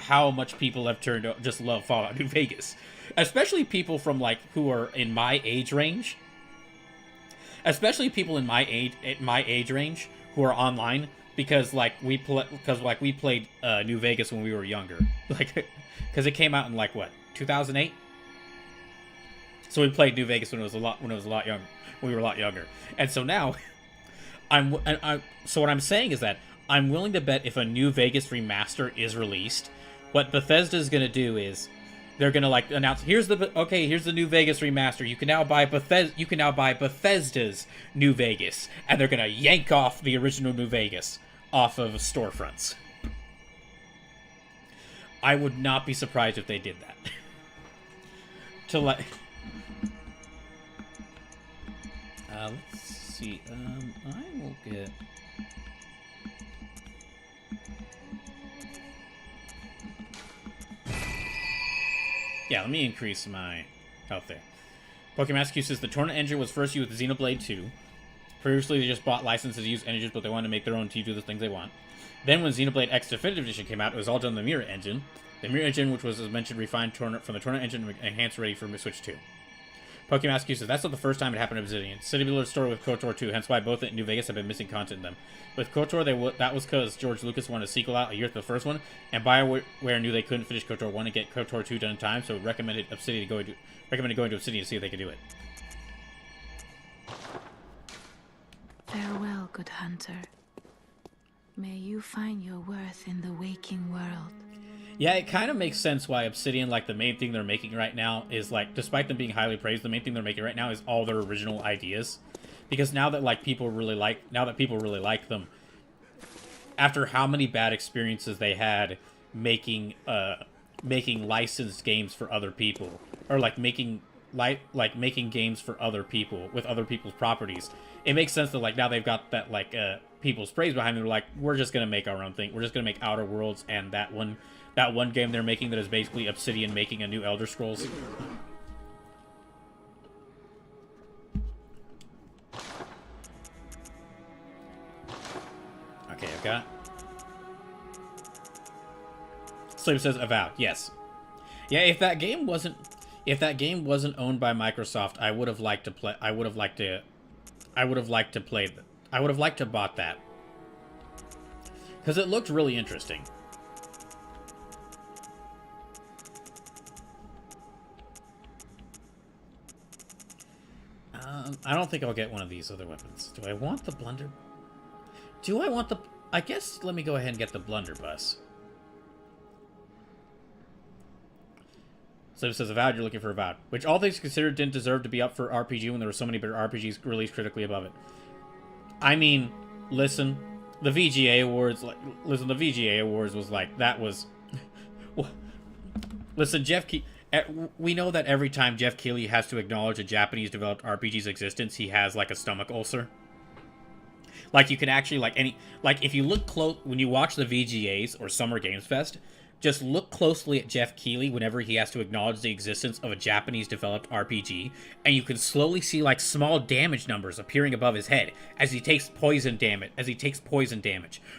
S1: how much people have turned to just love Fallout New Vegas, especially people from like who are in my age range. Especially people in my age range who are online because we played New Vegas when we were younger, like because it came out in like what 2008. So we played New Vegas when we were a lot younger, and so now so what I'm saying is that I'm willing to bet if a New Vegas remaster is released, what Bethesda is going to do is they're going to like announce, here's the New Vegas remaster. You can now buy Bethesda's New Vegas, and they're going to yank off the original New Vegas off of storefronts. I would not be surprised if they did that. Let's see. I will get. Yeah, let me increase my health there. Pokemon Master says the Torrent engine was first used with Xenoblade 2. Previously, they just bought licenses to use engines, but they wanted to make their own to do the things they want. Then, when Xenoblade X Definitive Edition came out, it was all done in the Mirror engine. The Mirror engine, which was, as mentioned, refined from the Torrent engine and enhanced ready for Switch 2. Pokemon Master says that's not the first time it happened to Obsidian. Similar story with KOTOR 2, hence why both it and New Vegas have been missing content in them. With KOTOR, that was because George Lucas wanted a sequel out a year after the first one, and BioWare knew they couldn't finish KOTOR 1 and get KOTOR 2 done in time, so it recommended going to Obsidian to see if they could do it.
S2: Farewell, good hunter. May you find your worth in the waking world.
S1: Yeah, it kind of makes sense why Obsidian, like, the main thing they're making right now is, like, despite them being highly praised, the main thing they're making right now is all their original ideas. Because now that, like, people really like them, after how many bad experiences they had making licensed games for other people, or, like, making games for other people with other people's properties, it makes sense that, like, now they've got that, like, people's praise behind them. They're like, we're just gonna make our own thing. We're just gonna make Outer Worlds and that one game they're making that is basically Obsidian making a new Elder Scrolls. Okay, I've got. Sleep says Avowed. Yes. Yeah, if that game wasn't owned by Microsoft, I would have liked to play. I would have liked to bought that because it looked really interesting. I don't think I'll get one of these other weapons. Do I want the blunder? Do I want the... I guess let me go ahead and get the blunderbuss. So it says Avowed, you're looking for Avowed. Which, all things considered, didn't deserve to be up for RPG when there were so many better RPGs released critically above it. I mean, listen, the VGA Awards... the VGA Awards was like... That was... Listen, we know that every time Jeff Keighley has to acknowledge a Japanese-developed RPG's existence, he has, like, a stomach ulcer. Like, you can actually, like, if you look close, when you watch the VGAs or Summer Games Fest, just look closely at Jeff Keighley whenever he has to acknowledge the existence of a Japanese-developed RPG, and you can slowly see, like, small damage numbers appearing above his head as he takes poison damage,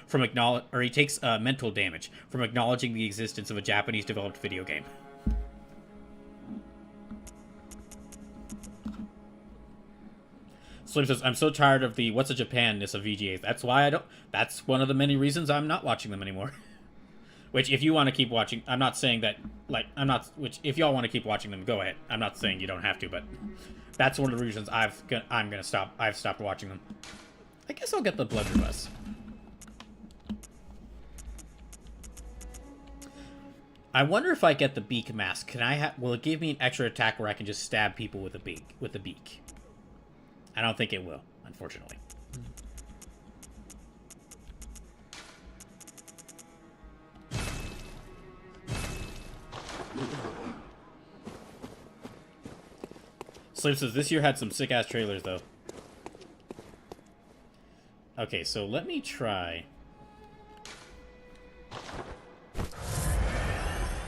S1: from he takes mental damage from acknowledging the existence of a Japanese-developed video game. Slim says, I'm so tired of the what's a Japan-ness of VGAs. That's why that's one of the many reasons I'm not watching them anymore. Which, if you want to keep watching, I'm not saying that, if y'all want to keep watching them, go ahead. I'm not saying you don't have to, but that's one of the reasons I've stopped watching them. I guess I'll get the blunderbuss. I wonder if I get the beak mask, will it give me an extra attack where I can just stab people with a beak? I don't think it will, unfortunately. Sleep says, this year had some sick-ass trailers, though. Okay, so let me try...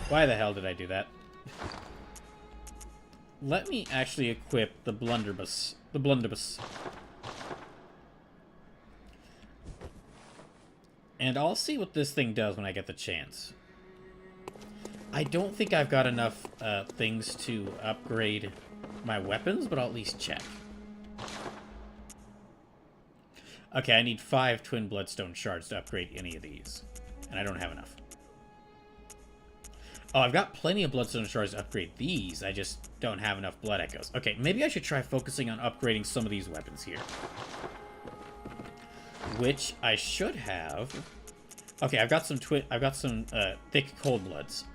S1: Why the hell did I do that? Let me actually equip the blunderbuss. And I'll see what this thing does when I get the chance. I don't think I've got enough things to upgrade my weapons, but I'll at least check. Okay, I need 5 Twin Bloodstone Shards to upgrade any of these. And I don't have enough. Oh, I've got plenty of Bloodstone Shards to upgrade these. I just don't have enough Blood Echoes. Okay, maybe I should try focusing on upgrading some of these weapons here. Which I should have. Okay, I've got some thick Cold Bloods.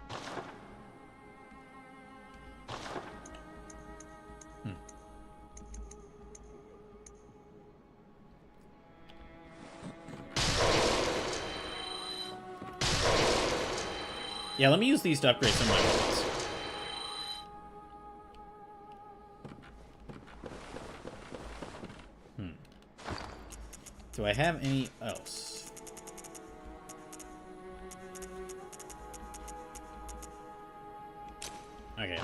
S1: Yeah, let me use these to upgrade some of my weapons. Do I have any else? Okay,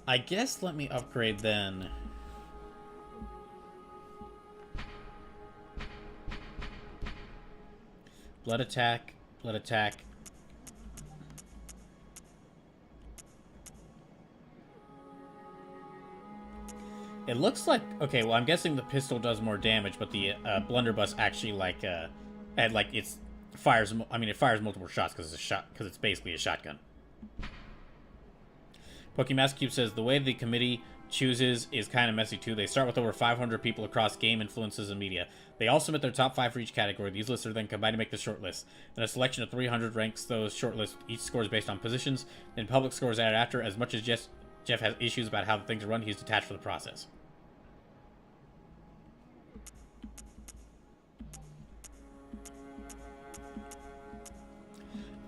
S1: I guess let me upgrade then. Blood attack, blood attack. It looks like, okay, well I'm guessing the pistol does more damage, but the blunderbuss actually it fires multiple shots because it's basically a shotgun. Pokemaster Cube says the way the committee chooses is kind of messy too. They start with over 500 people across game, influences, and media. They all submit their top 5 for each category. These lists are then combined to make the short list. Then a selection of 300 ranks those short lists. Each score is based on positions. Then public scores added after. As much as Jeff has issues about how the things are run, he's detached from the process.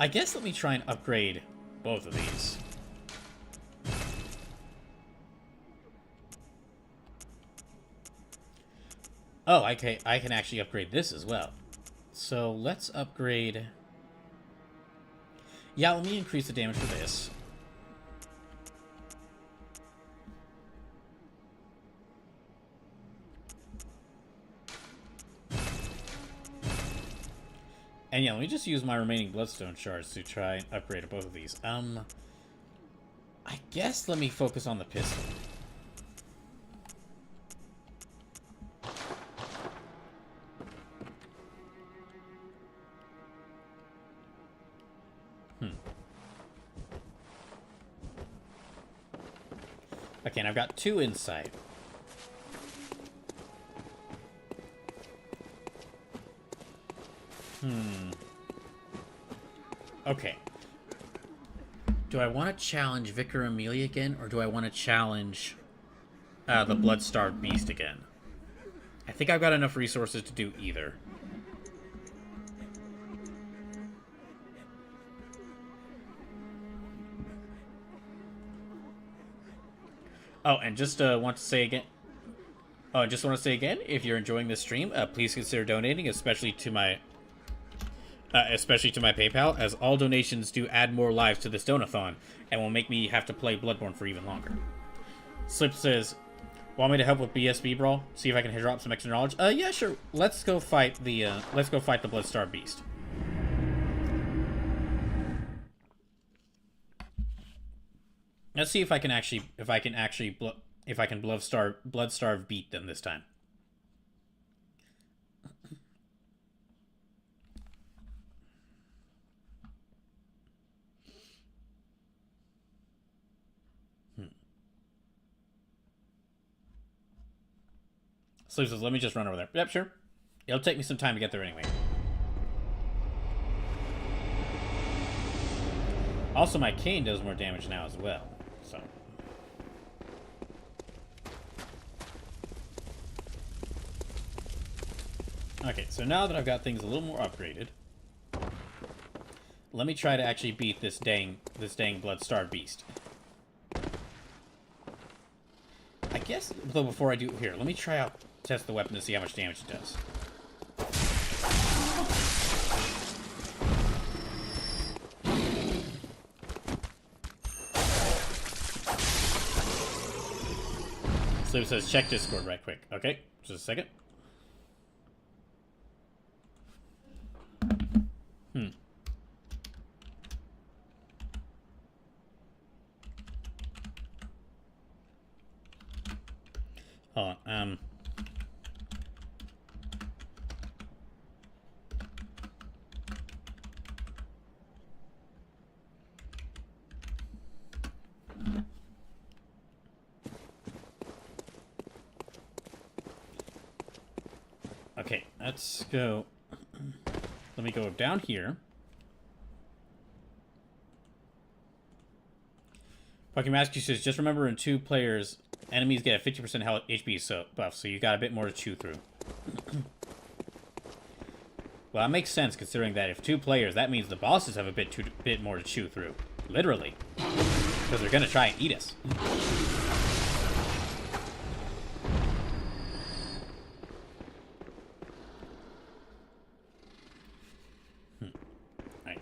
S1: I guess let me try and upgrade both of these. Oh, I can actually upgrade this as well. So let's upgrade... Yeah, let me increase the damage for this. And yeah, let me just use my remaining bloodstone shards to try and upgrade both of these. I guess let me focus on the pistol. Okay, and I've got 2 insight. Okay. Do I want to challenge Vicar Amelia again, or do I want to challenge the Blood-Starved Beast again? I think I've got enough resources to do either. Oh, and just want to say again... Oh, I just want to say again, if you're enjoying this stream, please consider donating, especially to my PayPal, as all donations do add more lives to this Donathon, and will make me have to play Bloodborne for even longer. Slip says, want me to help with BSB Brawl? See if I can drop some extra knowledge? Yeah, sure. Let's go fight the Blood-Starved Beast. Let's see if I can Blood-Starve beat them this time. Sleep says, let me just run over there. Yep, sure. It'll take me some time to get there anyway. Also, my cane does more damage now as well, so... Okay, so now that I've got things a little more upgraded, let me try to actually beat this dang Blood-Starved Beast. I guess, though, before I do... Here, let me test the weapon to see how much damage it does. So it says check Discord right quick. Okay, just a second. Hold on, okay, let's go. Let me go down here. Pokemaster says, just remember in 2 players, enemies get a 50% health HP buff, so you got a bit more to chew through. Well, that makes sense considering that if 2 players, that means the bosses have a bit more to chew through. Literally. Because they're gonna try and eat us. Right.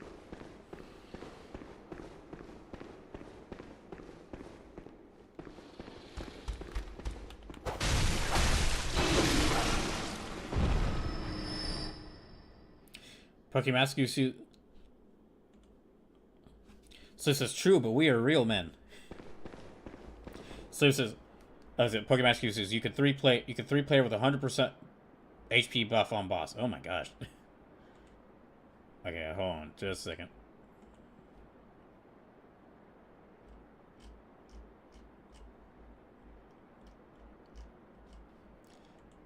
S1: Pokemascusu. So this is true, but we are real men. So this is. Pokemascusu says you could three player with 100% HP buff on boss. Oh my gosh. Okay, hold on, just a second.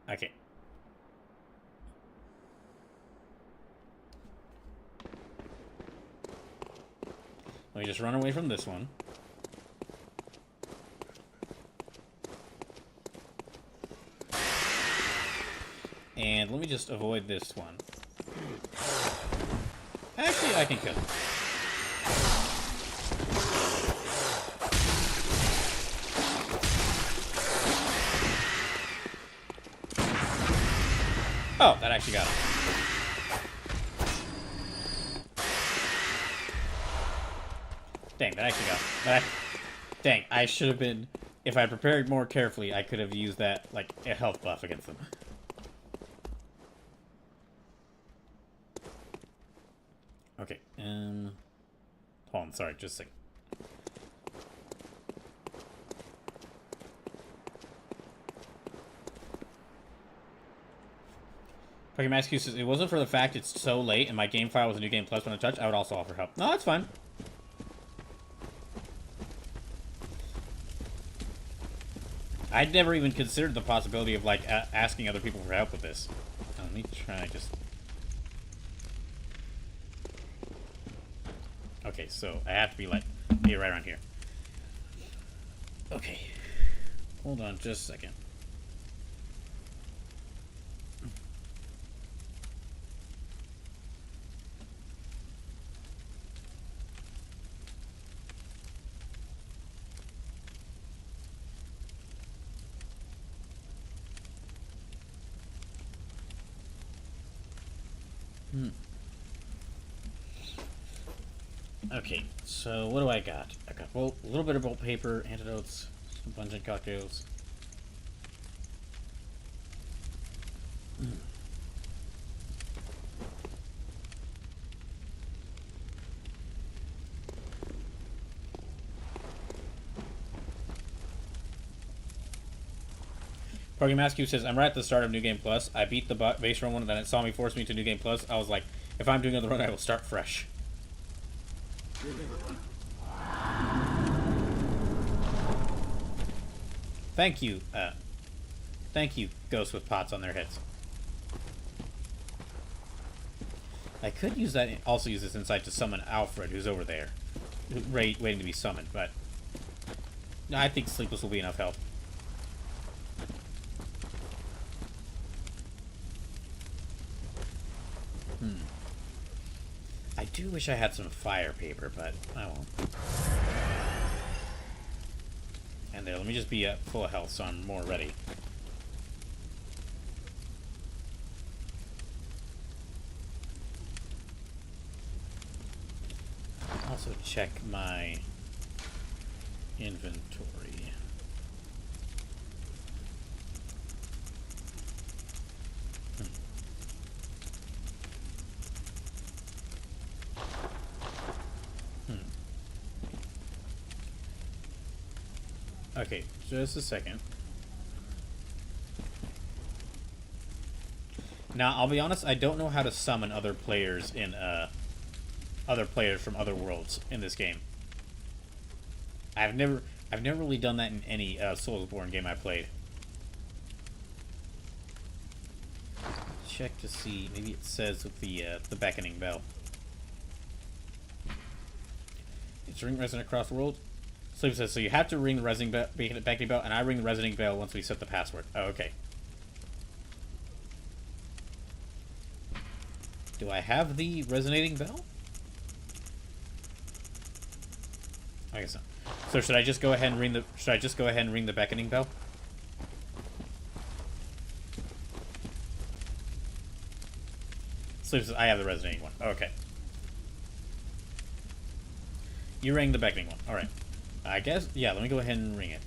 S1: Okay. Let me just run away from this one. And let me just avoid this one. Actually, I can kill him. Oh, that actually got him. Dang, that actually got him. Dang, I should have been... If I prepared more carefully, I could have used that, like, a health buff against them. Okay, hold on, sorry, just a second. Pokemascu says, it wasn't for the fact it's so late and my game file was a New Game Plus when I touch, I would also offer help. No, that's fine. I'd never even considered the possibility of, like, asking other people for help with this. Let me try just... Okay, so I have to be, like, right around here. Okay. Hold on just a second. Okay, so what do I got? I got a little bit of bolt paper, antidotes, some pungent cocktails. Pokemascu says, I'm right at the start of New Game Plus. I beat the base run one and then it saw me force me to New Game Plus. I was like, if I'm doing another run, I will start fresh. Thank you, ghosts with pots on their heads. I could use that, also use this insight to summon Alfred, who's over there, waiting to be summoned, but I think Sleepless will be enough help. I do wish I had some fire paper, but I won't. And there, let me just be full of health so I'm more ready. Also check my inventory. Okay, just a second. Now, I'll be honest, I don't know how to summon other players in, other players from other worlds in this game. I've never really done that in any, Soulsborne game I played. Check to see, maybe it says with the beckoning bell. It's ring resonant across the world. Sleep says, so you have to ring the beckoning bell, and I ring the resonating bell once we set the password. Oh, okay. Do I have the resonating bell? I guess not. So should I just go ahead and ring the beckoning bell? Sleep says, I have the resonating one. Okay. You rang the beckoning one. Alright. I guess, yeah, let me go ahead and ring it.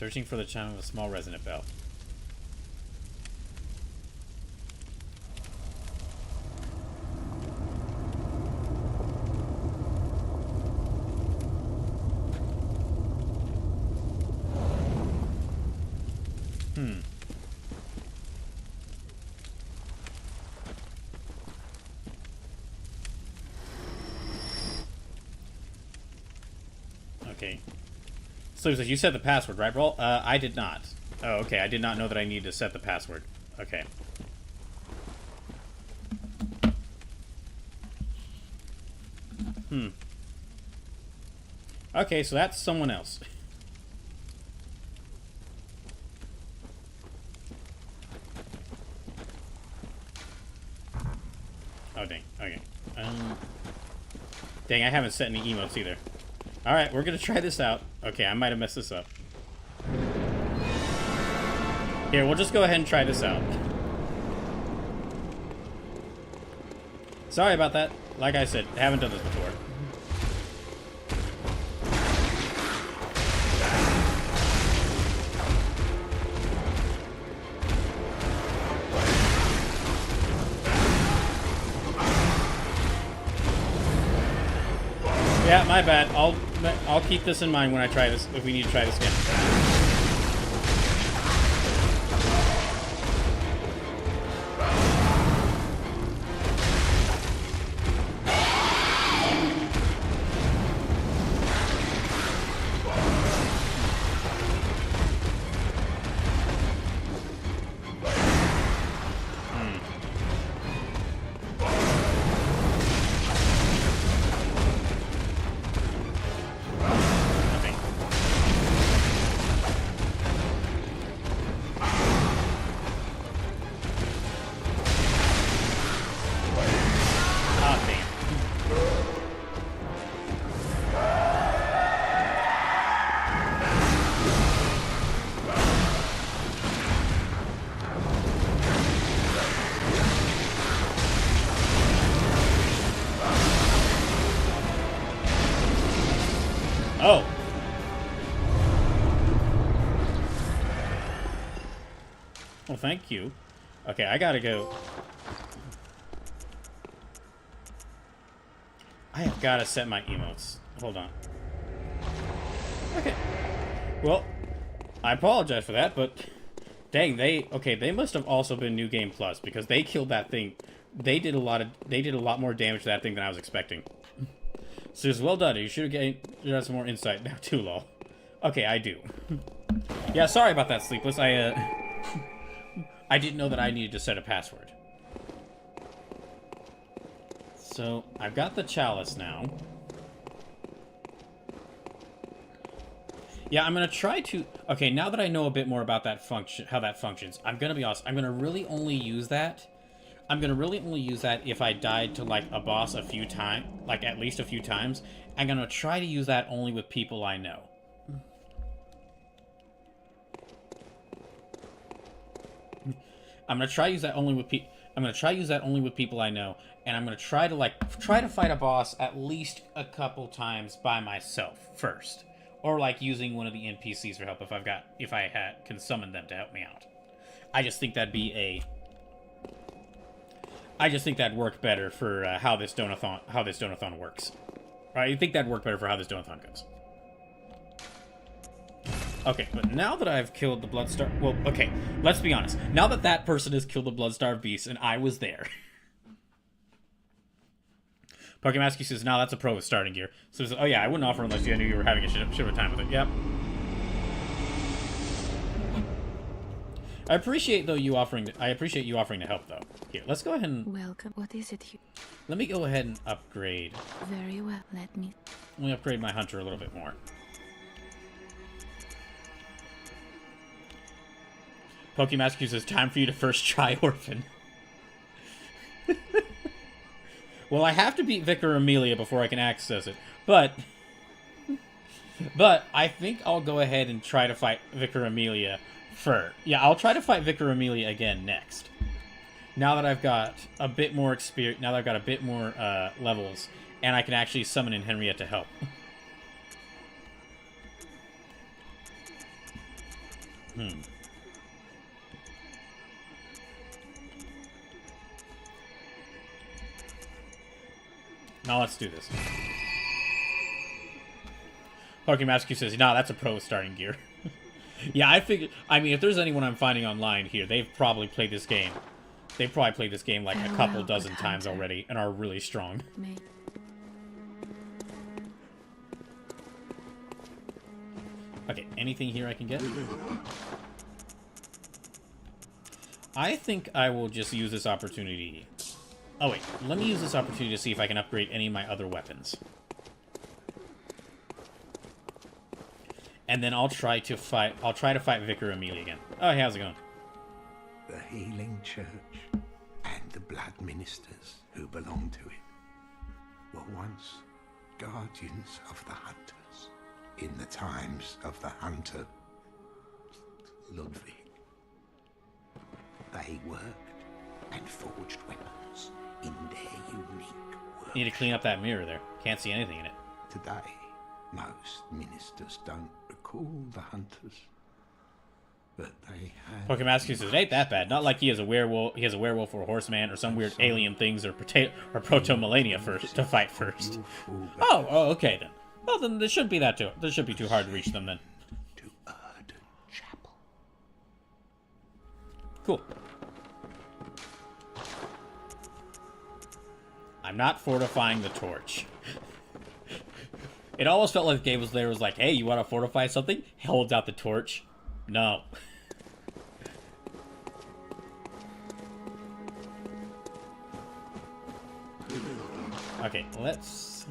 S1: Searching for the chime of a small resonant bell. Okay. So you set the password, right, Brawl? I did not. Oh, okay. I did not know that I needed to set the password. Okay. Okay, so that's someone else. Oh, dang. Okay. Dang, I haven't set any emotes either. Alright, we're gonna try this out. Okay, I might have messed this up. Here, we'll just go ahead and try this out. Sorry about that. Like I said, I haven't done this before. Yeah, my bad. I'll keep this in mind when I try this, if we need to try this again. Oh. Well, thank you. Okay, I gotta go. I have gotta set my emotes. Hold on. Okay. Well, I apologize for that, but dang, they must have also been New Game Plus because they killed that thing. They did a lot more damage to that thing than I was expecting. So it's well done. You should have got some more insight now too, lol. Okay, I do. Yeah, sorry about that, Sleepless. I didn't know that I needed to set a password. So I've got the chalice now. Yeah, I'm gonna try to. Okay, now that I know a bit more about that function, how that functions, I'm gonna be honest. I'm gonna really only use that. I'm gonna really only use that if I died to like a boss a few times, like at least a few times. I'm gonna try to use that only with people I know. I'm gonna try to use that only with people I know, and I'm gonna try to fight a boss at least a couple times by myself first, or like using one of the NPCs for help if I can summon them to help me out. I just think that'd work better for how this Donathon works. Right? I think that'd work better for how this Donathon goes. Okay, but now that I've killed the Bloodstar... Well, okay, let's be honest. Now that that person has killed the Bloodstar Beast and I was there... Pokemaski says, "No, that's a pro with starting gear." So, oh yeah, I wouldn't offer unless you knew you were having a shit of a time with it. Yep. I appreciate you offering to help, though. Here, let's go ahead and...
S2: Welcome. What is it?
S1: Let me go ahead and upgrade.
S2: Very well. Let me
S1: upgrade my hunter a little bit more. Pokemaski says, "Time for you to first try Orphan." Well, I have to beat Vicar Amelia before I can access it. But I think I'll go ahead and try to fight Vicar Amelia first. Yeah, I'll try to fight Vicar Amelia again next. Now that I've got a bit more experience, now that I've got a bit more levels, and I can actually summon in Henriette to help. Now let's do this. Parking Master says, nah, that's a pro starting gear. Yeah, I figured... I mean, if there's anyone I'm finding online here, they've probably played this game. They've probably played this game like a couple dozen times already and are really strong. Okay, anything here I can get? I think I will just use this opportunity. Oh wait, let me use this opportunity to see if I can upgrade any of my other weapons. And then I'll try to fight Vicar Amelia again. Oh, hey, how's it going?
S4: The healing church and the blood ministers who belong to it were once guardians of the hunters in the times of the hunter Ludwig. They worked and forged weapons in their unique work.
S1: Need to clean up that mirror there. Can't see anything in it.
S4: Today, most ministers don't recall the hunters, but they had...
S1: Pokemon Master says it ain't that bad. Not like he has a werewolf. He has a werewolf or a horseman or some weird alien things or proto-millennia first to fight first. Oh, okay then. Well, then this shouldn't be that too. This should be too hard to reach them then.
S4: To Erdon Chapel.
S1: Cool. I'm not fortifying the torch. It almost felt like the game was there. Was like, hey, you want to fortify something? Holds out the torch. No. Okay, let's...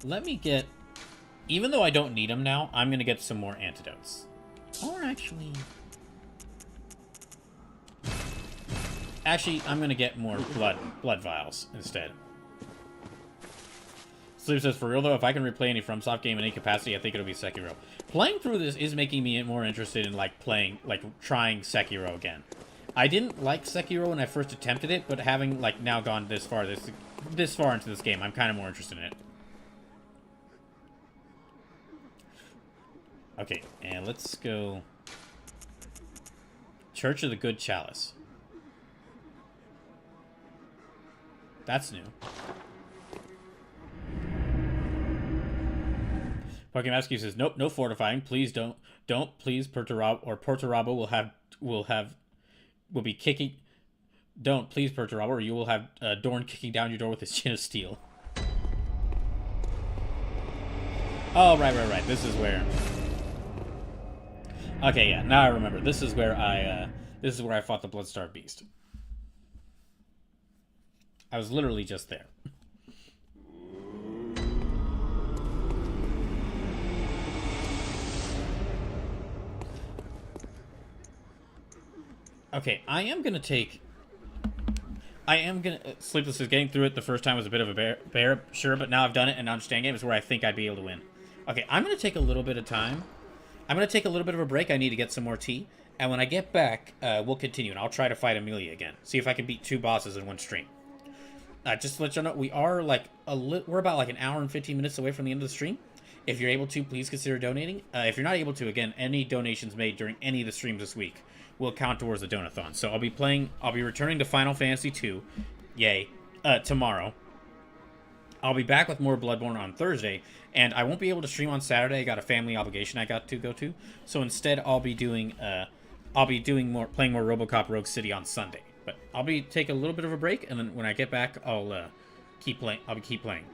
S1: Let me get... Even though I don't need them now, I'm going to get some more antidotes. Or actually... Actually, I'm going to get more blood vials instead. Sleep says, for real though, if I can replay any FromSoft game in any capacity, I think it'll be Sekiro. Playing through this is making me more interested in, like, trying Sekiro again. I didn't like Sekiro when I first attempted it, but having, like, now gone this far into this game, I'm kind of more interested in it. Okay, and let's go... Church of the Good Chalice. That's new. Pokemon Rescue says, nope, no fortifying. Please don't, please, Perturabo will be kicking. Don't, please, Perturabo, or you will have Dorn kicking down your door with his chin of steel. Oh, right. This is where... Okay, yeah, now I remember. This is where I fought the Bloodstar Beast. I was literally just there. Okay, Sleepless is getting through it the first time was a bit of a bear, sure, but now I've done it and understand game is where I think I'd be able to win. Okay, I'm going to take a little bit of time. I'm going to take a little bit of a break. I need to get some more tea. And when I get back, we'll continue, and I'll try to fight Amelia again. See if I can beat 2 bosses in one stream. Just to let you know, we are we're about like an hour and 15 minutes away from the end of the stream. If you're able to, please consider donating. If you're not able to, again, any donations made during any of the streams this week will count towards the Donathon. So I'll be returning to Final Fantasy II, yay, tomorrow. I'll be back with more Bloodborne on Thursday, and I won't be able to stream on Saturday. I got a family obligation I got to go to. So instead, I'll be playing more RoboCop Rogue City on Sunday. But I'll take a little bit of a break, and then when I get back, I'll keep playing.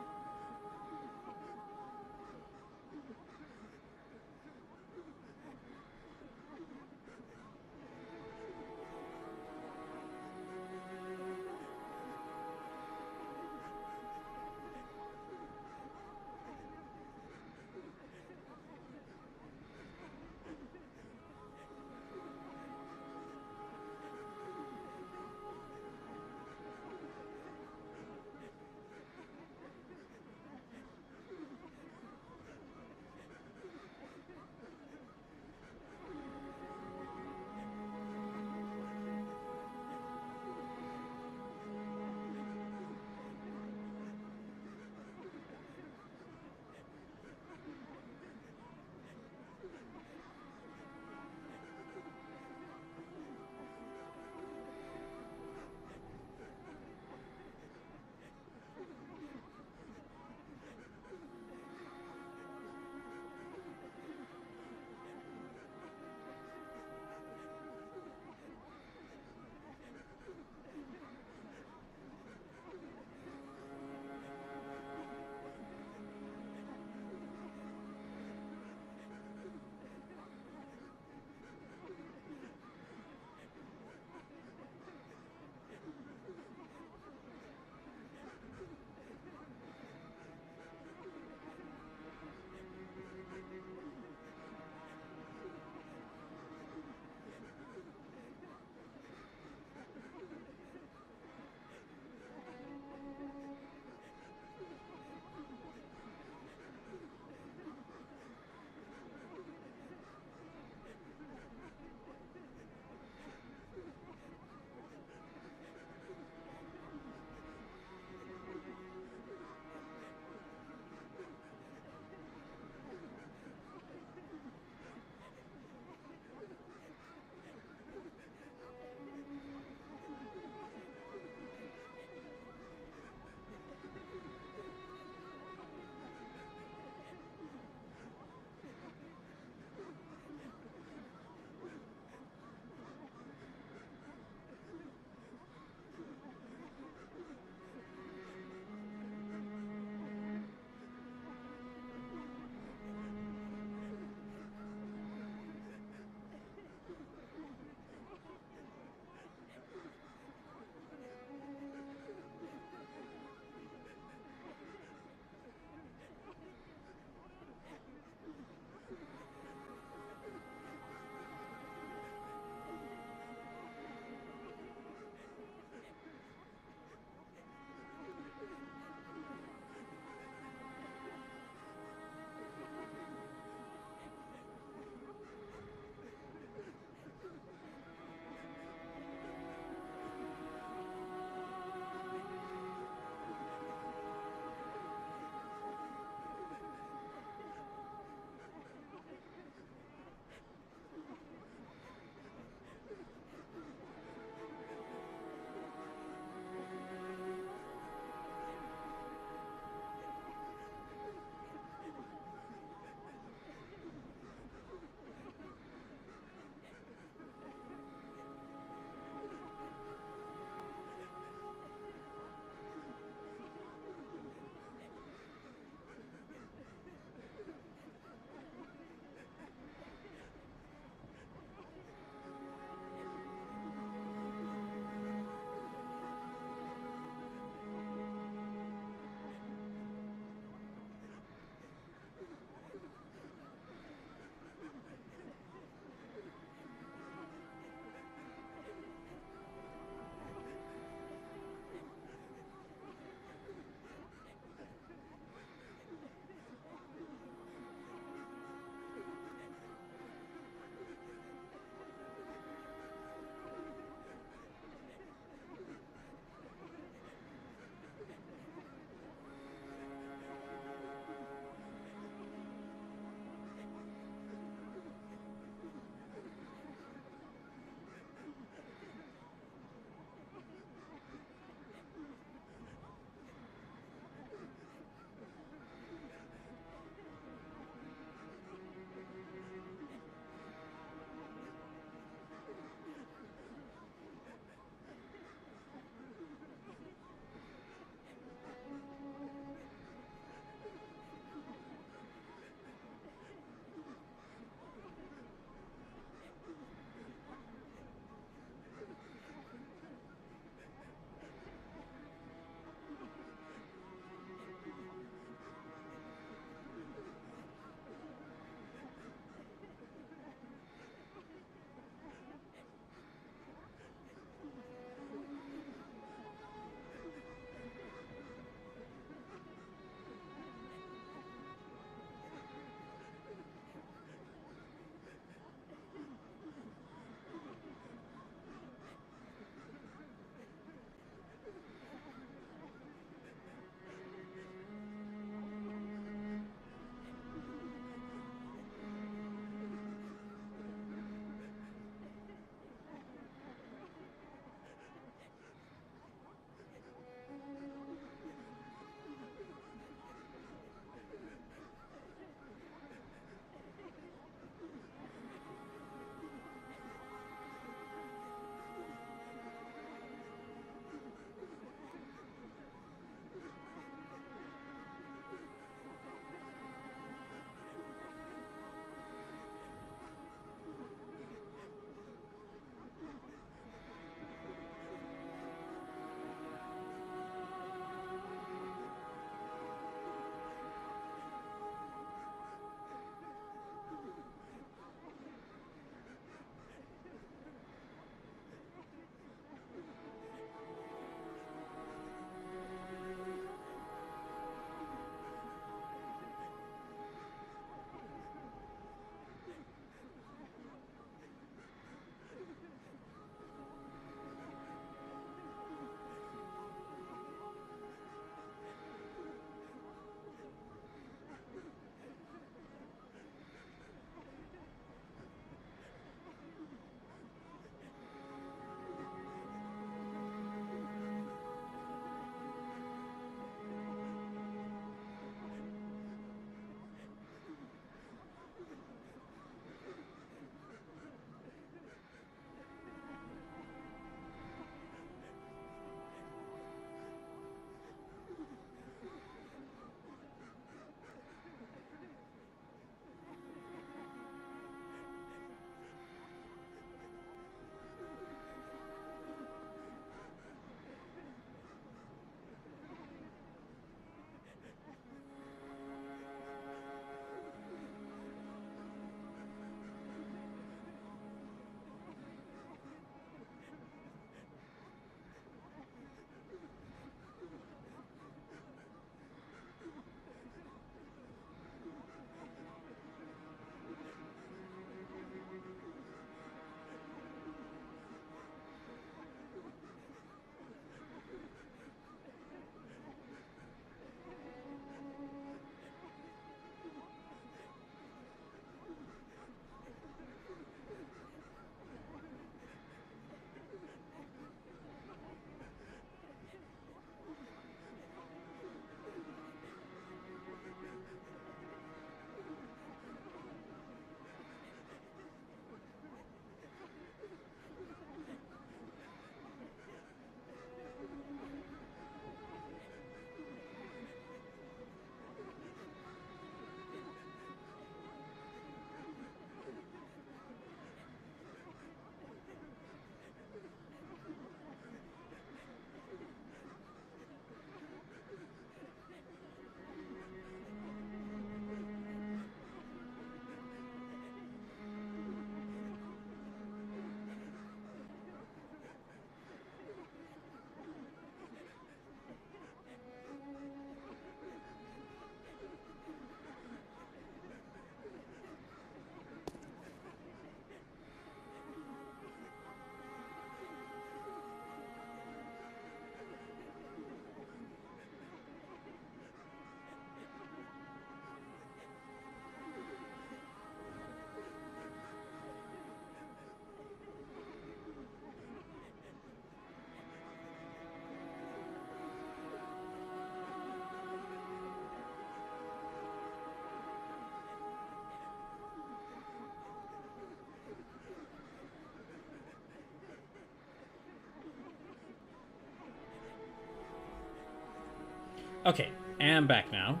S1: Okay, and I'm back now.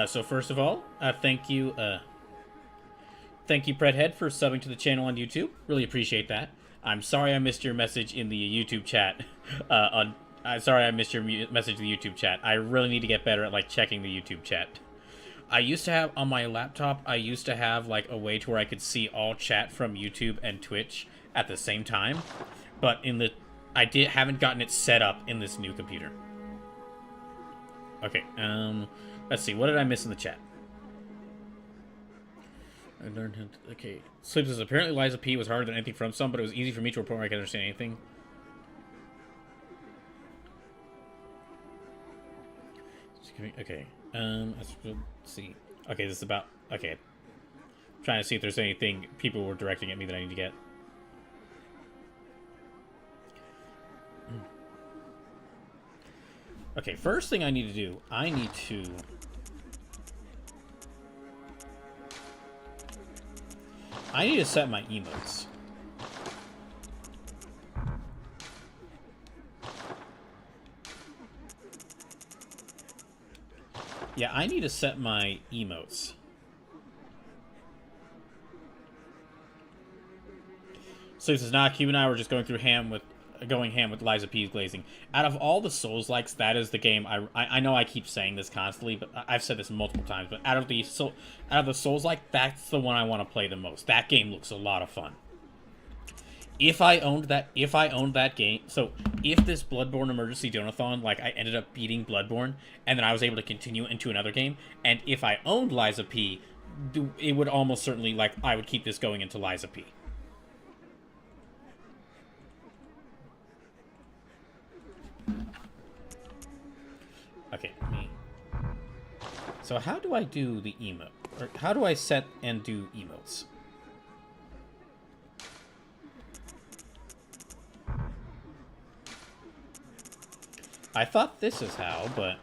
S1: So first of all, thank you, Predhead, for subbing to the channel on YouTube. Really appreciate that. I'm sorry I missed your message in the YouTube chat. Sorry I missed your message in the YouTube chat. I really need to get better at, like, checking the YouTube chat. I used to have, on my laptop, I used to have, like, a way to where I could see all chat from YouTube and Twitch at the same time. But haven't gotten it set up in this new computer. Okay, let's see. What did I miss in the chat? I learned how to... Okay. Sleep says, apparently Liza P was harder than anything from some, but it was easy for me to report where I could understand anything. Okay. Let's see. Okay, this is about... Okay. I'm trying to see if there's anything people were directing at me that I need to get. Okay, first thing I need to do, I need to set my emotes. Yeah, I need to set my emotes. So this is not, you and I were just going ham with Liza P's glazing. Out of all the Souls-likes, that is the game I know I keep saying this constantly, but I've said this multiple times, but out of the Souls-like, that's the one I want to play the most. That game looks a lot of fun. If I owned that game, so if this Bloodborne Emergency Donathon, like, I ended up beating Bloodborne, and then I was able to continue into another game, and if I owned Liza P, it would almost certainly, like, I would keep this going into Liza P. Okay, so how do I do the emote? Or how do I set and do emotes? I thought this is how, but...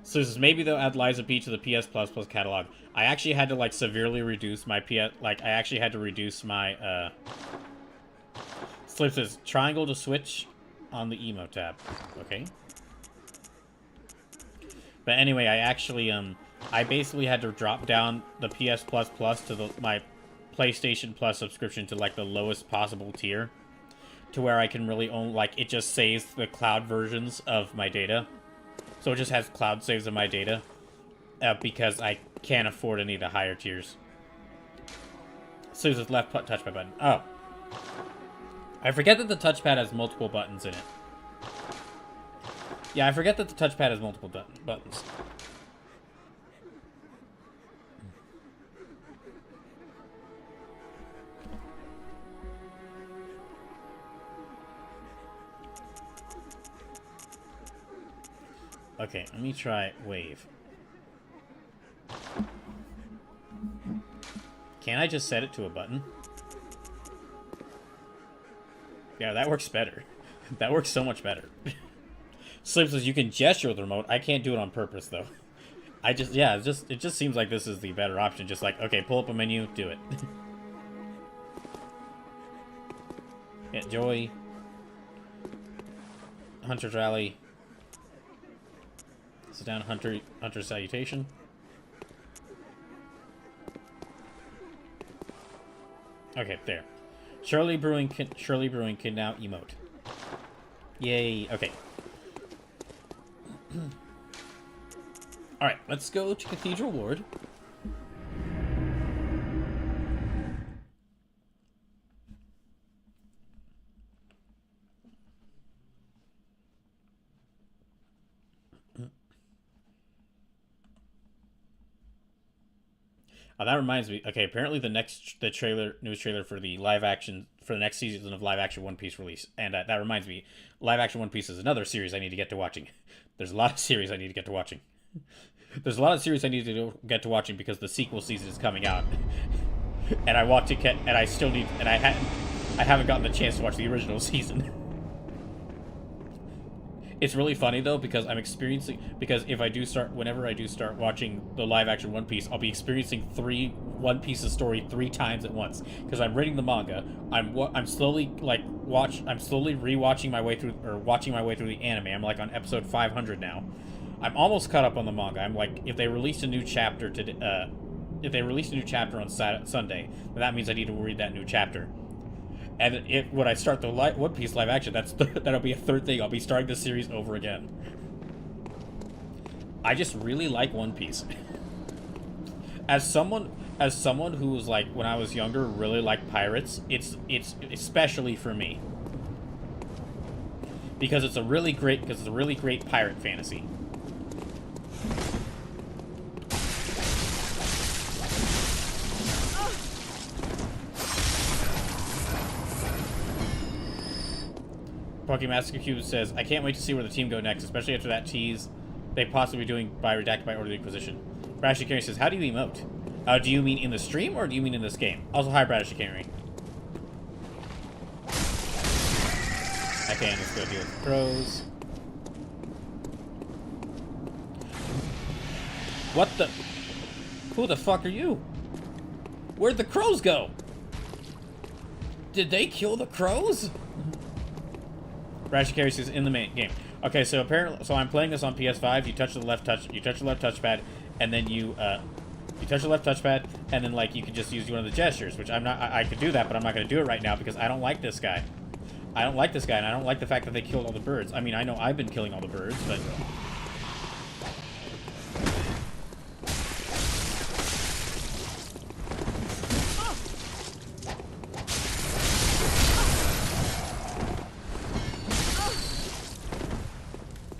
S1: So this is maybe they'll add Liza P to the PS Plus catalog. I actually had to, like, severely reduce my PS... Like, I actually had to reduce my, Slip says, triangle to switch on the emo tab. Okay. But anyway, I actually, I basically had to drop down the PS Plus to my PlayStation Plus subscription to, like, the lowest possible tier. To where I can really only, like, it just saves the cloud versions of my data. So it just has cloud saves of my data. Because I can't afford any of the higher tiers. So there's this left touchpad button. Oh. I forget that the touchpad has multiple buttons in it. Yeah, I forget that the touchpad has multiple buttons. Okay, let me try wave. Can I just set it to a button? Yeah, that works better. That works so much better. Sleep says you can gesture with the remote. I can't do it on purpose, though. It just seems like this is the better option. Just like, okay, pull up a menu, do it. Yeah, Joy. Hunter's Rally. Sit down, Hunter's Salutation. Okay, there. Shirley Brewing can now emote. Yay, okay. Alright, let's go to Cathedral Ward. Oh, that reminds me. Okay, apparently the news trailer for the the next season of live action One Piece release, and that reminds me, live action One Piece is another series I need to get to watching. There's a lot of series I need to get to watching. There's a lot of series I need to get to watching because the sequel season is coming out, and I want to get, and I still need, and I haven't gotten the chance to watch the original season. It's really funny though because if I do start whenever I do start watching the live action One Piece, I'll be experiencing One Piece's story 3 times at once because I'm reading the manga. I'm slowly rewatching my way through or watching my way through the anime. I'm like on episode 500 now. I'm almost caught up on the manga. I'm like, if they released a new chapter on Sunday, then that means I need to read that new chapter. And when I start the One Piece live action, that'll be a third thing. I'll be starting the series over again. I just really like One Piece. As someone who was like when I was younger really liked pirates, it's especially for me because it's a really great pirate fantasy. Pokemaster Cube says, I can't wait to see where the team go next, especially after that tease they possibly be doing by Redacted by Order of the Inquisition. Brad Shikari says, how do you emote? Do you mean in the stream, or do you mean in this game? Also, hi, Brad Shikari. Okay, let's go deal with the crows. What the? Who the fuck are you? Where'd the crows go? Did they kill the crows? Rash carries is in the main game. Okay, so apparently, I'm playing this on PS5. You touch the left touchpad, and then you touch the left touchpad, and then like you can just use one of the gestures, which I could do that, but I'm not going to do it right now because I don't like this guy. I don't like this guy, and I don't like the fact that they killed all the birds. I mean, I know I've been killing all the birds, but.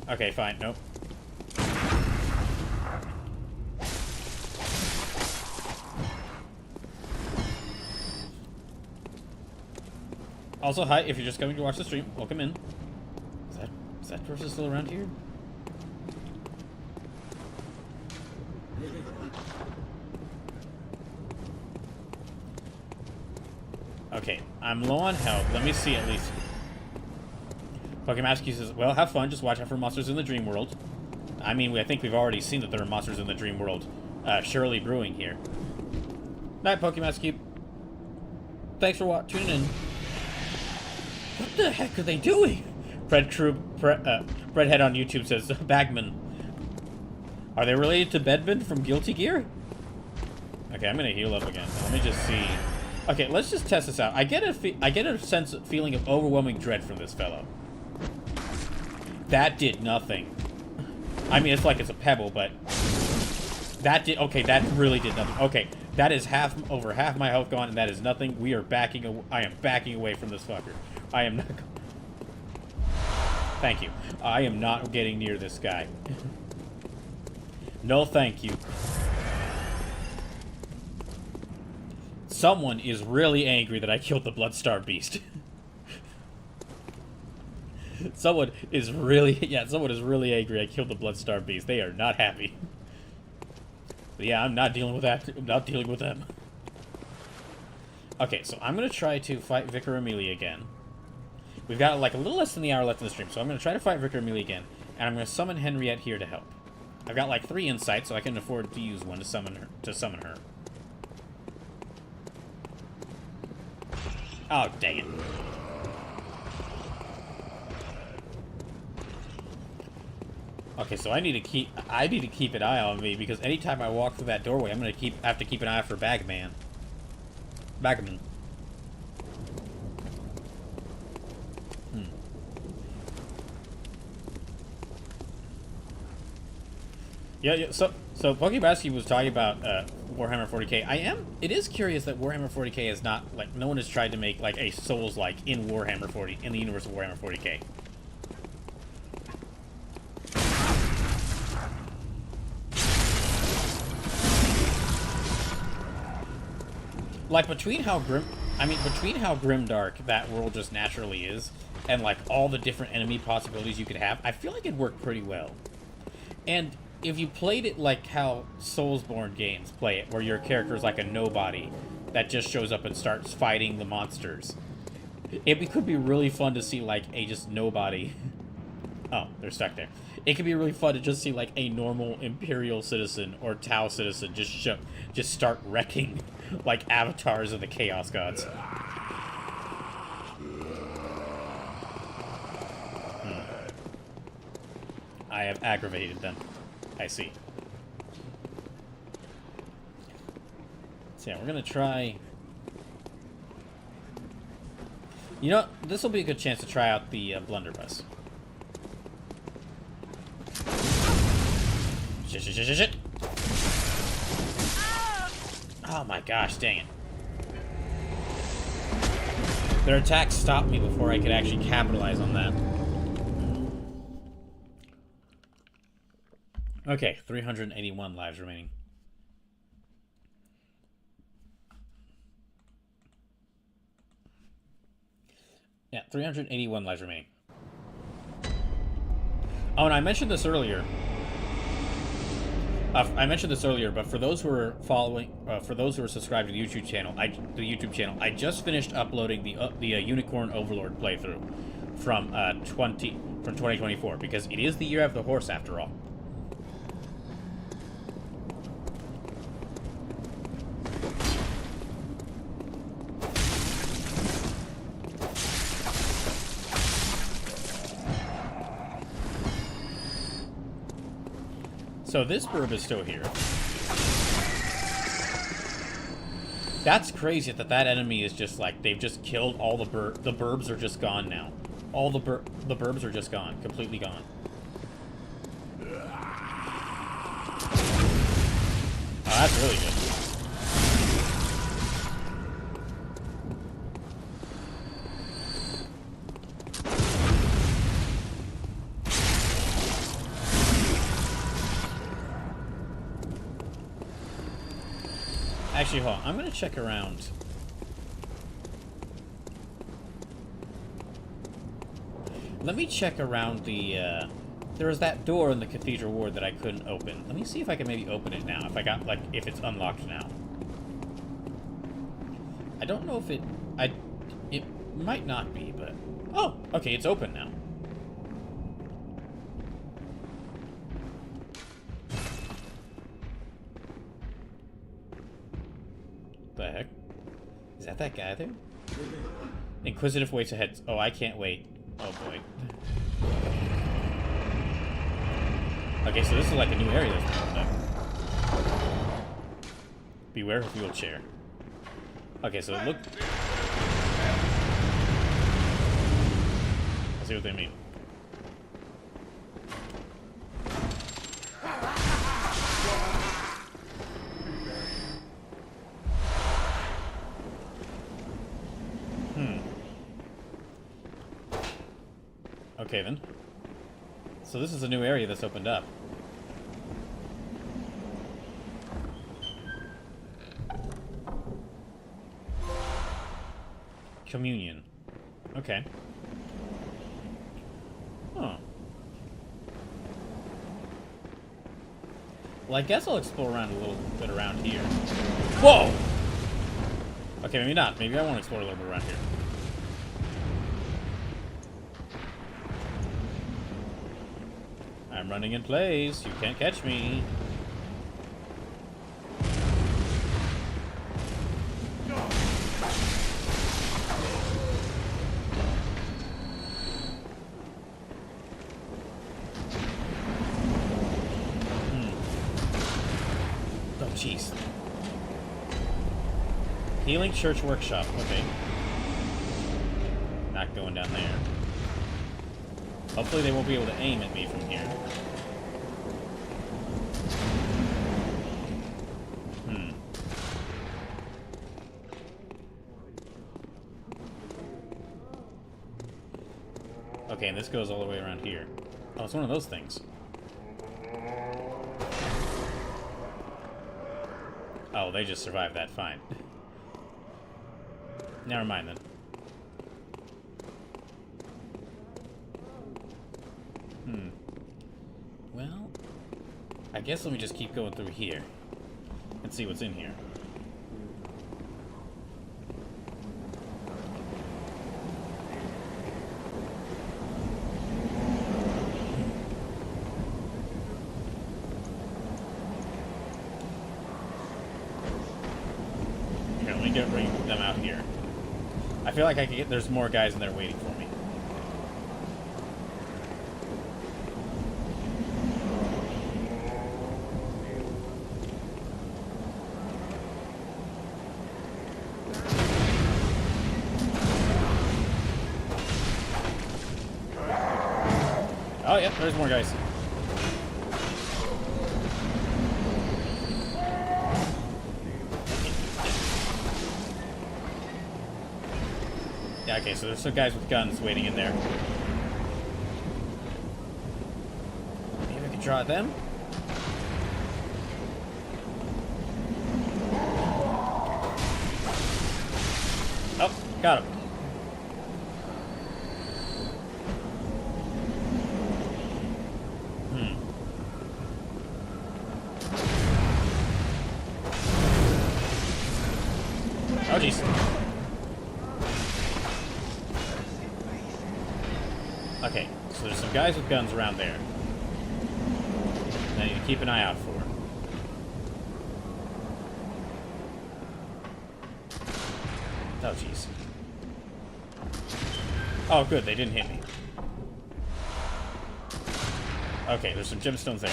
S1: Okay, fine. Nope. Also, hi, if you're just coming to watch the stream, welcome in. Is that person still around here? Okay, I'm low on health. Let me see at least. Pokemon says, well, have fun. Just watch out for monsters in the dream world. I mean, I think we've already seen that there are monsters in the dream world. Surely brewing here. Night, Pokemon Cube. Thanks for tuning in. What the heck are they doing? Breadhead on YouTube says, Bagman. Are they related to Bedman from Guilty Gear? Okay, I'm gonna heal up again. Let me just see. Okay, let's just test this out. I get a feeling of overwhelming dread from this fellow. That did nothing. I mean, it's like it's a pebble, but that did. Okay, that really did nothing. Okay, that is over half my health gone, and that is nothing. We are backing. I am backing away from this fucker. I am not. Thank you. I am not getting near this guy. No, thank you. Someone is really angry that I killed the Bloodstar Beast. Someone is really angry I killed the Bloodstar Beast. They are not happy. But yeah, I'm not dealing with that. I'm not dealing with them. Okay, so I'm going to try to fight Vicar Amelia again. We've got like a little less than the hour left in the stream, so I'm going to try to fight Vicar Amelia again. And I'm going to summon Henriette here to help. I've got like 3 insights, so I can afford to use one to summon her. Oh, dang it. Okay, so I need to keep an eye on me because anytime I walk through that doorway, I'm gonna have to keep an eye out for Bagman. Yeah. So Pokebasky was talking about Warhammer 40k. It is curious that Warhammer 40k is not like no one has tried to make like a Souls-like in Warhammer 40 in the universe of Warhammer 40k. Like, between how grimdark that world just naturally is, and, like, all the different enemy possibilities you could have, I feel like it worked pretty well. And if you played it like how Soulsborne games play it, where your character is like a nobody that just shows up and starts fighting the monsters, it could be really fun to see, like, a just nobody Oh, they're stuck there. It could be really fun to just see like a normal Imperial citizen or Tau citizen just start wrecking like avatars of the Chaos Gods. I have aggravated them. I see. So yeah, we're gonna try. You know, this will be a good chance to try out the blunderbuss. Shit. Oh my gosh, dang it. Their attacks stopped me before I could actually capitalize on that. Okay, 381 lives remaining. Yeah, 381 lives remaining. Oh, and I mentioned this earlier. But for those who are following, for those who are subscribed to the YouTube channel, I just finished uploading the Unicorn Overlord playthrough from 2024 because it is the year of the horse after all. So this burb is still here. That's crazy that enemy is just like, they've just killed all the burbs are just gone now. All the burbs are just gone. Completely gone. Oh, that's really good. Actually, hold on. I'm going to check around. Let me check around the, there was that door in the Cathedral Ward that I couldn't open. Let me see if I can maybe open it now. If it's unlocked now. I don't know if it might not be, but... Oh, okay, it's open now. The heck? Is that guy there? Inquisitive waits ahead. Oh, I can't wait. Oh boy. Okay, so this is like a new area that's opened up. Beware of wheelchair. Okay, so look. Let's see what they mean. Okay, then. So this is a new area that's opened up. Communion. Okay. Huh. Well, I guess I'll explore around a little bit around here. Whoa! Okay, maybe not. Maybe I won't explore a little bit around here. I'm running in place. You can't catch me. Oh, jeez. Healing Church Workshop. Okay. Not going down there. Hopefully they won't be able to aim at me from here. Okay, and this goes all the way around here. Oh, it's one of those things. Oh, they just survived that fine. Never mind then. Well, I guess let me just keep going through here and see what's in here. them out here. I feel like I could get... There's more guys in there waiting for me. Oh, yeah, there's more guys. Yeah, okay, so there's some guys with guns waiting in there. Maybe I can draw at them? Oh, got him. Oh, jeez. Okay, so there's some guys with guns around there. I need to keep an eye out for. Oh, jeez. Oh, good, they didn't hit me. Okay, there's some gemstones there.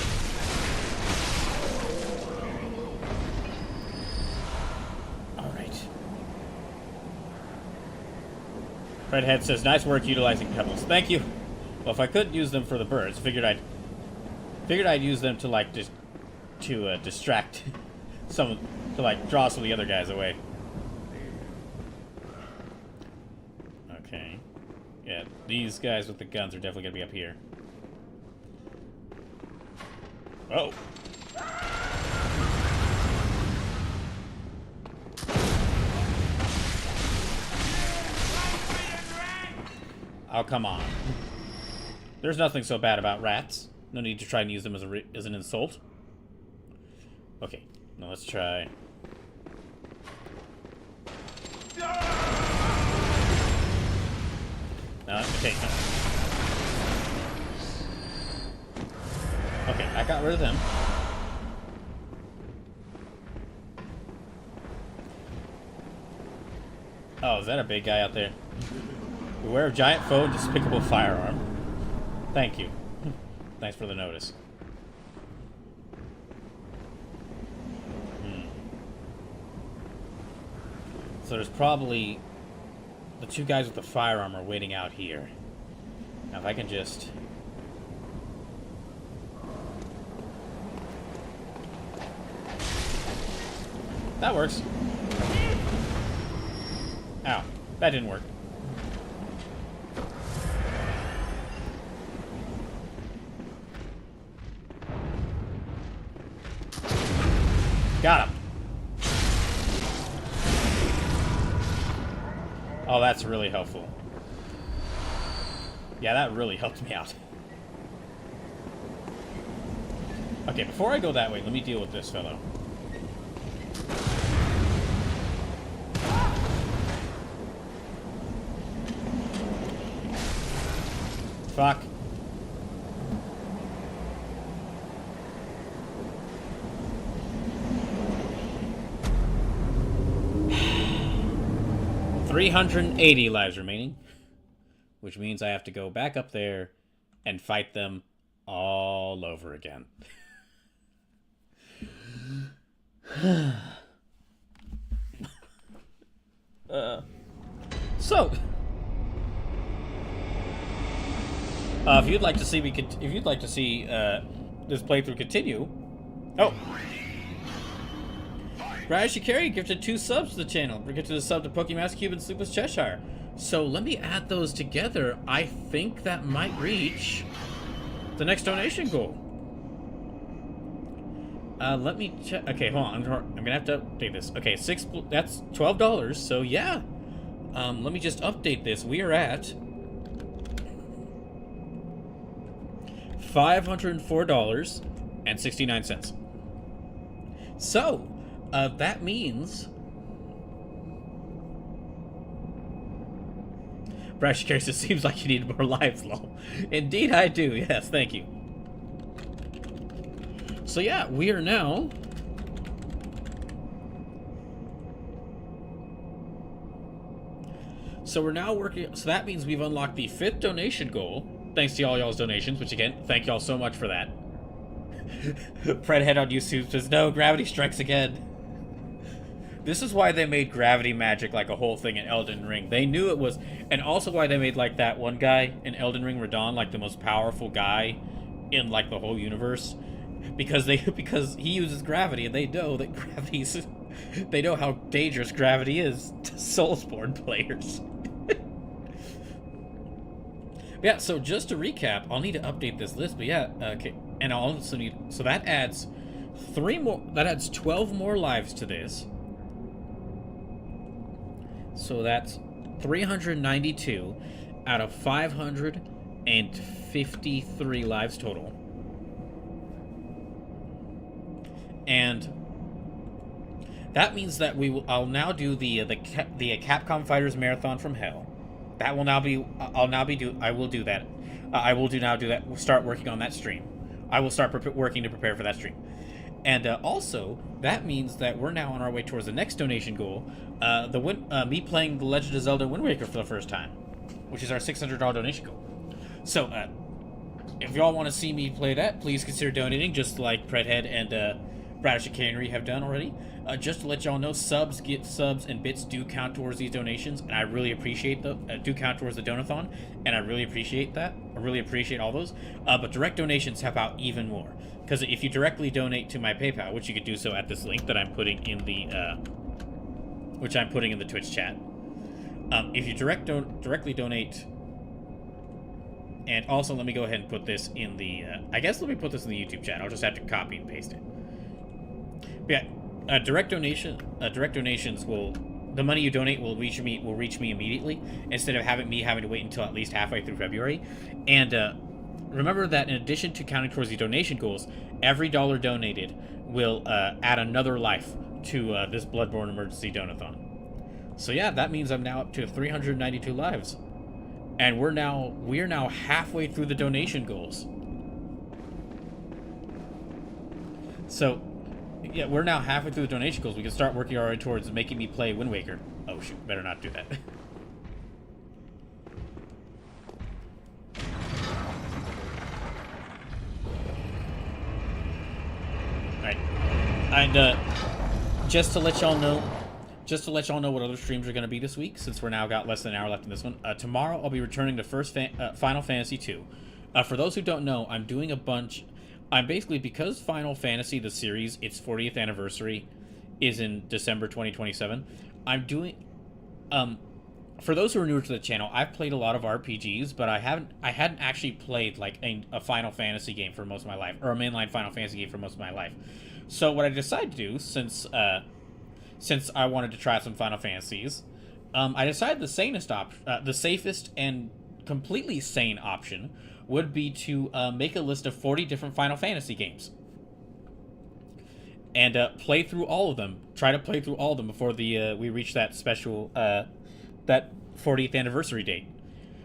S1: Alright. Redhead says, nice work utilizing pebbles. Thank you. Well, if I couldn't use them for the birds, figured I'd use them to like distract some, to like draw some of the other guys away. Okay. Yeah, these guys with the guns are definitely gonna be up here. Oh. Oh, come on. There's nothing so bad about rats. No need to try and use them as an insult. Okay, now let's try. Okay. Okay, I got rid of them. Oh, is that a big guy out there? Beware of giant foe and despicable firearm. Thank you. Thanks for the notice. So there's probably the two guys with the firearm are waiting out here. Now if I can just... That works. Ow. That didn't work. Got him. Oh, that's really helpful. Yeah, that really helped me out. Okay, before I go that way, let me deal with this fellow. Fuck. $380 lives remaining, which means I have to go back up there and fight them all over again. So, if you'd like to see this playthrough continue, Raj Shikari gifted 2 subs to the channel. Forget to the sub to Pokemaster Cube and Sleepless Cheshire. So let me add those together. I think that might reach the next donation goal. Let me check. Okay, hold on. I'm gonna have to update this. Okay, that's $12. So yeah. Let me just update this. We are at $504.69. So, that means Brash Case, it seems like you need more lives, lol. Indeed I do, yes, thank you. So yeah, we are now So we're now working. So that means we've unlocked the 5th donation goal. Thanks to all y'all's donations, which again, thank y'all so much for that. Fredhead on YouTube says, no, gravity strikes again. This is why they made gravity magic like a whole thing in Elden Ring. They knew it was, and also why they made like that one guy in Elden Ring, Radon, like the most powerful guy in like the whole universe, because he uses gravity, and they know that gravity's, they know how dangerous gravity is to Soulsborne players. Yeah, so just to recap, I'll need to update this list, but yeah, okay, and I'll also need, so that adds 12 more lives to this. So that's 392 out of 553 lives total. And that means that I'll now do the Capcom Fighters Marathon from Hell. That will now be, I will do that. We'll start working on that stream. I will start working to prepare for that stream. And also, that means that we're now on our way towards the next donation goal, me playing The Legend of Zelda Wind Waker for the first time, which is our $600 donation goal. So, if y'all want to see me play that, please consider donating, just like Predhead and Bradish Chicanery have done already. Just to let y'all know, subs and bits do count towards these donations, and I really appreciate do count towards the Donathon, and I really appreciate that. I really appreciate all those. But direct donations help out even more, because if you directly donate to my PayPal, which you could do so at this link that I'm putting in the Twitch chat. If you directly donate, and also let me go ahead and put this in the let me put this in the YouTube chat. I'll just have to copy and paste it. But yeah, direct donations will, the money you donate will reach me immediately, instead of having to wait until at least halfway through February. And remember that in addition to counting towards the donation goals, every dollar donated will add another life to this Bloodborne Emergency Donathon. So yeah, that means I'm now up to 392 lives, and we're now halfway through the donation goals. So yeah, we're now halfway through the donation goals. We can start working our way towards making me play Wind Waker. Oh shoot, better not do that. Alright. And just to let y'all know what other streams are going to be this week, since we're now got less than an hour left in this one. Tomorrow I'll be returning to Final Fantasy 2. For those who don't know, I'm doing a bunch. I'm basically, because Final Fantasy, the series, its 40th anniversary is in December 2027, I'm doing, for those who are newer to the channel, I've played a lot of RPGs, but I hadn't actually played, like, a Final Fantasy game for most of my life, or a mainline Final Fantasy game for most of my life. So what I decided to do, since I wanted to try some Final Fantasies, I decided the safest and completely sane option would be to make a list of 40 different Final Fantasy games. And play through all of them. Try to play through all of them before we reach that special, that 40th anniversary date.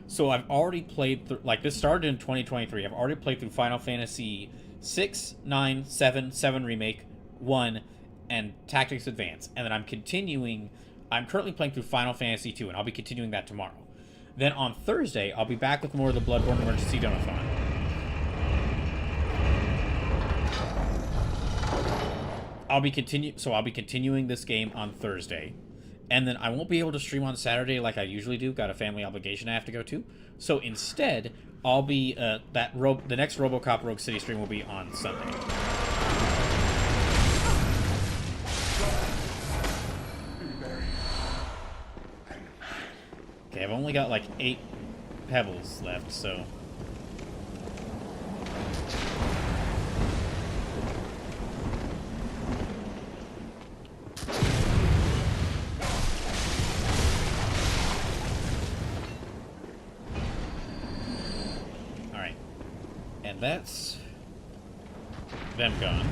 S1: So I've already played through, like, this started in 2023. I've already played through Final Fantasy 6, 9, 7, 7 Remake, 1, and Tactics Advance. And then I'm currently playing through Final Fantasy 2, and I'll be continuing that tomorrow. Then on Thursday, I'll be back with more of the Bloodborne Emergency Donathon. I'll be continuing this game on Thursday. And then I won't be able to stream on Saturday like I usually do. Got a family obligation I have to go to. So instead, I'll be, the next RoboCop Rogue City stream will be on Sunday. Okay, I've only got like 8 pebbles left, so... Alright. And that's... them gone.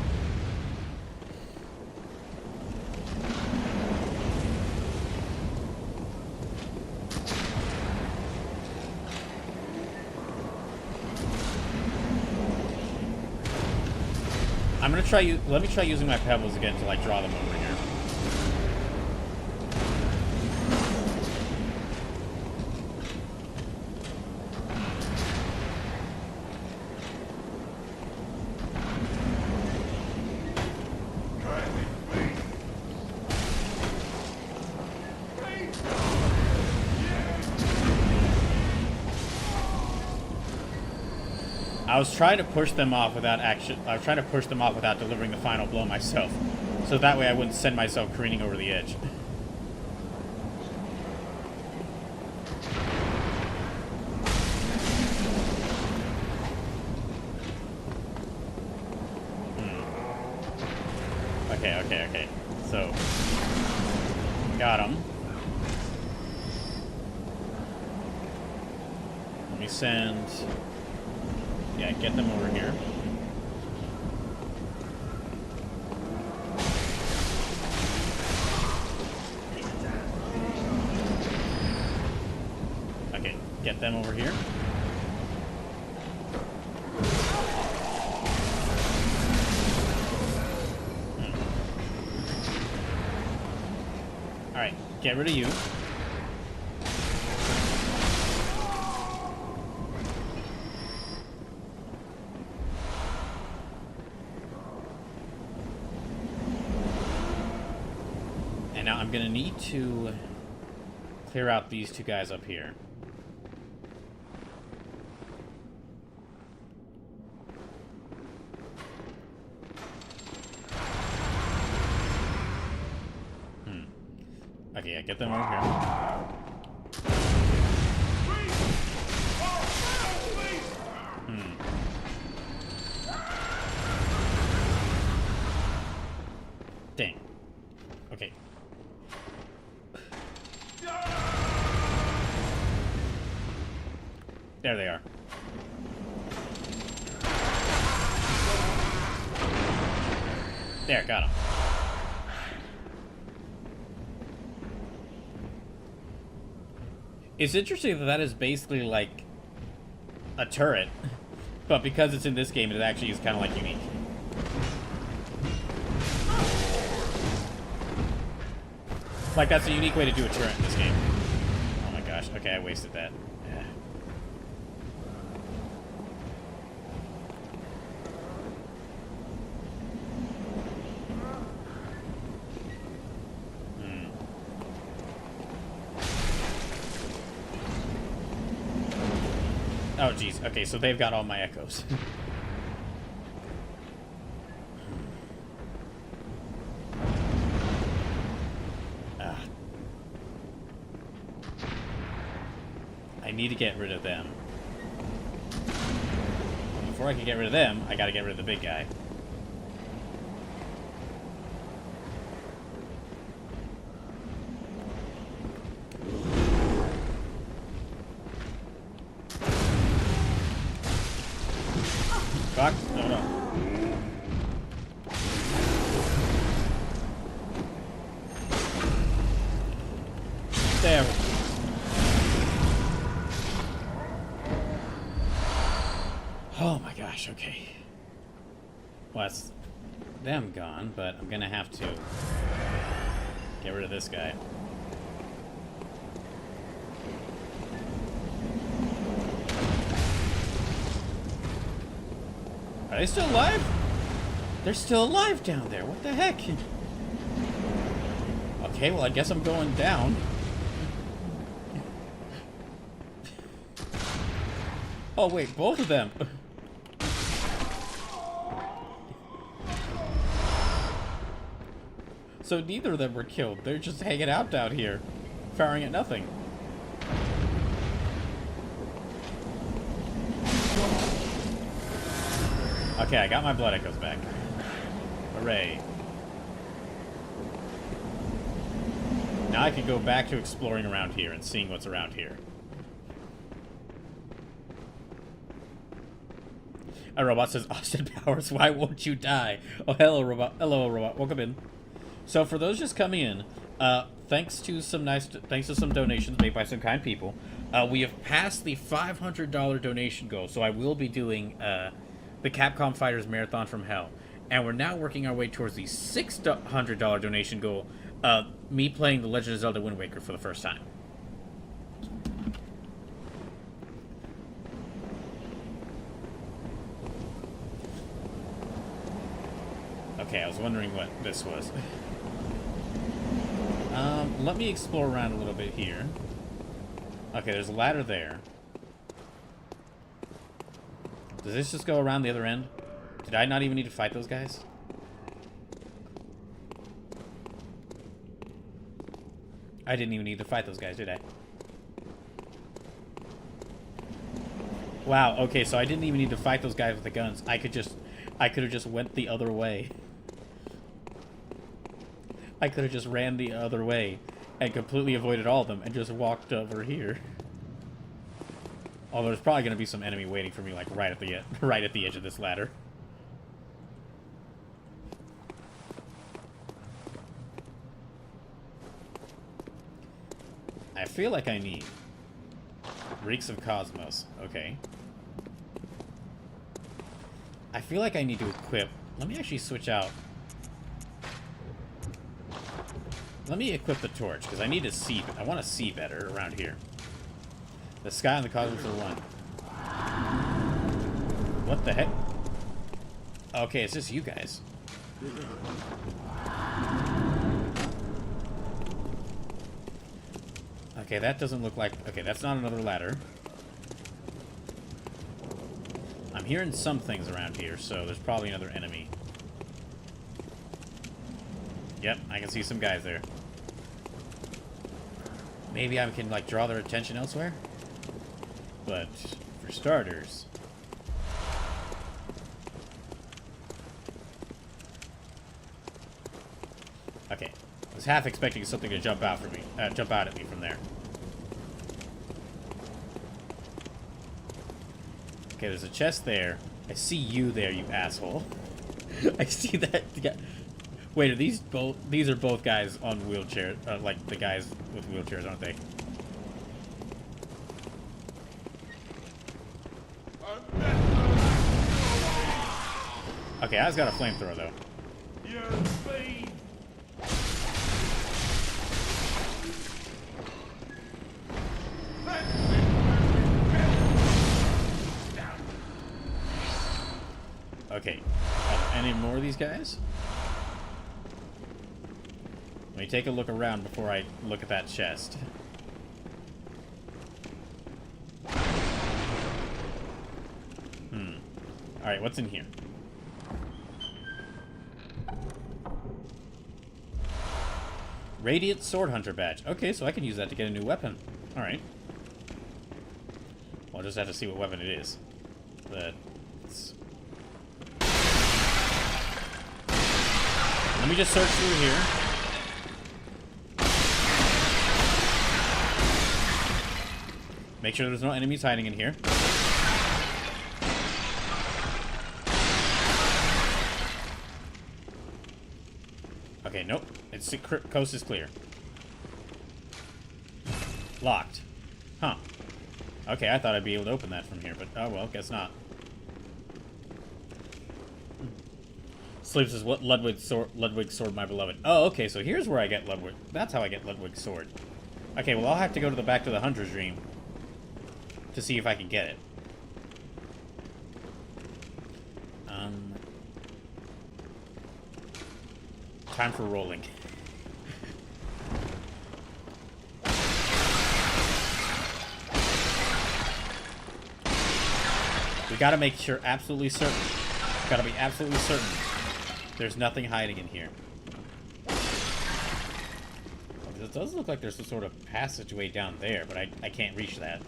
S1: Let me try using my pebbles again to, like, draw them over here. I was trying to push them off without delivering the final blow myself. So that way I wouldn't send myself careening over the edge. Okay. So, got him. Let me send... Yeah, get them over here. Okay, get them over here. Alright, get rid of you. And now I'm gonna need to clear out these two guys up here. Okay, yeah, get them over here. Dang. Okay. There they are. There, got him. It's interesting that that is basically like a turret, but because it's in this game, it actually is kind of like unique. Like, that's a unique way to do a turret in this game. Oh my gosh, okay, I wasted that. Yeah. Oh, jeez. Okay, so they've got all my echoes. I need to get rid of them. Before I can get rid of them, I gotta get rid of the big guy. Fuck. No. There. Oh my gosh, okay. Well, that's them gone, but I'm gonna have to get rid of this guy. Are they still alive? They're still alive down there. What the heck? Okay, well, I guess I'm going down. Oh, wait, both of them. So neither of them were killed. They're just hanging out down here, firing at nothing. Okay, I got my blood echoes back. Hooray. Now I can go back to exploring around here and seeing what's around here. A robot says, Austin Powers, why won't you die? Oh, hello, robot. Hello, robot. Welcome in. So for those just coming in, thanks to some donations made by some kind people, we have passed the $500 donation goal. So I will be doing the Capcom Fighters Marathon from Hell, and we're now working our way towards the $600 donation goal. Me playing The Legend of Zelda: Wind Waker for the first time. Okay, I was wondering what this was. Let me explore around a little bit here. Okay, there's a ladder there. Does this just go around the other end? Did I not even need to fight those guys? I didn't even need to fight those guys, did I? Wow, okay, so I didn't even need to fight those guys with the guns. I could have just went the other way. I could have just ran the other way and completely avoided all of them and just walked over here. Although there's probably going to be some enemy waiting for me, like, right at the edge of this ladder. I feel like I need Reeks of Cosmos. Okay. I feel like I need to equip... Let me actually switch out. Let me equip the torch, because I need to see... I want to see better around here. The sky and the cosmos are one. What the heck? Okay, it's just you guys. Okay, that doesn't look like... Okay, that's not another ladder. I'm hearing some things around here, so there's probably another enemy. Yep, I can see some guys there. Maybe I can, like, draw their attention elsewhere? But, for starters... Okay. I was half expecting something to jump out at me from there. Okay, there's a chest there. I see you there, you asshole. I see that. Wait, are these both? These are both guys on wheelchairs, like the guys with wheelchairs, aren't they? Okay, I just got a flamethrower though. Okay, any more of these guys? Let me take a look around before I look at that chest. Alright, what's in here? Radiant Sword Hunter badge. Okay, so I can use that to get a new weapon. Alright. Well, I'll just have to see what weapon it is. Let's... Let me just search through here. Make sure there's no enemies hiding in here. Okay, nope. It's coast is clear. Locked. Huh. Okay, I thought I'd be able to open that from here, but oh well, guess not. Sleeps is what Ludwig's sword, my beloved. Oh, okay, so here's where I get Ludwig. That's how I get Ludwig's sword. Okay, well I'll have to go to the back to the Hunter's Dream to see if I can get it. Time for rolling. We gotta make sure, absolutely certain. Gotta be absolutely certain there's nothing hiding in here. It does look like there's some sort of passageway down there, but I can't reach that.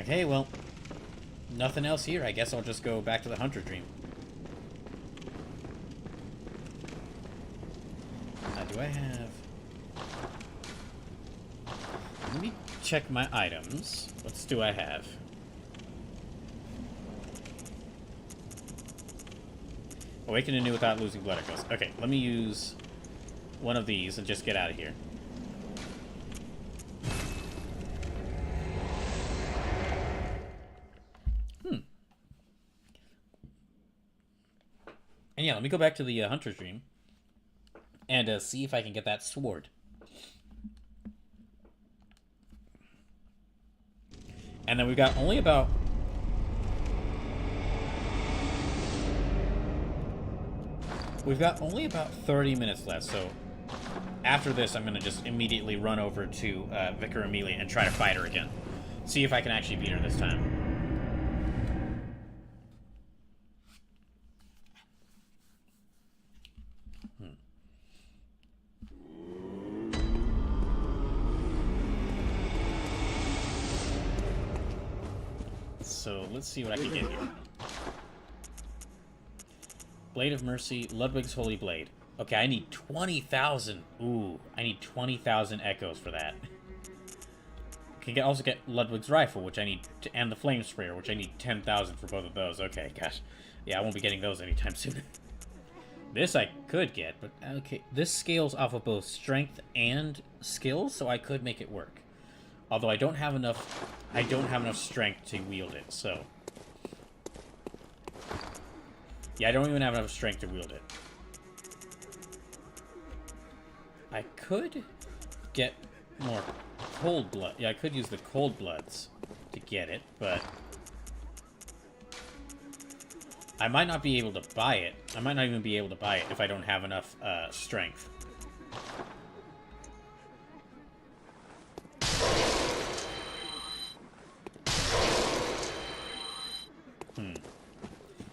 S1: Okay, well, nothing else here. I guess I'll just go back to the Hunter Dream. Do I have... Let me check my items. What do I have? Awaken anew without losing blood echoes. Okay, let me use one of these and just get out of here. And yeah, let me go back to the Hunter's Dream and see if I can get that sword. And then we've got only about... We've got only about 30 minutes left, so after this, I'm going to just immediately run over to Vicar Amelia and try to fight her again. See if I can actually beat her this time. So let's see what I can get here. Blade of Mercy, Ludwig's Holy Blade. Okay, I need 20,000. Ooh, I need 20,000 echoes for that. Can also get Ludwig's Rifle, which I need, and the Flame Sprayer, which I need 10,000 for both of those. Okay, gosh. Yeah, I won't be getting those anytime soon. This I could get, but okay. This scales off of both strength and skills, so I could make it work. Although I don't have enough strength to wield it, so. Yeah, I don't even have enough strength to wield it. I could get more cold blood. Yeah, I could use the cold bloods to get it, but I might not be able to buy it. I might not even be able to buy it if I don't have enough strength.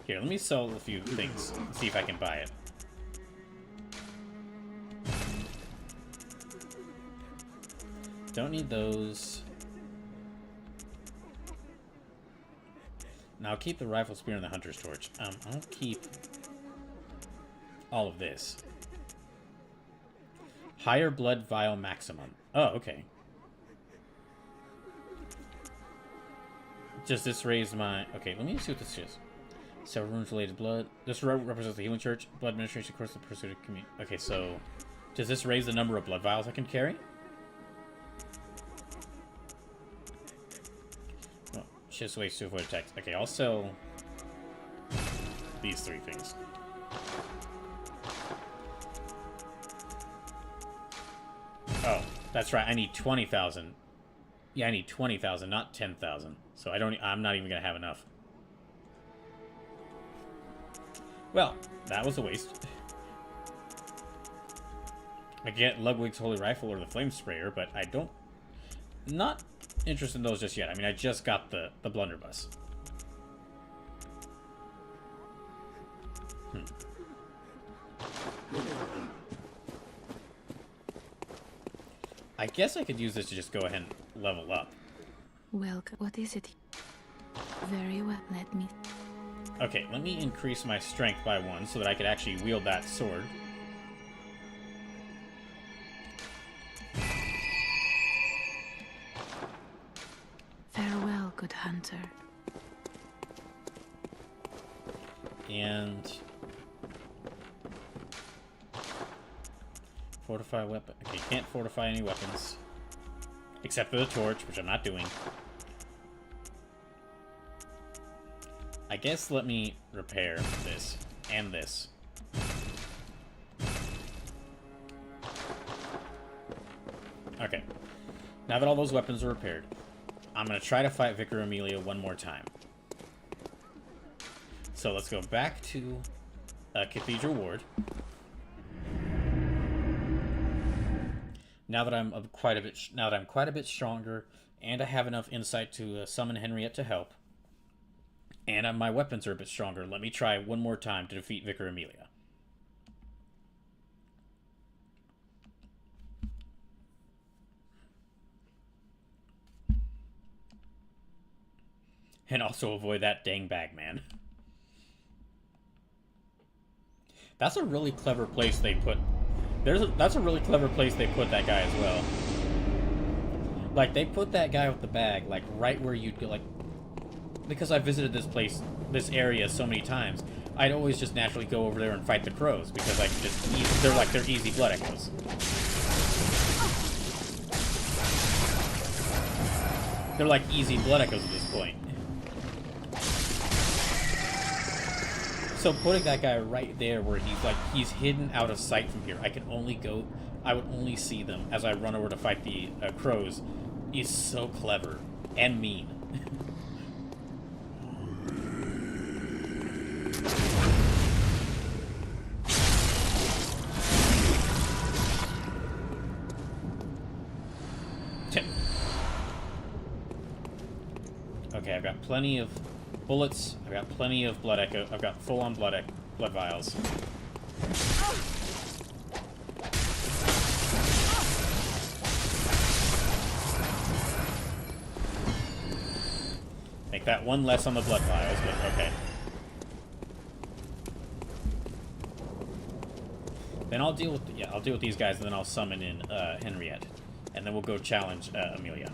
S1: Here, let me sell a few things and see if I can buy it. Don't need those. Now I'll keep the rifle spear and the hunter's torch. I'll keep all of this. Higher blood vial maximum. Oh, okay. Does this raise my... Okay, let me see what this is. Several runes related blood. This represents the healing church. Blood administration, of course, the pursuit of community. Okay, so does this raise the number of blood vials I can carry? Oh, shifts ways to avoid attacks. Okay, I'll sell these 3 things. Oh, that's right. I need 20,000. Yeah, I need 20,000, not 10,000. So I'm not even gonna have enough. Well, that was a waste. I get Ludwig's Holy Rifle or the Flame Sprayer, but I don't... Not interested in those just yet. I mean, I just got the blunderbuss. I guess I could use this to just go ahead and level up.
S2: Welcome. What is it? Very well, let me...
S1: Okay, let me increase my strength by 1 so that I could actually wield that sword.
S2: Farewell, good hunter.
S1: And... Fortify weapon. Okay, can't fortify any weapons. Except for the torch, which I'm not doing. I guess let me repair this and this. Okay. Now that all those weapons are repaired, I'm going to try to fight Vicar Amelia one more time. So let's go back to Cathedral Ward. Now that I'm quite a bit stronger, and I have enough insight to summon Henriette to help, and my weapons are a bit stronger, let me try one more time to defeat Vicar Amelia. And also avoid that dang bagman. That's a really clever place they put... That's a really clever place they put that guy as well. Like, they put that guy with the bag, like, right where you'd go, like... Because I visited this area so many times, I'd always just naturally go over there and fight the crows, because I could just... They're easy blood echoes. They're like easy blood echoes at this point. So putting that guy right there where he's hidden out of sight from here, I would only see them as I run over to fight the crows, is so clever and mean. Okay, I've got plenty of bullets. I've got plenty of blood echo. I've got full-on blood vials. Make that one less on the blood vials, but okay. Then I'll deal with I'll deal with these guys, and then I'll summon in Henriette, and then we'll go challenge Amelia.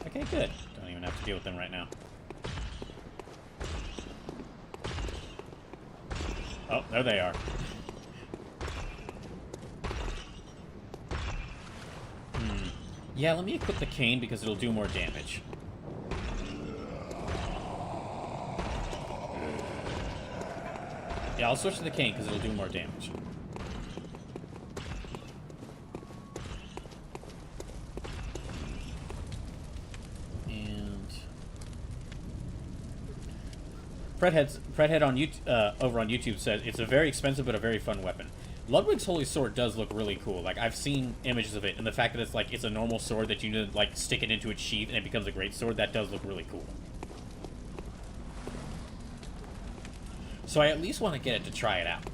S1: Okay, good. Don't even have to deal with them right now. Oh, there they are. Yeah, let me equip the cane because it'll do more damage. Yeah, I'll switch to the cane because it'll do more damage. And Fredhead on YouTube, over on YouTube says it's a very expensive but a very fun weapon. Ludwig's Holy Sword does look really cool. Like, I've seen images of it, and the fact that it's, like, it's a normal sword that you, like, stick it into its sheath and it becomes a great sword, that does look really cool. So I at least want to get it to try it out.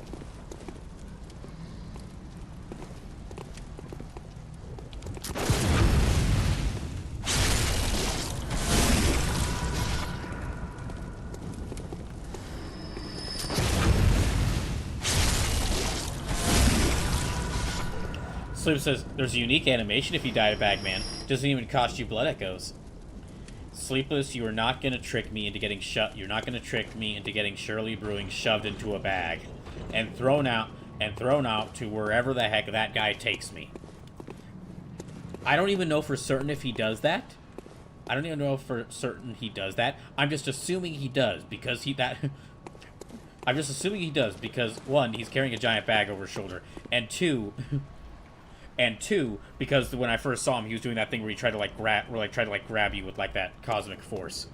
S1: Sleep says, there's a unique animation if you die to Bagman. Doesn't even cost you blood echoes. Sleepless, you are not gonna trick me into getting You're not gonna trick me into getting Shirley Brewing shoved into a bag and thrown out to wherever the heck that guy takes me. I don't even know for certain if he does that. I don't even know for certain he does that. I'm just assuming he does because I'm just assuming he does because, one, he's carrying a giant bag over his shoulder, and two, because when I first saw him, he was doing that thing where he tried to grab you with, like, that cosmic force.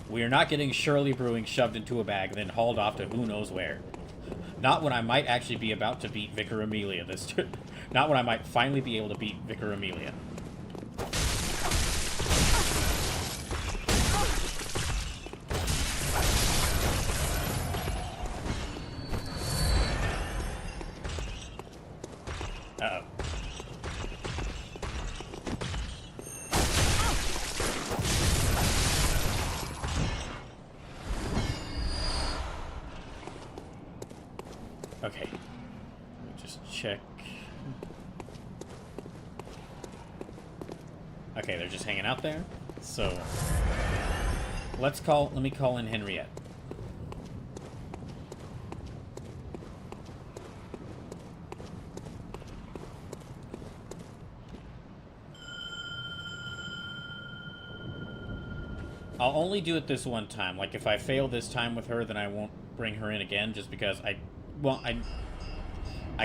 S1: We are not getting Shirley Brewing shoved into a bag, then hauled off to who knows where. Not when I might actually be about to beat Vicar Amelia not when I might finally be able to beat Vicar Amelia. Uh-oh. Okay. Let me just check. Okay, they're just hanging out there. So let me call in Henriette. I'll only do it this one time. Like, if I fail this time with her, then I won't bring her in again, just because I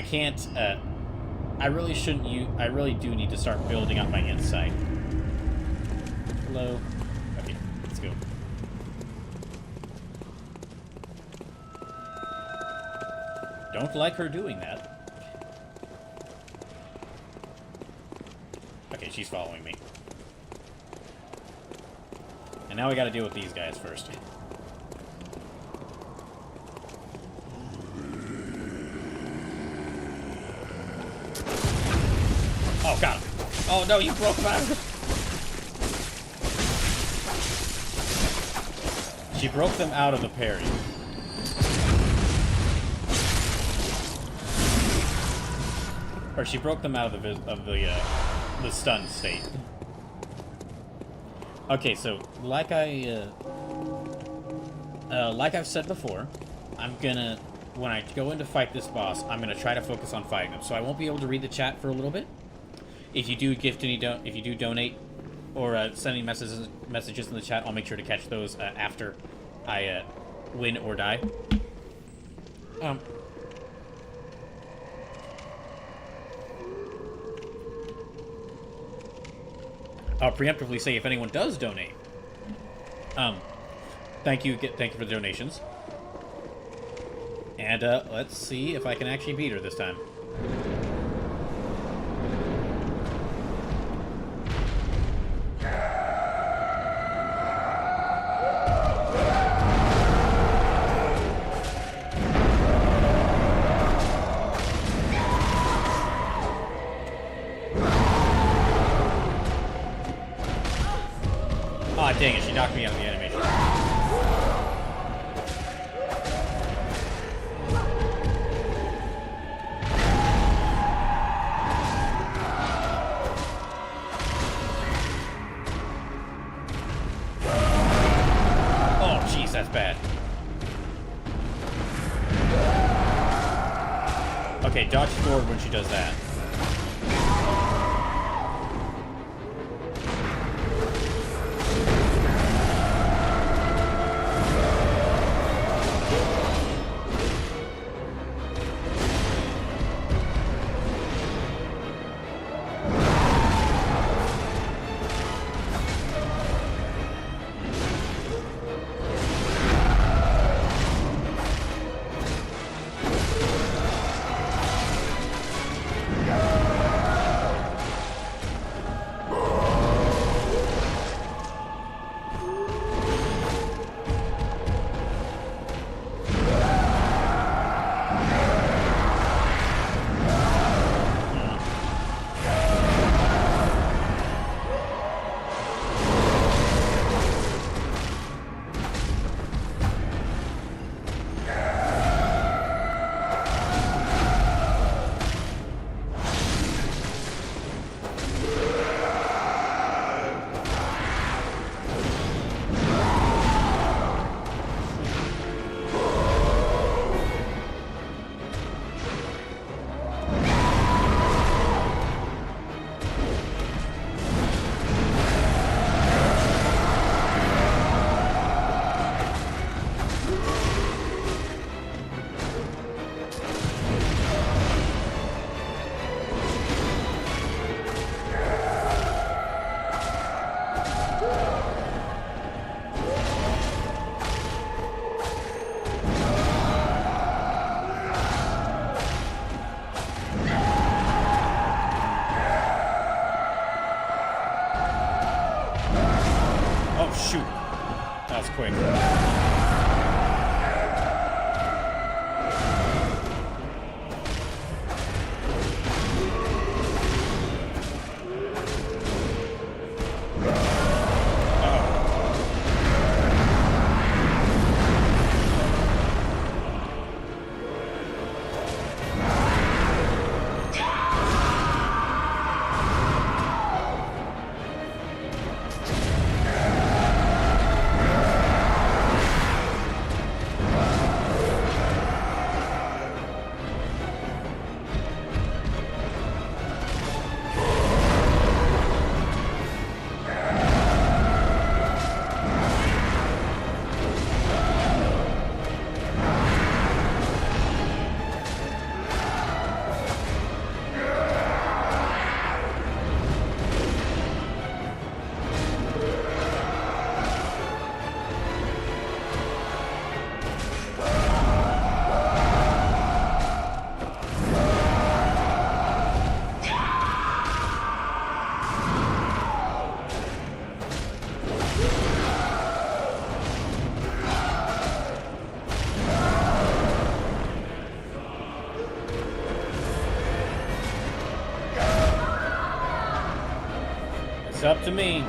S1: can't, I really do need to start building up my insight. Hello? Okay, let's go. Don't like her doing that. Okay, she's following me. And now we gotta deal with these guys first. Oh, got him. Oh, no, you broke him out of the... She broke them out of the parry. Or she broke them out of the stun state. Okay, so like I've said before, when I go in to fight this boss, I'm gonna try to focus on fighting them. So I won't be able to read the chat for a little bit. If you do donate or send any messages in the chat, I'll make sure to catch those after I win or die. I'll preemptively say if anyone does donate, thank you for the donations. And let's see if I can actually beat her this time. Aw, dang it, she knocked me out of the animation. Oh, jeez, that's bad. Okay, dodge forward when she does that. Quick. It's up to me.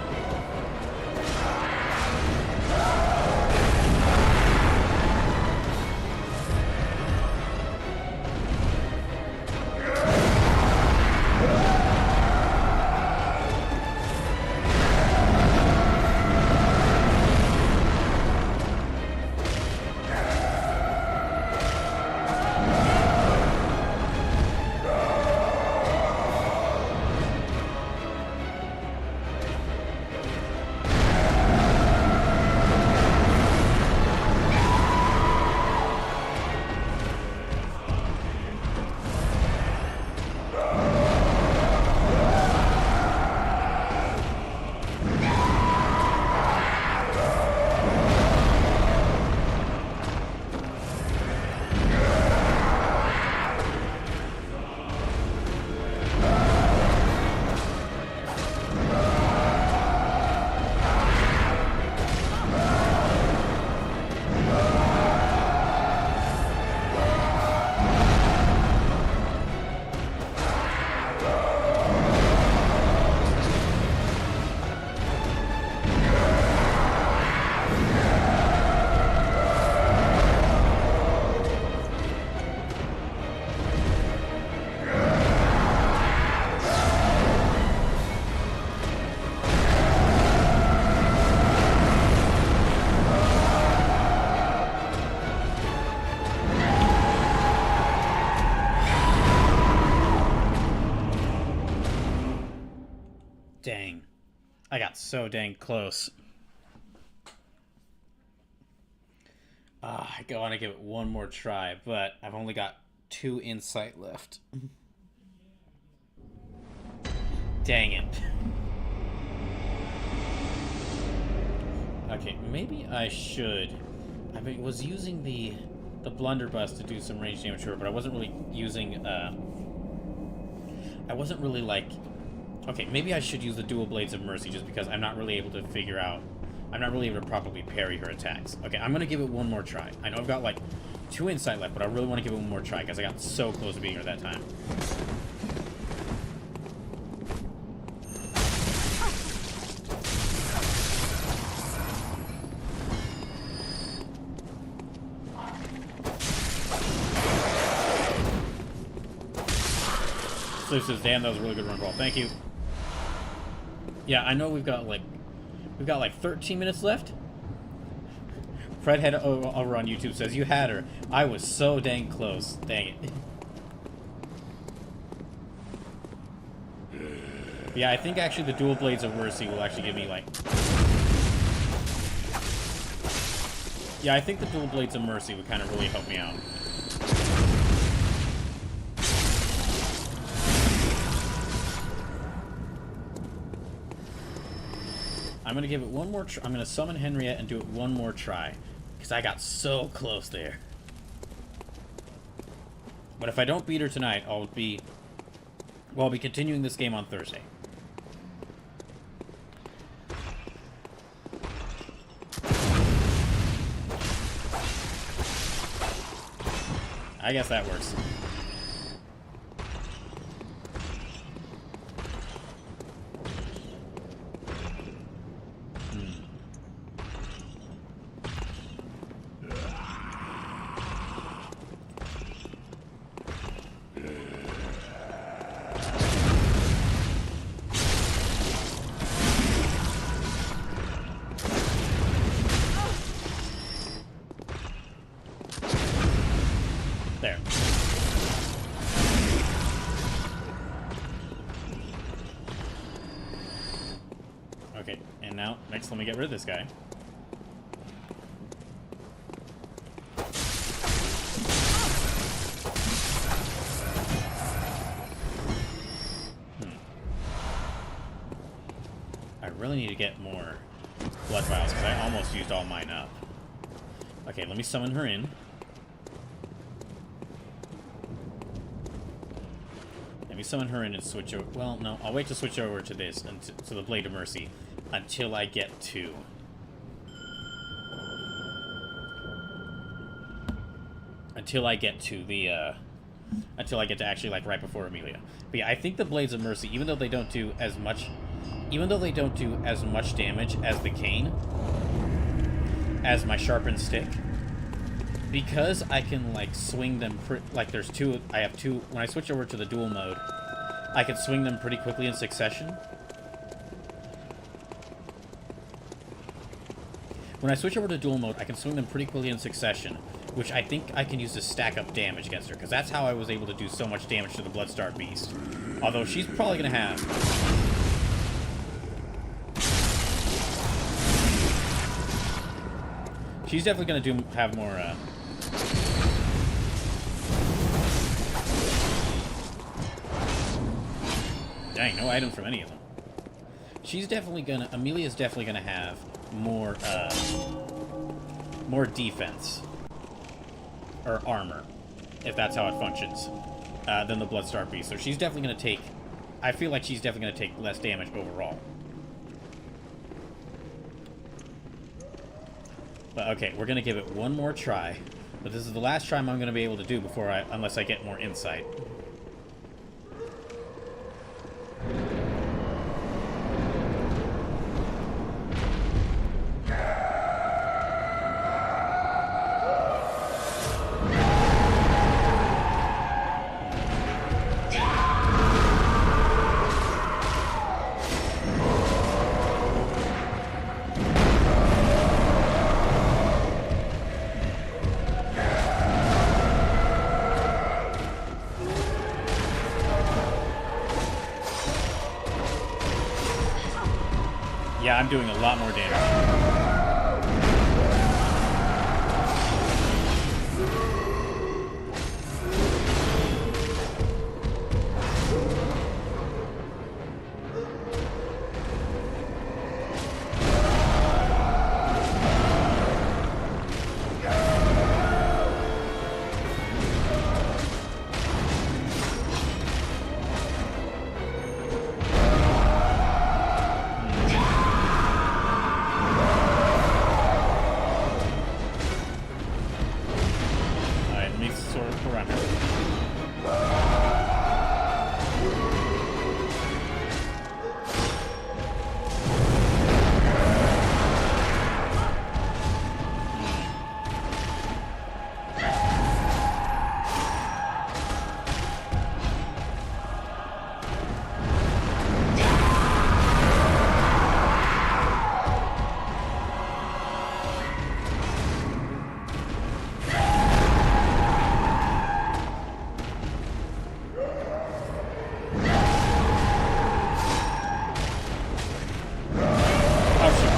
S1: so dang close. I want to give it one more try, but I've only got 2 insight left. Dang it. Okay, maybe I should. I was using the blunderbuss to do some range damage to her, but I wasn't really using, I wasn't really like... Okay, maybe I should use the dual blades of mercy just because I'm not really able to figure out... I'm not really able to properly parry her attacks. Okay, I'm gonna give it one more try. I know I've got like 2 insight left, but I really want to give it one more try because I got so close to beating her that time. So says, damn, that was a really good run call. Thank you. Yeah, I know we've got like 13 minutes left. Fred Head over on YouTube says, you had her. I was so dang close. Dang it. Yeah, I think actually the dual blades of mercy will actually give me like... Yeah, I think the dual blades of mercy would kind of really help me out. I'm going to give it one more try. I'm going to summon Henriette and do it one more try. Because I got so close there. But if I don't beat her tonight, I'll be continuing this game on Thursday. I guess that works. There. Okay, and now, next let me get rid of this guy. I really need to get more blood vials, because I almost used all mine up. Okay, let me summon her in. Let me summon her in and switch over. Well, no, I'll wait to switch over to this, and to the Blade of Mercy, until I get to... Until I get to the, until I get to actually, like, right before Amelia. But yeah, I think the Blades of Mercy, even though they don't do as much... Even though they don't do as much damage as the cane, as my sharpened stick, because I can, like, swing them, like, there's two, I have two, when I switch over to the dual mode, I can swing them pretty quickly in succession. When I switch over to dual mode, I can swing them pretty quickly in succession, which I think I can use to stack up damage against her, because that's how I was able to do so much damage to the Bloodstar Beast. Although she's probably going to have... She's definitely going to have more, Dang, no items from any of them. She's definitely gonna... Amelia's definitely gonna have more, more defense. Or armor, if that's how it functions, than the Bloodstar Beast. So she's definitely gonna take... I feel like she's definitely gonna take less damage overall. But okay, we're gonna give it one more try. But this is the last try I'm gonna be able to do before unless I get more insight. Yeah, I'm doing a lot more damage. Alright, let me sort of around here. Oh, shit.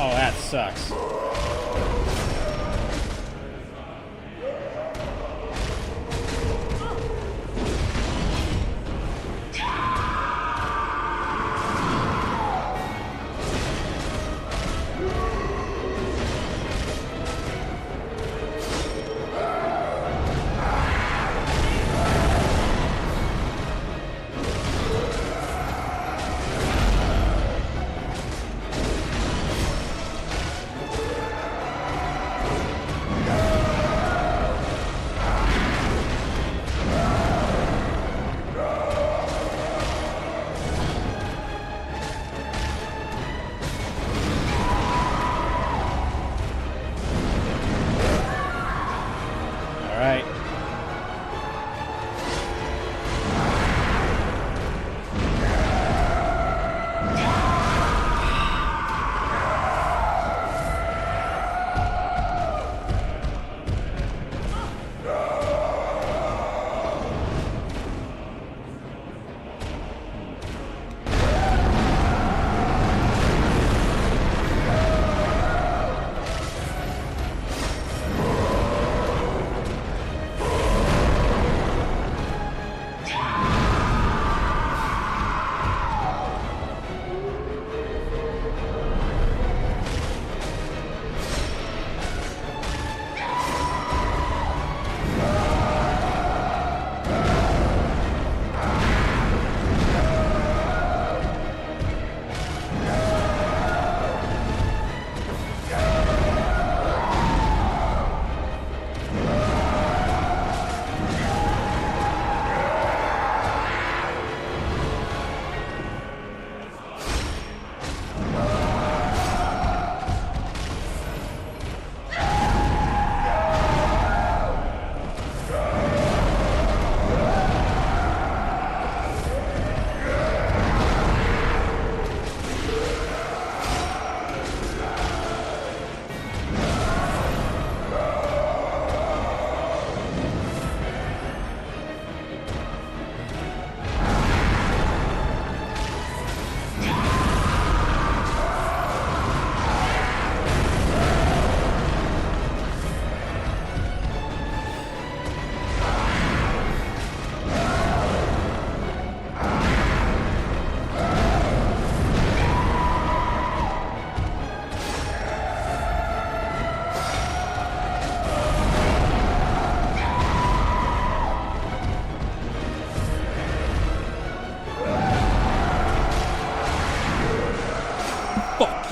S1: Oh, that sucks.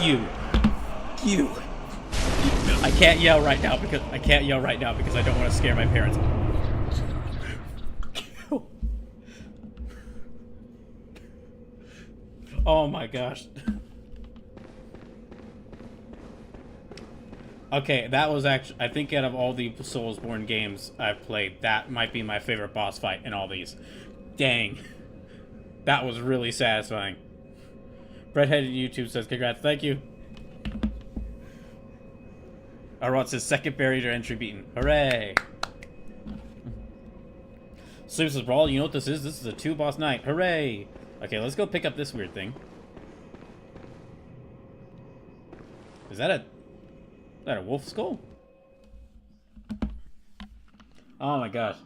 S1: You. I can't yell right now because I don't want to scare my parents. Oh my gosh. Okay, that was actually, I think out of all the Soulsborne games I've played, that might be my favorite boss fight in all these. Dang. That was really satisfying. Breadheaded YouTube says, congrats, thank you. Arrot says, second barrier entry beaten. Hooray! Sleep says, Brawl, you know what this is? This is a 2-boss night. Hooray! Okay, let's go pick up this weird thing. Is that a wolf skull? Oh my gosh.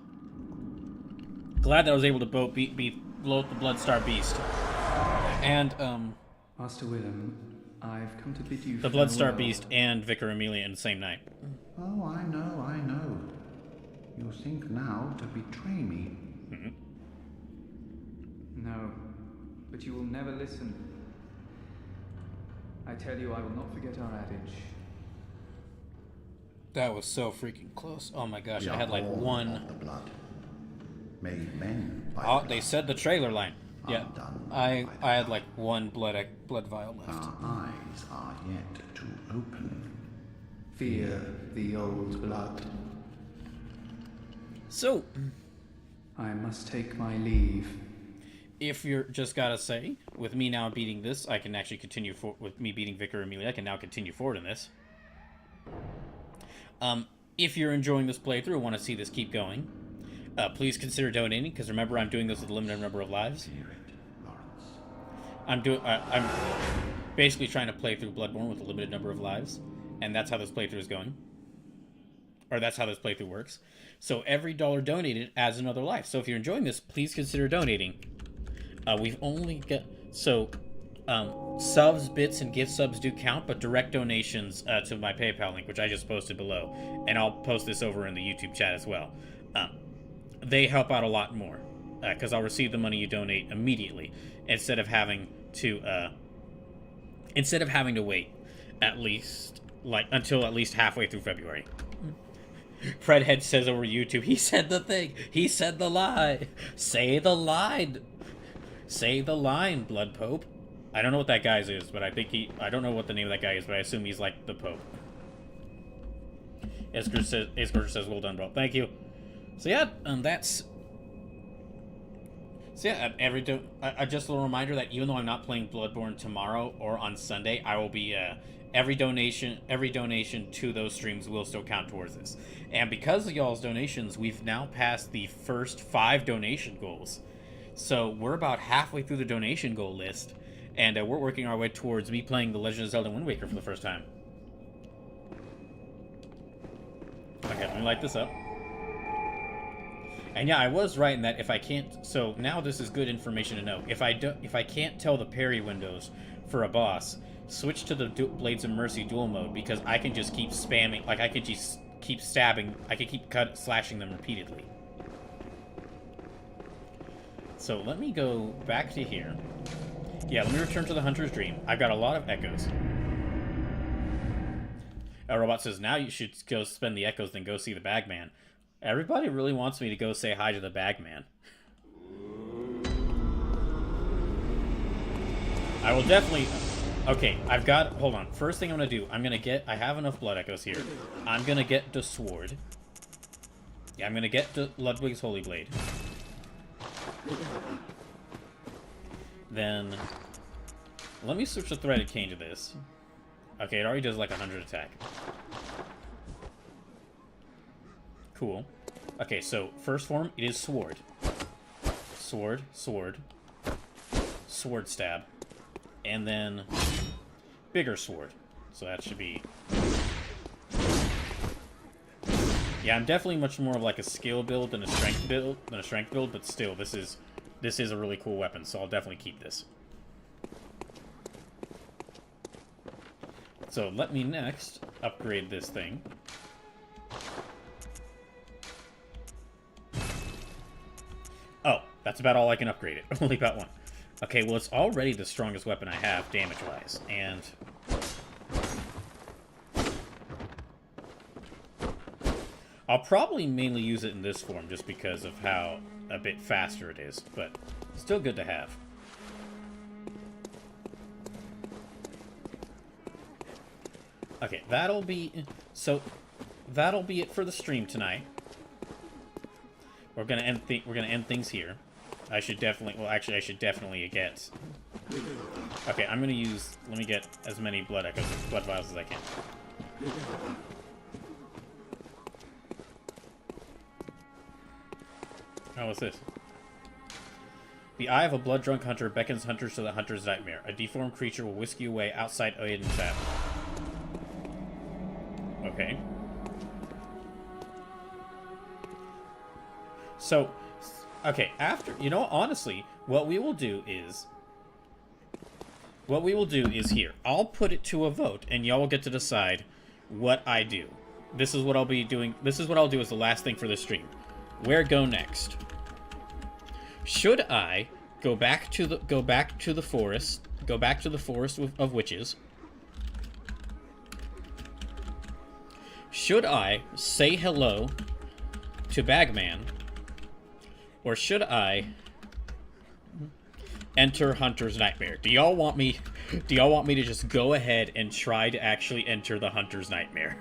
S1: Glad that I was able to blow up the Bloodstar Beast. And,
S5: Master Willem, I've come to bid you
S1: the Bloodstar Beast and Vicar Amelia in the same night.
S4: Oh, I know. You think now to betray me.
S5: No, but you will never listen. I tell you, I will not forget our adage.
S1: That was so freaking close. Oh my gosh, I had like
S4: All
S1: one.
S4: of the blood made men by
S1: Oh,
S4: blood.
S1: they said the trailer line. Yeah,
S4: Undone
S1: I
S4: by the
S1: had like one blood vial left.
S4: Our eyes are yet to open.
S5: Fear the old blood.
S1: So,
S5: I must take my leave.
S1: if you're just gotta say, with me now beating this, I can actually continue with me beating Vicar Amelia. I can now continue forward in this. If you're enjoying this playthrough and want to see this keep going, please consider donating, because remember, I'm doing this with a limited number of lives. I'm basically trying to play through Bloodborne with a limited number of lives, and that's how this playthrough is going. Or that's how this playthrough works. So every dollar donated adds another life. So if you're enjoying this, please consider donating. We've only got... So, subs, bits, and gift subs do count, but direct donations to my PayPal link, which I just posted below, and I'll post this over in the YouTube chat as well, they help out a lot more, because I'll receive the money you donate immediately, instead of having to wait at least, until at least halfway through February. Fredhead says over YouTube, he said the thing, he said the lie, say the line. Say the line, Blood Pope. I don't know what that guy's is, but I don't know what the name of that guy is, but I assume he's like the Pope. Isker says, well done, bro. Thank you. So yeah, just a little reminder that even though I'm not playing Bloodborne tomorrow or on Sunday, I will be, every donation to those streams will still count towards this. And because of y'all's donations, we've now passed the first 5 donation goals. So we're about halfway through the donation goal list, and we're working our way towards me playing The Legend of Zelda Wind Waker for the first time. Okay, let me light this up. And yeah, I was right in that if I can't... So now this is good information to know. If I can't tell the parry windows for a boss, switch to the Blades of Mercy dual mode, because I can just keep spamming... I can just keep stabbing... I can keep slashing them repeatedly. So let me go back to here. Yeah, let me return to the Hunter's Dream. I've got a lot of echoes. A robot says, now you should go spend the echoes, then go see the Bagman. Everybody really wants me to go say hi to the Bagman. I will definitely... Okay, I've got... Hold on. First thing I'm going to do, I have enough blood echoes here. I'm going to get the sword. Yeah, I'm going to get the Ludwig's Holy Blade. Then, let me switch the Threaded Cane to this. Okay, it already does like 100 attack. Cool. Okay, so first form, it is sword. Sword, sword. Sword stab. And then, bigger sword. So that should be... Yeah, I'm definitely much more of like a skill build than a strength build, but still, this is a really cool weapon, so I'll definitely keep this. So let me next upgrade this thing. Oh, that's about all I can upgrade it. Only about one. Okay, well, it's already the strongest weapon I have, damage-wise, and I'll probably mainly use it in this form just because of how a bit faster it is, but still good to have. Okay, that'll be it for the stream tonight. We're gonna end things here. I should definitely get. Okay, I'm gonna use. Let me get as many blood vials as I can. Oh, what's this? The eye of a blood-drunk hunter beckons hunters to the hunter's nightmare. A deformed creature will whisk you away outside Oyeden's battle. Okay. So, okay, honestly, what we will do is here. I'll put it to a vote, and y'all will get to decide what I do. This is what I'll be doing. This is what I'll do as the last thing for this stream. Where go next? Should I go back to the forest? Go back to the forest of witches? Should I say hello to Bagman? Or should I enter Hunter's Nightmare? Do y'all want me to just go ahead and try to actually enter the Hunter's Nightmare?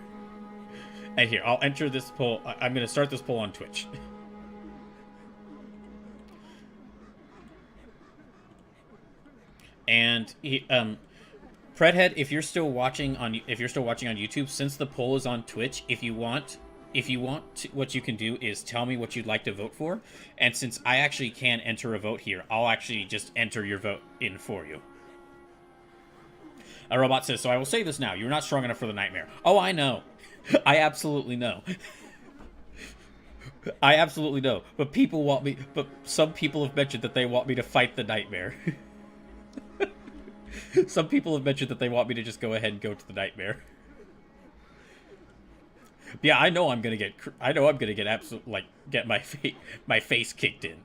S1: And here, I'll enter this poll. I'm going to start this poll on Twitch. And Fredhead, if you're still watching on YouTube, since the poll is on Twitch, if you want to, what you can do is tell me what you'd like to vote for, and since I actually can enter a vote here, I'll actually just enter your vote in for you. A robot says, so I will say this now, you're not strong enough for the nightmare. Oh, I know. I absolutely know. I absolutely know. But some people have mentioned that they want me to fight the nightmare. Some people have mentioned that they want me to just go ahead and go to the nightmare. Yeah, I know I'm gonna get get my face kicked in.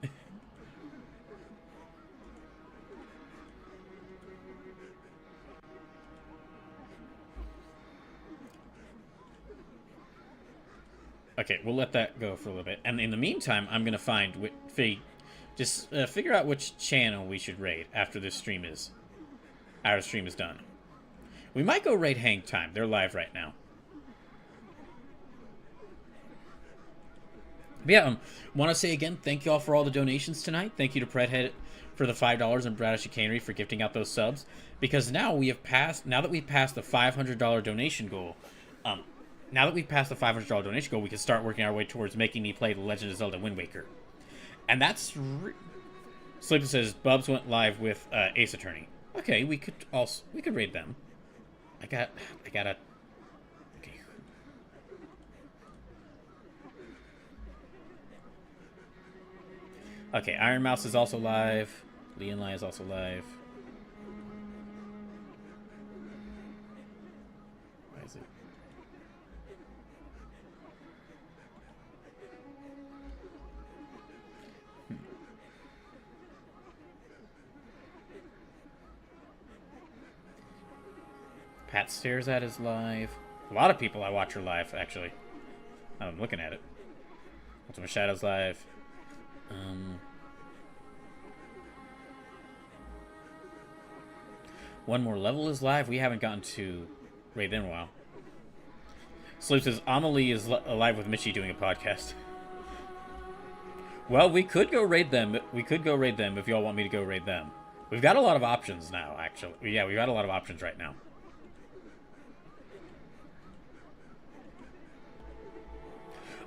S1: Okay, we'll let that go for a little bit, and in the meantime, I'm gonna figure out which channel we should raid after this stream is. Our stream is done. We might go raid Hang Time. They're live right now. But yeah, want to say again, thank you all for all the donations tonight. Thank you to Predhead for the $5 and Bradish Chicanery for gifting out those subs. Because now that we've passed the $500 donation goal, we can start working our way towards making me play The Legend of Zelda Wind Waker. And that's... Sleeper says, Bubs went live with Ace Attorney. Okay, we could raid them. I gotta... Okay. Okay, Iron Mouse is also live. Leon Lai is also live. Why is it? Pat Stares At is live. A lot of people I watch are live, actually. I'm looking at it. Ultimate Shadow's live. One More Level is live. We haven't gotten to raid them in a while. Sleep says, Amelie is live with Mitchie doing a podcast. Well, we could go raid them. We could go raid them if y'all want me to go raid them. We've got a lot of options now, actually. Yeah, we've got a lot of options right now.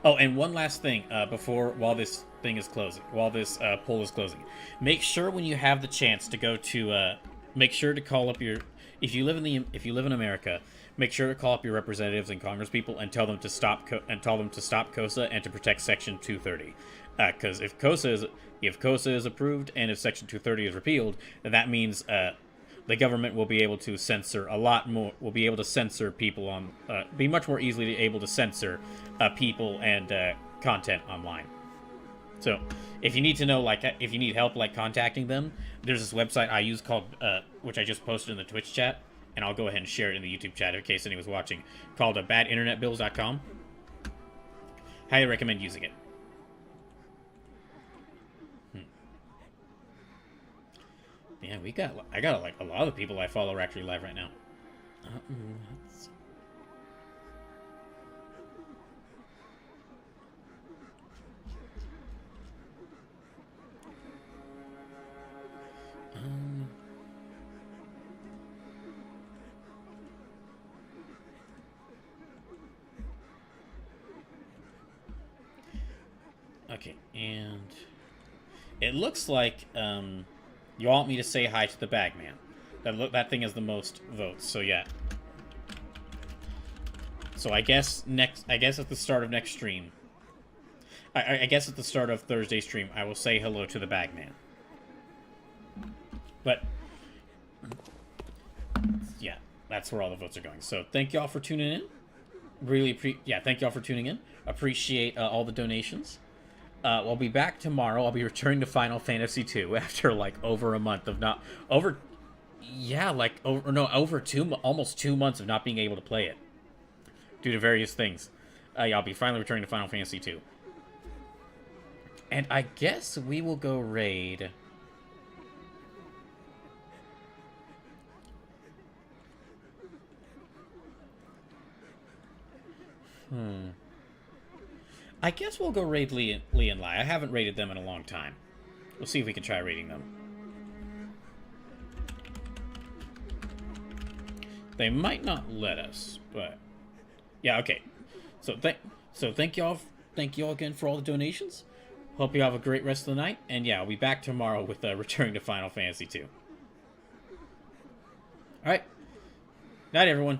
S1: Oh, and one last thing while this thing is closing, while this poll is closing, make sure when you have the chance to go to, make sure to call up your, if you live in America, make sure to call up your representatives and congresspeople and tell them to stop COSA and to protect Section 230, because if COSA is approved and if Section 230 is repealed, then that means the government will be able to censor a lot more. Will be able to censor people on, be much more easily able to censor people and content online. So, if you need to know, if you need help, contacting them, there's this website I use called, which I just posted in the Twitch chat, and I'll go ahead and share it in the YouTube chat in case anyone's watching, called badinternetbills.com. Highly recommend using it. Yeah, I got like a lot of the people I follow are actually live right now. Let's- Okay, and it looks like you want me to say hi to the Bagman. That thing has the most votes. So yeah. So I guess at the start of next stream, I guess at the start of Thursday stream, I will say hello to the Bagman. But yeah, that's where all the votes are going. So thank y'all for tuning in. Thank y'all for tuning in. Appreciate all the donations. We'll be back tomorrow. I'll be returning to Final Fantasy II after like over a month of not almost 2 months of not being able to play it due to various things. I'll be finally returning to Final Fantasy II, and I guess we will go raid. I guess we'll go raid Lee and Lai. I haven't raided them in a long time. We'll see if we can try raiding them. They might not let us, but yeah, okay. So thank y'all again for all the donations. Hope you have a great rest of the night, and yeah, I'll be back tomorrow with returning to Final Fantasy II. All right, night everyone.